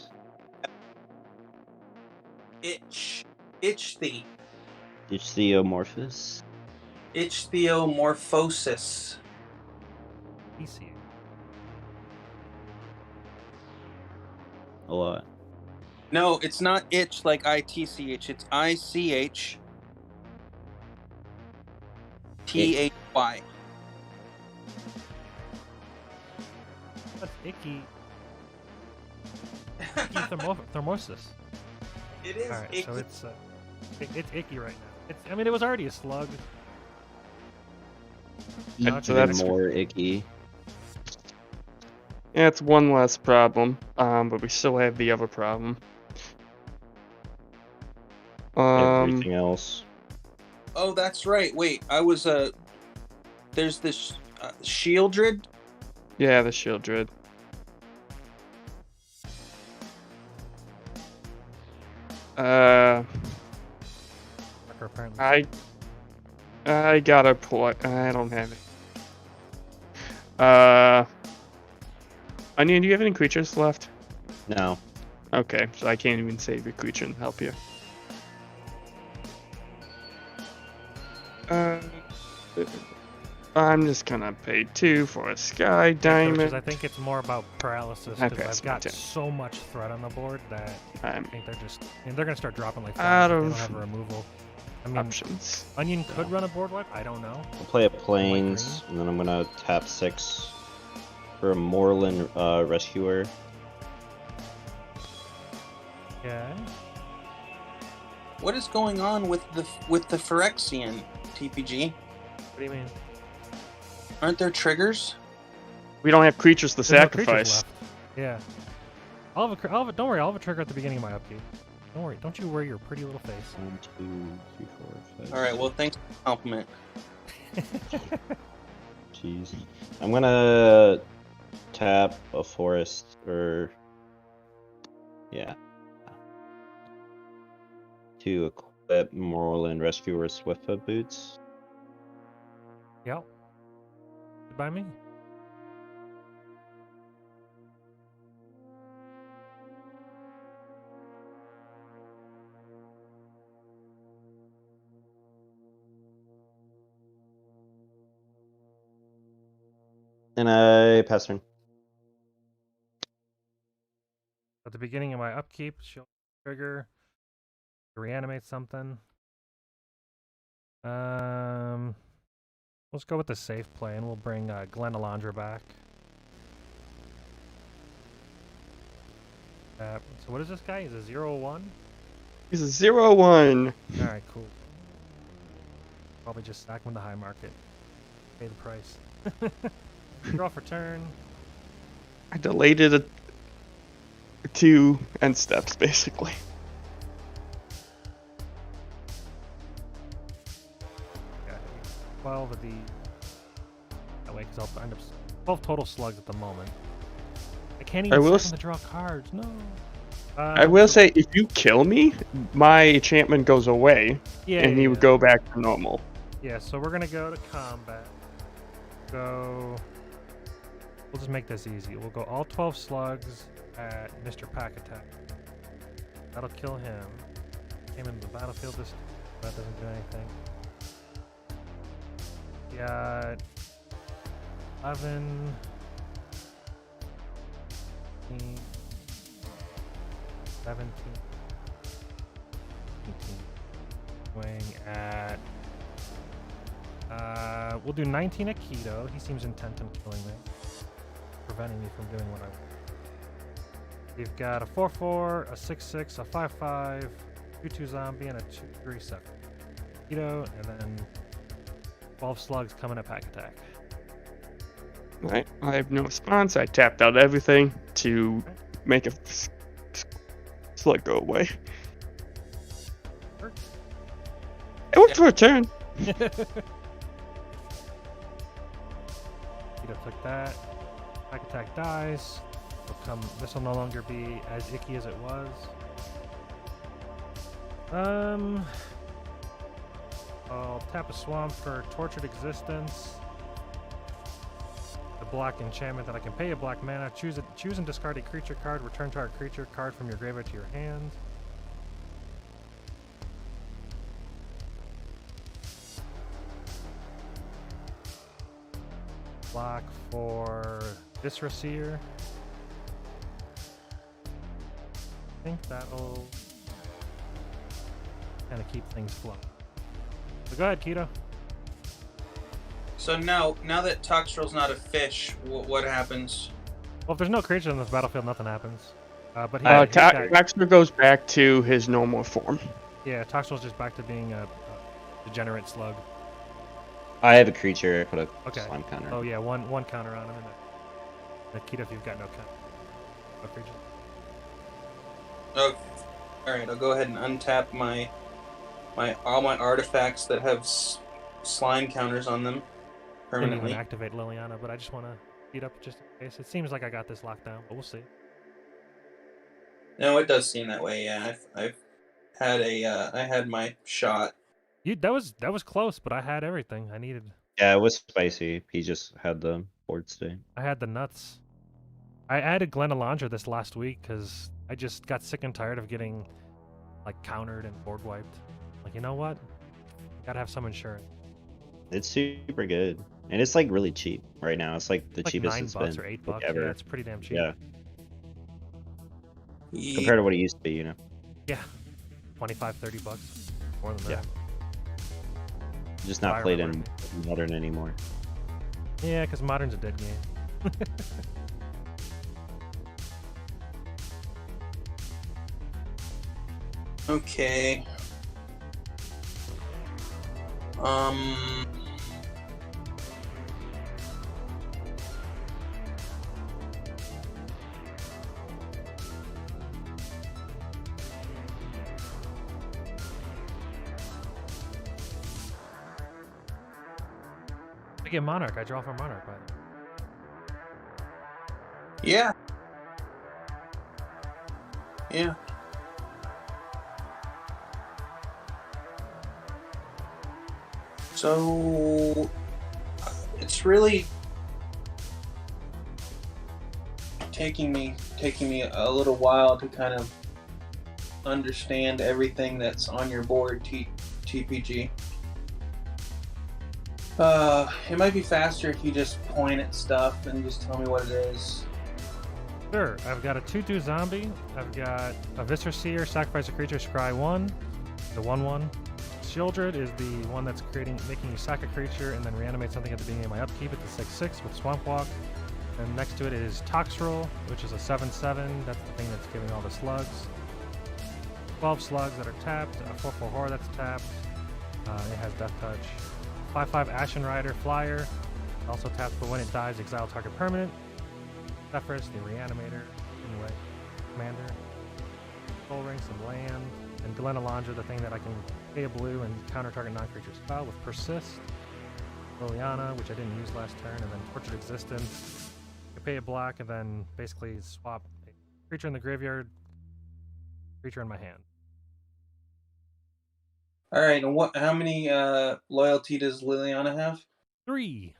Itch. Itchthy. Ichthyomorphous. Ichthyomorphosis. Easy. A lot. No, it's not itch like ITCH. It's ICH. T-H-Y. That's icky. Icky thermosis. It is Alright, icky. so it's icky right now. I mean, it was already a slug. That's so even that's- more icky. Yeah, it's one less problem. But we still have the other problem. Everything else. Oh, that's right. Wait, I was there's this Shieldred. Yeah, the shield dread. Marker, apparently. I gotta pull it. I don't have it. Onion, do you have any creatures left? No. Okay, so I can't even save your creature and help you. I'm just gonna pay 2 for a sky diamond. I think it's more about paralysis I because pass I've got my turn. so much threat on the board that I I'm think they're gonna start dropping like Out flies if they don't of have a removal. I mean, options. Onion could run a board wipe. I don't know. I'll play a Plains, and then I'm gonna tap 6 for a Moreland Rescuer. Okay. What is going on with the Phyrexian TPG? What do you mean? Aren't there triggers? We don't have creatures to There's no creatures sacrifice. left. Yeah. Don't worry. I'll have a trigger at the beginning of my upkeep. Don't worry. Don't you worry your pretty little face. 1, 2, 3, 4, 5. All right. Well, thanks for the compliment. Jeez. I'm gonna tap a forest or yeah. To equip Moreland Rescuer Swiftfoot boots. Yep. By me. And I pass turn. At the beginning of my upkeep, she'll trigger to reanimate something. Let's go with the safe play, and we'll bring Glenn Alondra back. So what is this guy? He's a 0-1? He's a 0-1. Alright, cool. Probably just stack him in the high market. Pay the price. Draw for turn. I delayed it 2 end steps, basically. Yeah, 12 of the... That way, because I'll end up... 12 total slugs at the moment. I can't even second to draw cards, no! I will say, if you kill me, my enchantment goes away, and he would go back to normal. Yeah, so we're gonna go to combat. We'll just make this easy. We'll go all 12 slugs at Mr. Pack Attack. That'll kill him. Came into the battlefield this that doesn't do anything. We got 11 17 18 swing at we'll do 19 at Keto. He seems intent on killing me, preventing me from doing what I want. We've got a 4/4, a 6/6, a 5/5, 2/2 zombie, and a 2/3/7. Keto, and then 12 slugs coming at Pack Attack. Right, I have no response. I tapped out everything to make a slug go away. Works. It worked for a turn. Keto took that. Pack Attack dies. This will no longer be as icky as it was. I'll tap a swamp for Tortured Existence. The black enchantment that I can pay a black mana. Choose and discard a creature card. Return target creature card from your graveyard to your hand. Black for Disreseer. I think that'll kind of keep things flowing. So go ahead, Keto. So now that Toxtrol's not a fish, what happens? Well, if there's no creature in this battlefield, nothing happens. But Taxter goes back to his normal form. yeah, Toxtrol's just back to being a degenerate slug. I have a creature. I put a Okay. slime counter. Oh yeah, one counter on him. And Nikita, if you've got no counter. No creatures. Okay. All right, I'll go ahead and untap all my artifacts that have slime counters on them Didn't permanently. even activate Liliana, but I just want to speed up just in case. It seems like I got this locked down, but we'll see. No, it does seem that way. Yeah, I've had I had my shot. That was close, but I had everything I needed. Yeah, it was spicy. He just had the board state. I had the nuts. I added Glen Alondra this last week because I just got sick and tired of getting like countered and board wiped. Like, you know what? Gotta have some insurance. It's super good, and it's like really cheap right now. It's like the Like cheapest $9 it's been or $8. ever. Yeah, it's pretty damn cheap. Yeah, compared to what it used to be, you know. Yeah. $25, $30 more than that. Yeah. Just not I played remember. in Modern anymore. Yeah, because Modern's a dead game. Okay. I get Monarch. I draw for Monarch. By the way. Yeah. Yeah. So it's really taking me a little while to kind of understand everything that's on your board, TPG. It might be faster if you just point at stuff and just tell me what it is. Sure. I've got a 2/2 zombie. I've got a Viscer Seer, sacrifice a creature, scry 1. The 1/1. Shieldred is the one that's making you sack a creature and then reanimate something at the beginning of my upkeep. It's a 6/6 with Swamp Walk. And next to it is Toxtrol, which is a 7/7. That's the thing that's giving all the slugs. 12 slugs that are tapped. A 4/4 horror that's tapped. It has Death Touch. 5/5 Ashen Rider Flyer. Also tapped for when it dies, exile target permanent. Sefris, the Reanimator. Anyway, Commander. Soul Ring, some land. And Glen Alondra, the thing that I can pay a blue and counter target non-creature spell with Persist. Liliana, which I didn't use last turn, and then Tortured Existence. I pay a black and then basically swap a creature in the graveyard, creature in my hand. All right, and how many loyalty does Liliana have? 3.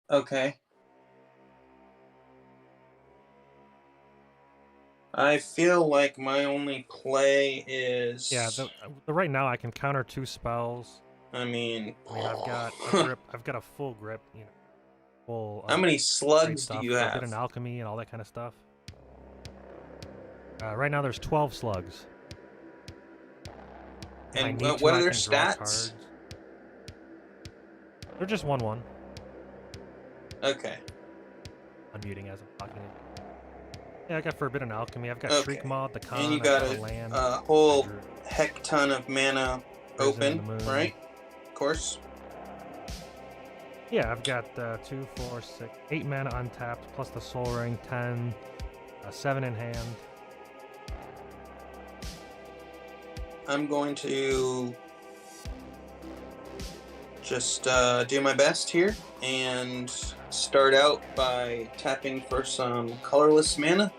Okay. I feel like my only play is. Yeah, the right now I can counter 2 spells. I mean, I've got a grip. I've got a full grip. You know, full. How many great slugs do stuff. you have? Forbidden Alchemy and all that kind of stuff. Right now there's 12 slugs. If I And need to, what I are their can draw stats? cards. They're just 1/1. Okay. Unmuting as I'm talking. Yeah, I got Forbidden Alchemy. I've got Okay. Shriek Maw, the Con. And you I've got a land. a whole I drew heck ton of mana Prison in open, the Moon. right? Of course. Yeah, I've got 2, 4, 6, 8 mana untapped, plus the Soul Ring, 10, 7 in hand. I'm going to just do my best here and start out by tapping for some colorless mana.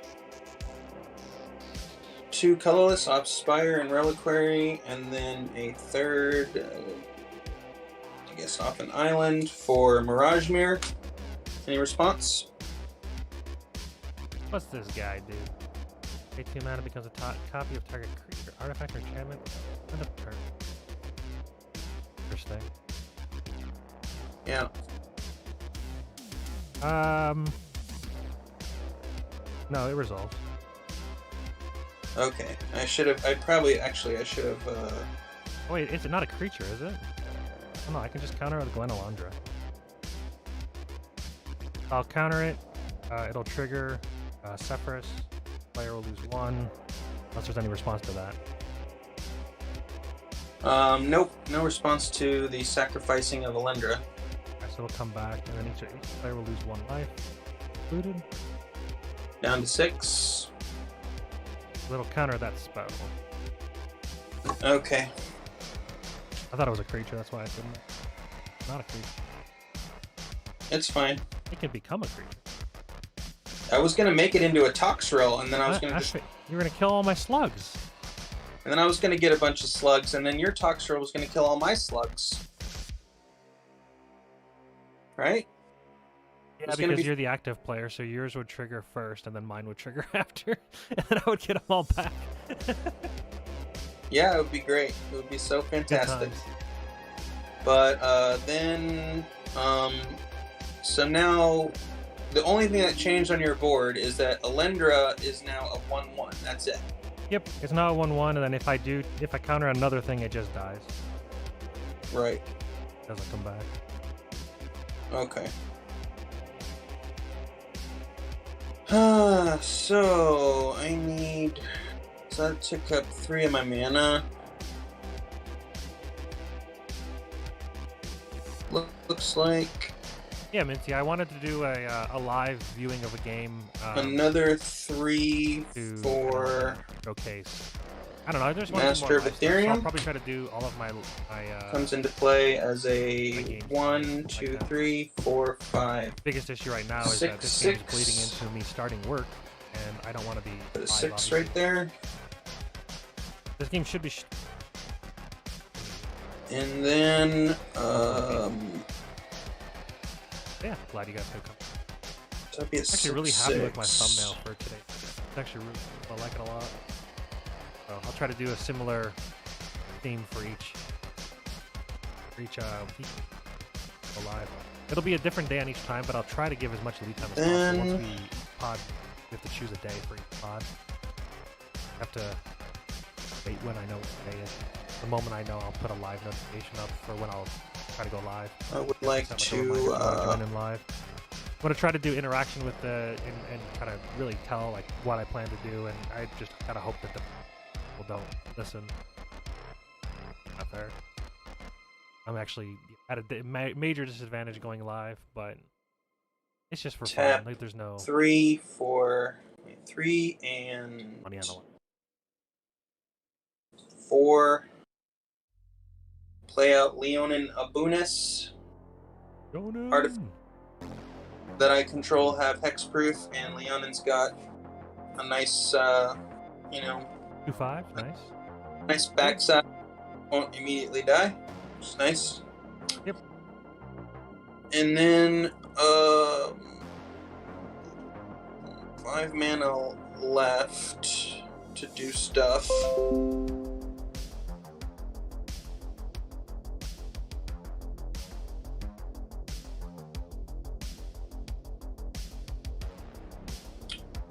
2 colorless off Spire and Reliquary, and then a third, I guess, off an island for Mirage Mirror. Any response? What's this guy do? Pay 2 mana becomes a copy of target creature, artifact, or enchantment. End of turn. Interesting. Yeah. No, it resolves. Okay. I should have. Oh, wait, it's not a creature, is it? Oh, no, I can just counter with Glenalandra. I'll counter it. It'll trigger Sefris. Player will lose 1. Unless there's any response to that. Nope. No response to the sacrificing of Alendra. Okay, so it'll come back, and then each player will lose 1 life. Included. Down to 6. So it'll counter that spell. Okay. I thought it was a creature, that's why I didn't. Not a creature. It's fine. It can become a creature. I was gonna make it into a Toxrill, and then I was gonna Actually, you're gonna kill all my slugs. and then I was gonna get a bunch of slugs, and then your Toxrill was gonna kill all my slugs. Right? Yeah, It's gonna because be- you're the active player, so yours would trigger first, and then mine would trigger after, and then I would get them all back. Yeah, it would be great. It would be so Good fantastic. times. But then, so now the only thing that changed on your board is that Alendra is now a 1/1. That's it. Yep, it's now a 1/1, and then if I counter another thing, it just dies. Right. It doesn't come back. Okay. So I need. So that took up 3 of my mana. Looks like Yeah, Minty, I wanted to do a live viewing of a game. another 3 to for showcase. I don't know. There's one Master more of live stuff, so I'll Ethereum? probably try to do all of my comes into play as my a games, 1, like 2, that. 3, 4, 5. biggest issue right now is that this 6, game is bleeding into me starting work, and I don't want to be. Put a live, 6 obviously. right there. This game should be. And then, Yeah, glad you guys could come. so that'd be a I'm actually really happy with my 6. thumbnail for today. It's actually really, I like it a lot. So I'll try to do a similar theme for each week. Go live. It'll be a different day on each time, but I'll try to give as much lead time as possible. Once we pod, we have to choose a day for each pod. I have to wait when I know what the day is. The moment I know, I'll put a live notification up for when I'll try to go live. I would like Set my reminder when I join to, in live. I'm gonna try to do interaction with the and kind of really tell like what I plan to do, and I just gotta hope that the people don't listen. Not fair. I'm actually at a major disadvantage going live, but it's just for Tap fun. Like there's no 3 for 3 and money on the line. 4. Play out Leonin Abunis. Artif- that I control have hexproof, and Leonin's got a nice, 2/5, nice. nice backside. Won't immediately die, which is nice. Yep. And then, 5 mana left to do stuff.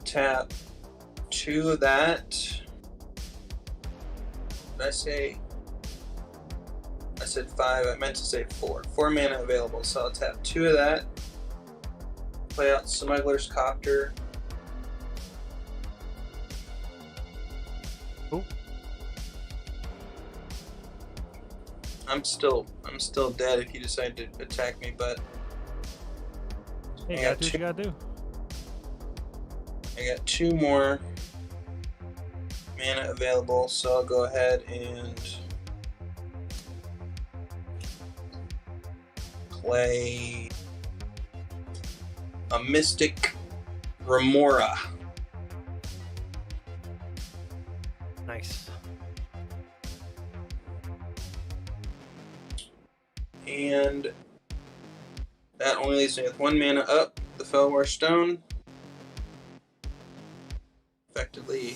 Tap 2 of that. Did I say? I said 5. I meant to say 4. 4 mana available, so I'll tap 2 of that. Play out Smuggler's Copter. Cool. I'm still dead if you decide to attack me, but Hey, I you got gotta do what you gotta do. I got 2 more mana available, so I'll go ahead and play a Mystic Remora. Nice. And that only leaves me with 1 mana up, the Felwar Stone. Effectively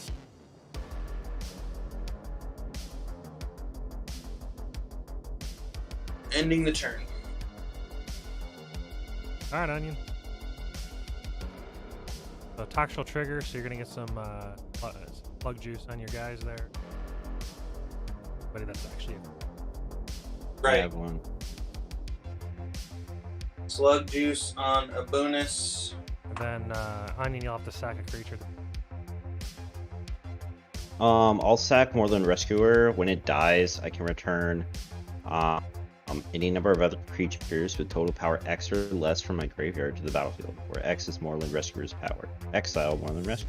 ending the turn. Alright, Onion. So Toxrill trigger, so you're gonna get some plug juice on your guys there. But that's actually I Right. have one. Slug Juice on a bonus. And then Onion, you'll have to sack a creature. I'll sack Moreland Rescuer. When it dies, I can return any number of other creatures with total power X or less from my graveyard to the battlefield, where X is Moreland Rescuer's power. Exile Moreland Rescuer.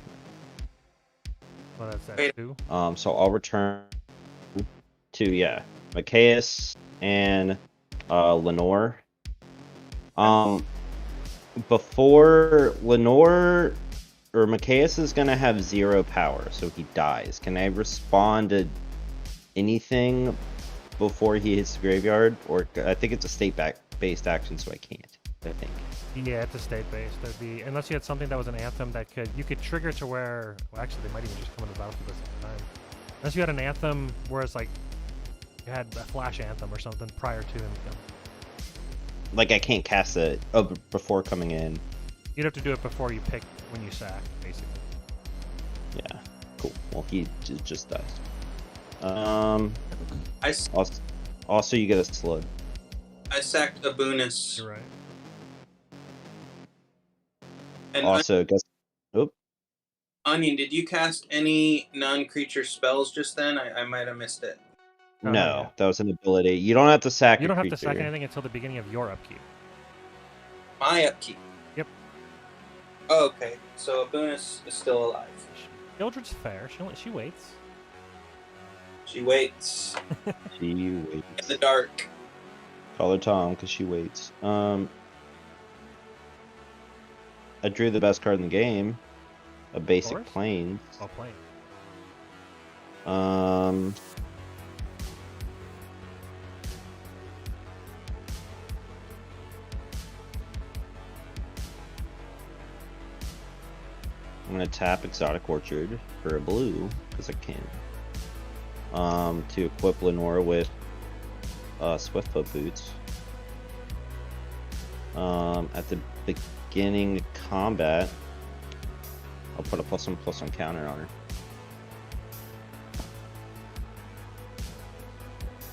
Well, that's that Wait. 2. So I'll return to Macias and Leinore. Before Leinore or Macias is gonna have 0 power, so he dies. Can I respond to anything before he hits the graveyard? Or I think it's a state-based action, so I can't. I think. Yeah, it's a state based. There'd be unless you had something that was an anthem that you could trigger to where. Well, actually, they might even just come into the battlefield at the same time. Unless you had an anthem where it's like you had a flash anthem or something prior to him. Like I can't cast it before coming in. You'd have to do it before you pick when you sack, basically. Yeah, cool. Well, he just dies. Also, you get a slug. I sacked a bonus. You're right. And Also, guess. Oop. Onion, did you cast any non-creature spells just then? I might have missed it. Oh, No, yeah. that was an ability. You don't have to sack. You don't a have to sack creature. anything until the beginning of your upkeep. My upkeep. Yep. Oh, okay, so a bonus is still alive. Mildred's fair. She waits. She waits She in waits. the dark. Call her Tom because she waits. I drew the best card in the game. A basic Forest? plane. I'll play. I'm gonna tap Exotic Orchard for a blue because I can. To equip Leinore with Swiftfoot boots. At the beginning of combat, I'll put a +1/+1 counter on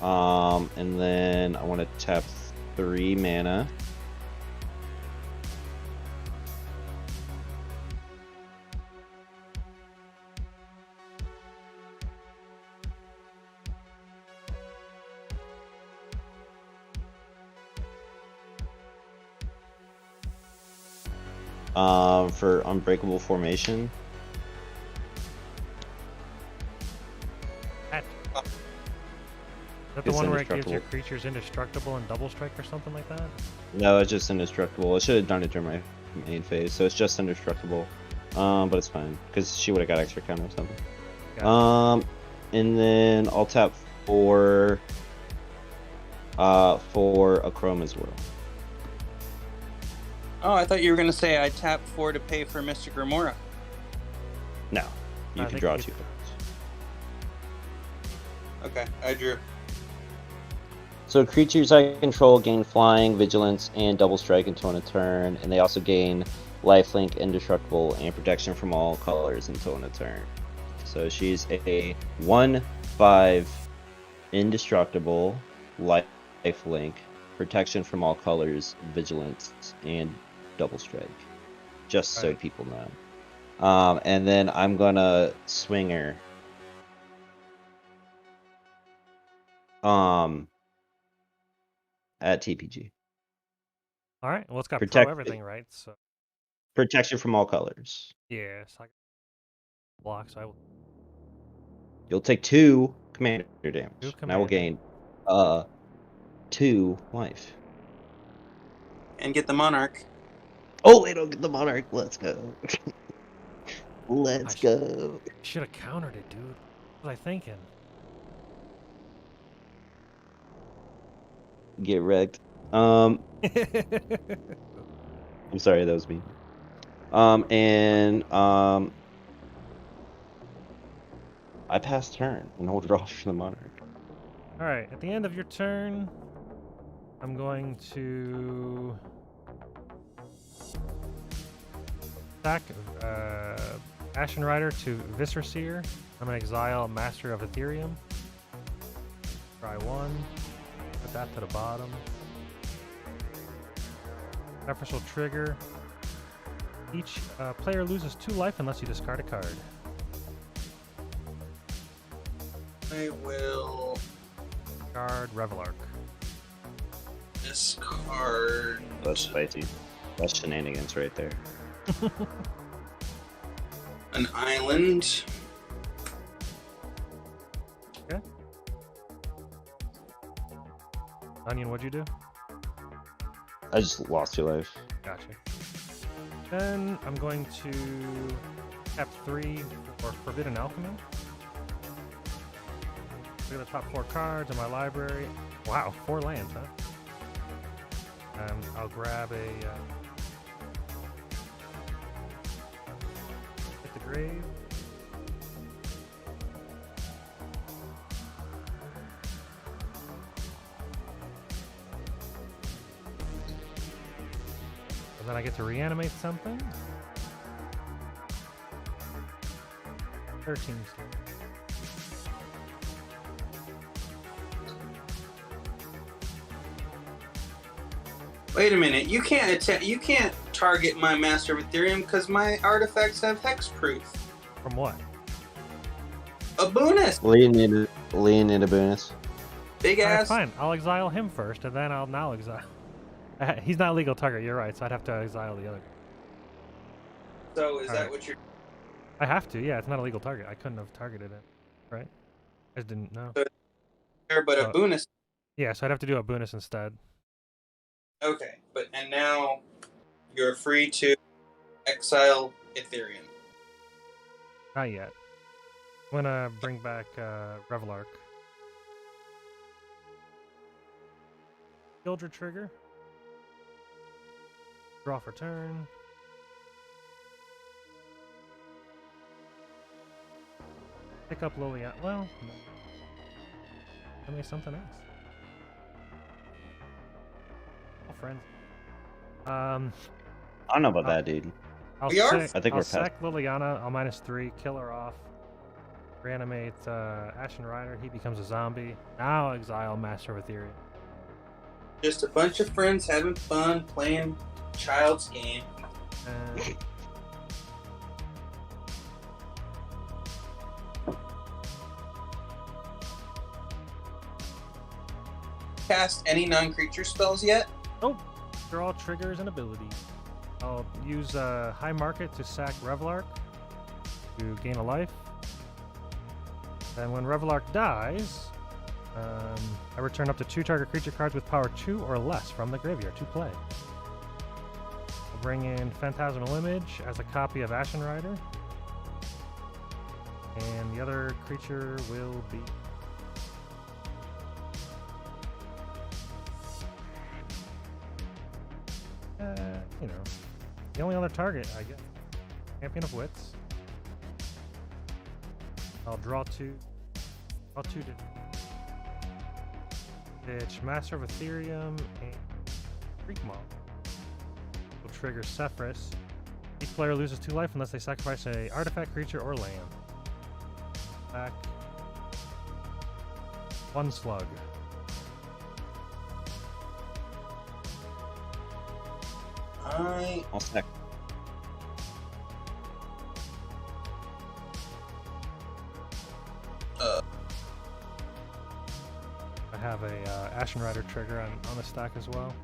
her. And then I want to tap 3 mana. For Unbreakable Formation. Is that the It's one where it gives your indestructible. creatures indestructible and double strike or something like that? No, it's just indestructible. I should have done it during my main phase, so it's just indestructible. But it's fine because she would have got extra counter or something. Gotcha. And then I'll tap for a Chrome as well. Oh, I thought you were gonna say I tapped 4 to pay for Mystic Remora. No, you I can think draw you 2 could- cards. Okay, I drew. So creatures I control gain flying, vigilance, and double strike until end of turn, and they also gain lifelink, indestructible, and protection from all colors until end of turn. So she's a 1/5 indestructible, lifelink, protection from all colors, vigilance, and double strike. Just so Right. people know. And then I'm gonna swing her. At TPG. All right. Well, it's got Protect- pro everything, right? So Protection from all colors. yeah, it's like blocks. I will. You'll take 2 commander damage. 2 And I will commander. gain 2 life. And get the Monarch. Oh, they don't get the monarch. Let's go. Let's I go. Should have countered it, dude. What was I thinking? Get wrecked. I'm sorry, that was me. I pass turn and hold it off for the monarch. All right. At the end of your turn, I'm going to sack Ashen Rider to Viscera Seer. I'm going to exile Master of Ethereum. Try 1. Put that to the bottom. Sefris will trigger. Each player loses 2 life unless you discard a card. I will Discard Revelark. discard. That's spicy. That's shenanigans right there. An island. Okay. Onion, what'd you do? I just lost 2 life. Gotcha. Then I'm going to tap 3 for Forbidden Alchemy. Look at the top 4 cards in my library. Wow, 4 lands, huh? I'll grab a hit the grave. And then I get to reanimate something. 13. Wait a minute. You can't target my Master of Ethereum because my artifacts have hexproof. From what? A bonus. Lean into bonus. Big Alright, ass. fine. I'll exile him first, and then I'll now exile. He's not a legal target. You're right. So I'd have to exile the other. So is that Alright. what you're? I have to. Yeah, it's not a legal target. I couldn't have targeted it, right? I just didn't know. But a Oh. bonus. Yeah, so I'd have to do a bonus instead. Okay, and now you're free to exile Ethereum. Not yet. I'm gonna bring back Revelark. Gildred trigger. Draw for turn. Pick up Liliana. Well, no. Tell me something else. All friends. I don't know about that, dude. I'll We are- sack, I think I'll we're past- sack Liliana. I'll -3. Kill her off. Reanimate Ashen Rider. He becomes a zombie. Now exile Master of Ethereum. Just a bunch of friends having fun playing child's game. And Cast any non-creature spells yet? oh, draw triggers and abilities. I'll use High Market to sack Revelark to gain a life. And when Revelark dies, I return up to 2 target creature cards with power 2 or less from the graveyard to play. I'll bring in Phantasmal Image as a copy of Ashen Rider. And the other creature will be you know, the only other target, I guess. Champion of Wits. I'll draw 2. Draw 2 to pitch Master of Ethereum and Freak Mob. Will trigger Sefris. Each player loses 2 life unless they sacrifice a artifact, creature, or land. Back. 1 slug. I'll stack. I have a Ashen Rider trigger on the stack as well.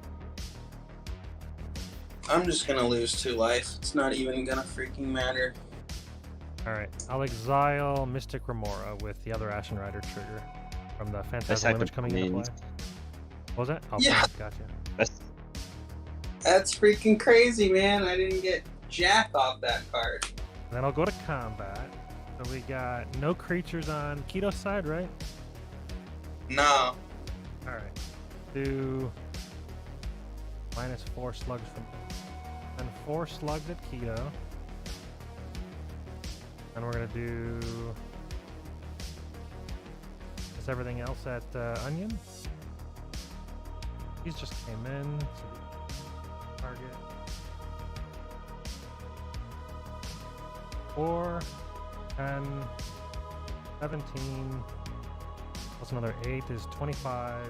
I'm just gonna lose 2 life. It's not even gonna freaking matter. Alright, I'll exile Mystic Remora with the other Ashen Rider trigger from the Phantasmal sacked Image the coming into play. mains. What was that? Oh, Yeah. Gotcha. That's freaking crazy, man. I didn't get jack off that card. Then I'll go to combat. So we got no creatures on Keto's side, right? No. Alright. Do -4 slugs from and 4 slugs at Keto. And we're gonna do is everything else at Onion. These just came in. So target 4, 10, 17, plus another 8 is 25.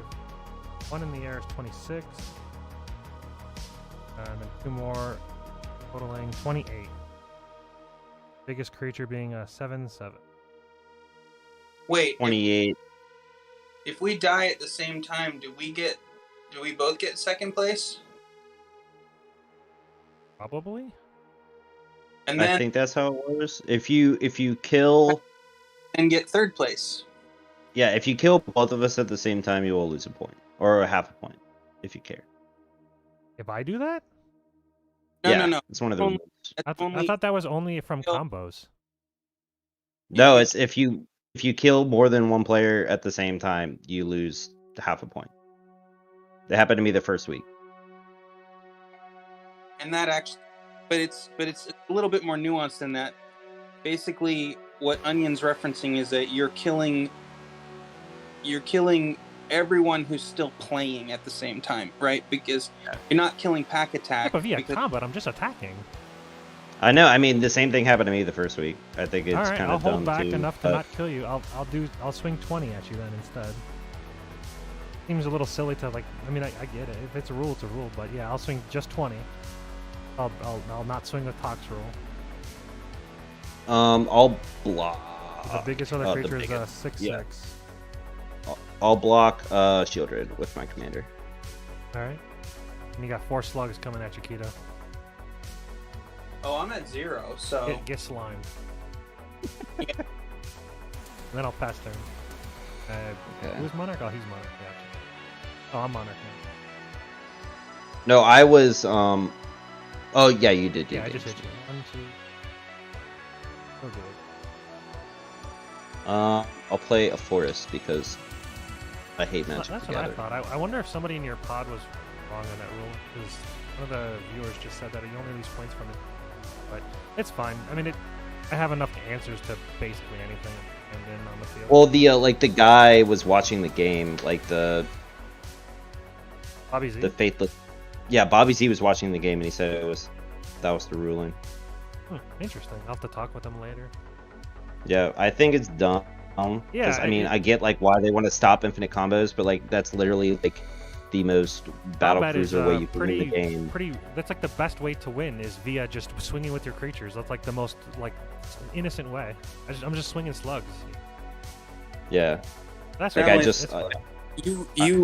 1 in the air is 26. And then 2 more, totaling 28. Biggest creature being a 7/7. Wait, if, 28. if we die at the same time, do we both get second place? Probably. And I then think that's how it works. If you kill, and get third place. yeah, if you kill both of us at the same time, you will lose a point or a half a point if you care. If I do that, No. It's one of the Only- rules. That's I only thought that was only from kill- combos. No, it's if you kill more than one player at the same time, you lose half a point. That happened to me the first week. and that actually, but it's a little bit more nuanced than that. Basically, what Onion's referencing is that you're killing everyone who's still playing at the same time, right? Because you're not killing pack Yeah, attack. but via because- combat, I'm just attacking. I know. I mean, the same thing happened to me the first week. I think it's All right, kind I'll of dumb hold back too, enough to but- not kill you. I'll swing 20 at you then instead. Seems a little silly to like. I mean, I get it. If it's a rule, it's a rule. But yeah, I'll swing just 20. I'll not swing the Tox rule. I'll block. The biggest other Oh, the creature is biggest. 6/6. Yeah. I'll block Shieldred with my commander. All right. And you got 4 slugs coming at you, Keto. Oh, I'm at 0, so Get slimed. And then I'll pass turn. Okay. Who's Monarch? Oh, he's Monarch. Yeah. Oh, I'm Monarch now. No, I was. Oh yeah, you did. Yeah, I just hit you. 1, 2. So good. I'll play a forest because I hate Magic That's the what I Gathering. thought. I wonder if somebody in your pod was wrong on that rule, because one of the viewers just said that you only lose points from it. But it's fine. I mean, I have enough answers to basically anything and then on the field. Well, the guy was watching the game, like the Bobby Z. faithless. Yeah, Bobby Z was watching the game and he said that was the ruling. Interesting. I'll have to talk with him later. Yeah, I think it's dumb. Yeah, I mean, I get like why they want to stop infinite combos, but like that's literally like the most battle Combat is, cruiser way you can win the pretty, game. That's like the best way to win is via just swinging with your creatures. That's like the most like innocent way. I'm just swinging slugs. Yeah, That's like really, I just it's fine.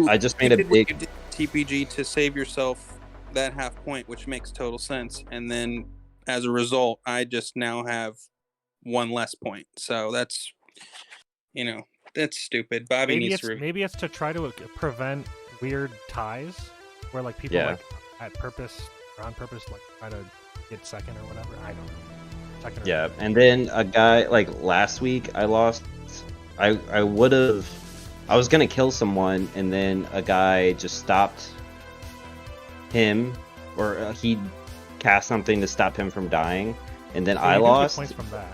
I just made a did what you big. did TPG to save yourself that half point, which makes total sense. And then as a result, I just now have 1 less point. So that's, that's stupid. Bobby maybe needs it's to. maybe it's to try to prevent weird ties where like people Yeah. like at purpose or on purpose like try to get second or whatever. I don't know. Second or Yeah, third. and then a guy like last week I lost. I was gonna kill someone, and then a guy just stopped him, or he cast something to stop him from dying, and then So I you do get lost. points from that.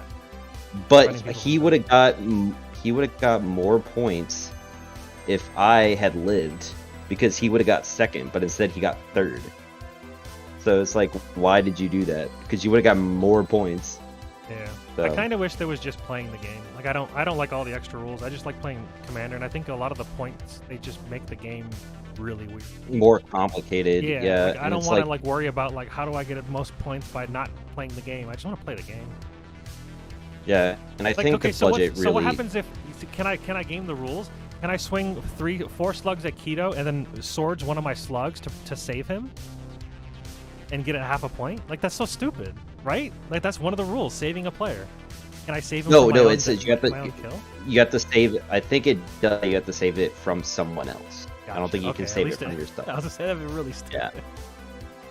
But Preventing people he from would have got more points if I had lived, because he would have got second, but instead he got third. So it's like, why did you do that? Because you would have got more points. Yeah. So. I kind of wish there was just playing the game. Like I don't like all the extra rules. I just like playing Commander, and I think a lot of the points they just make the game really weird. More complicated. Yeah. Yeah, Like, I and don't it's want to like worry about like how do I get the most points by not playing the game. I just want to play the game. Yeah, and I Like think okay, the so budget what, really. so what happens if can I game the rules? Can I swing 4 slugs at Keto and then swords one of my slugs to save him and get a half a point? Like that's so stupid, right? Like that's one of the rules, saving a player. Can I save him? No, from my no, own it says you have my own to. kill? You have to save it. I think it does. You have to save it from someone else. I don't Gotcha. think you Okay, can at save it least from I your stuff. was gonna say that'd be really stupid. Yeah.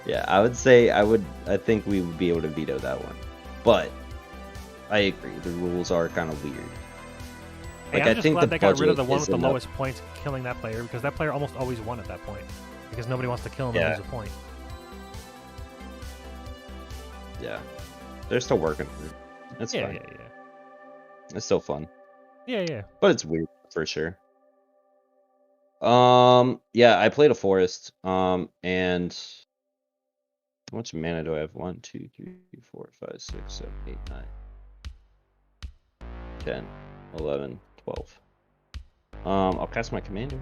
Yeah, I would say I think we would be able to veto that one, but I agree. The rules are kind of weird. Hey, Like I'm I just think glad the they got rid of the budget one is with the enough. lowest points killing that player, because that player almost always won at that point because nobody wants to kill him Yeah. and lose a point. Yeah, they're still working on it. It's Yeah, fine. yeah, yeah, It's still fun, yeah, yeah. but it's weird for sure. Yeah, I played a forest. And how much mana do I have? 1, 2, 3, 4, 5, 6, 7, 8, 9, 10, 11, 12. I'll cast my commander.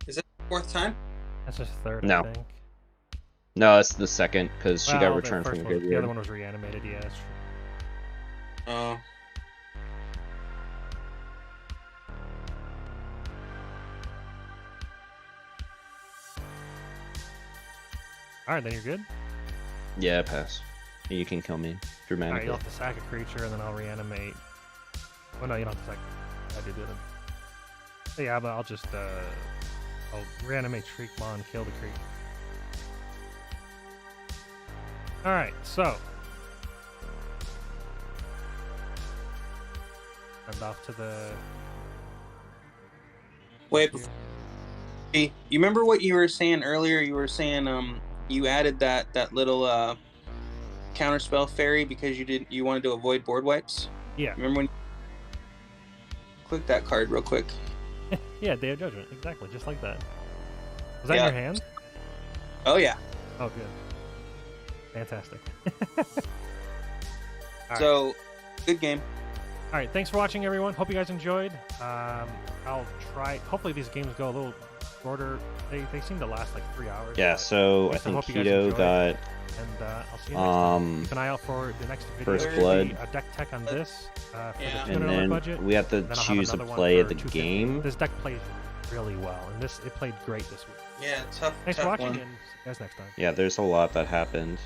Is it the 4th time? That's just third, No. I think. No, it's the second because she got Well, the returned first from one, the other graveyard. one was reanimated. Yeah, that's true. Oh. All right, then you're good. Yeah, pass. You can kill me All right, dramatically. you'll have to sack a creature, and then I'll reanimate. Oh no, you don't have to sack. I do the other. Yeah, but I'll just I'll reanimate Shriekmon, kill the creature. All right, so send off to the. Wait, hey, you remember what you were saying earlier? You were saying you added that little counterspell fairy because you wanted to avoid board wipes. Yeah. Remember when? Click that card real quick. Yeah, Day of Judgment, exactly, just like that. Was that Yeah. in your hand? Oh yeah. Oh, good. Fantastic. All So, good game. All right, thanks for watching, everyone. Hope you guys enjoyed. I'll try. Hopefully, these games go a little shorter. They seem to last like 3 hours. Yeah, but so I I think hope you guys Keto enjoyed. got And I'll see you next time. Keep an eye out for the next video. First There'll be Blood. a deck tech on this for Yeah. the and $200 then budget. we have to and then I'll have choose a another one play of for the $250. game. This deck plays really well, and it played great this week. Yeah, tough. Thanks tough for watching, one. and see you guys next time. Yeah, there's a lot that happened.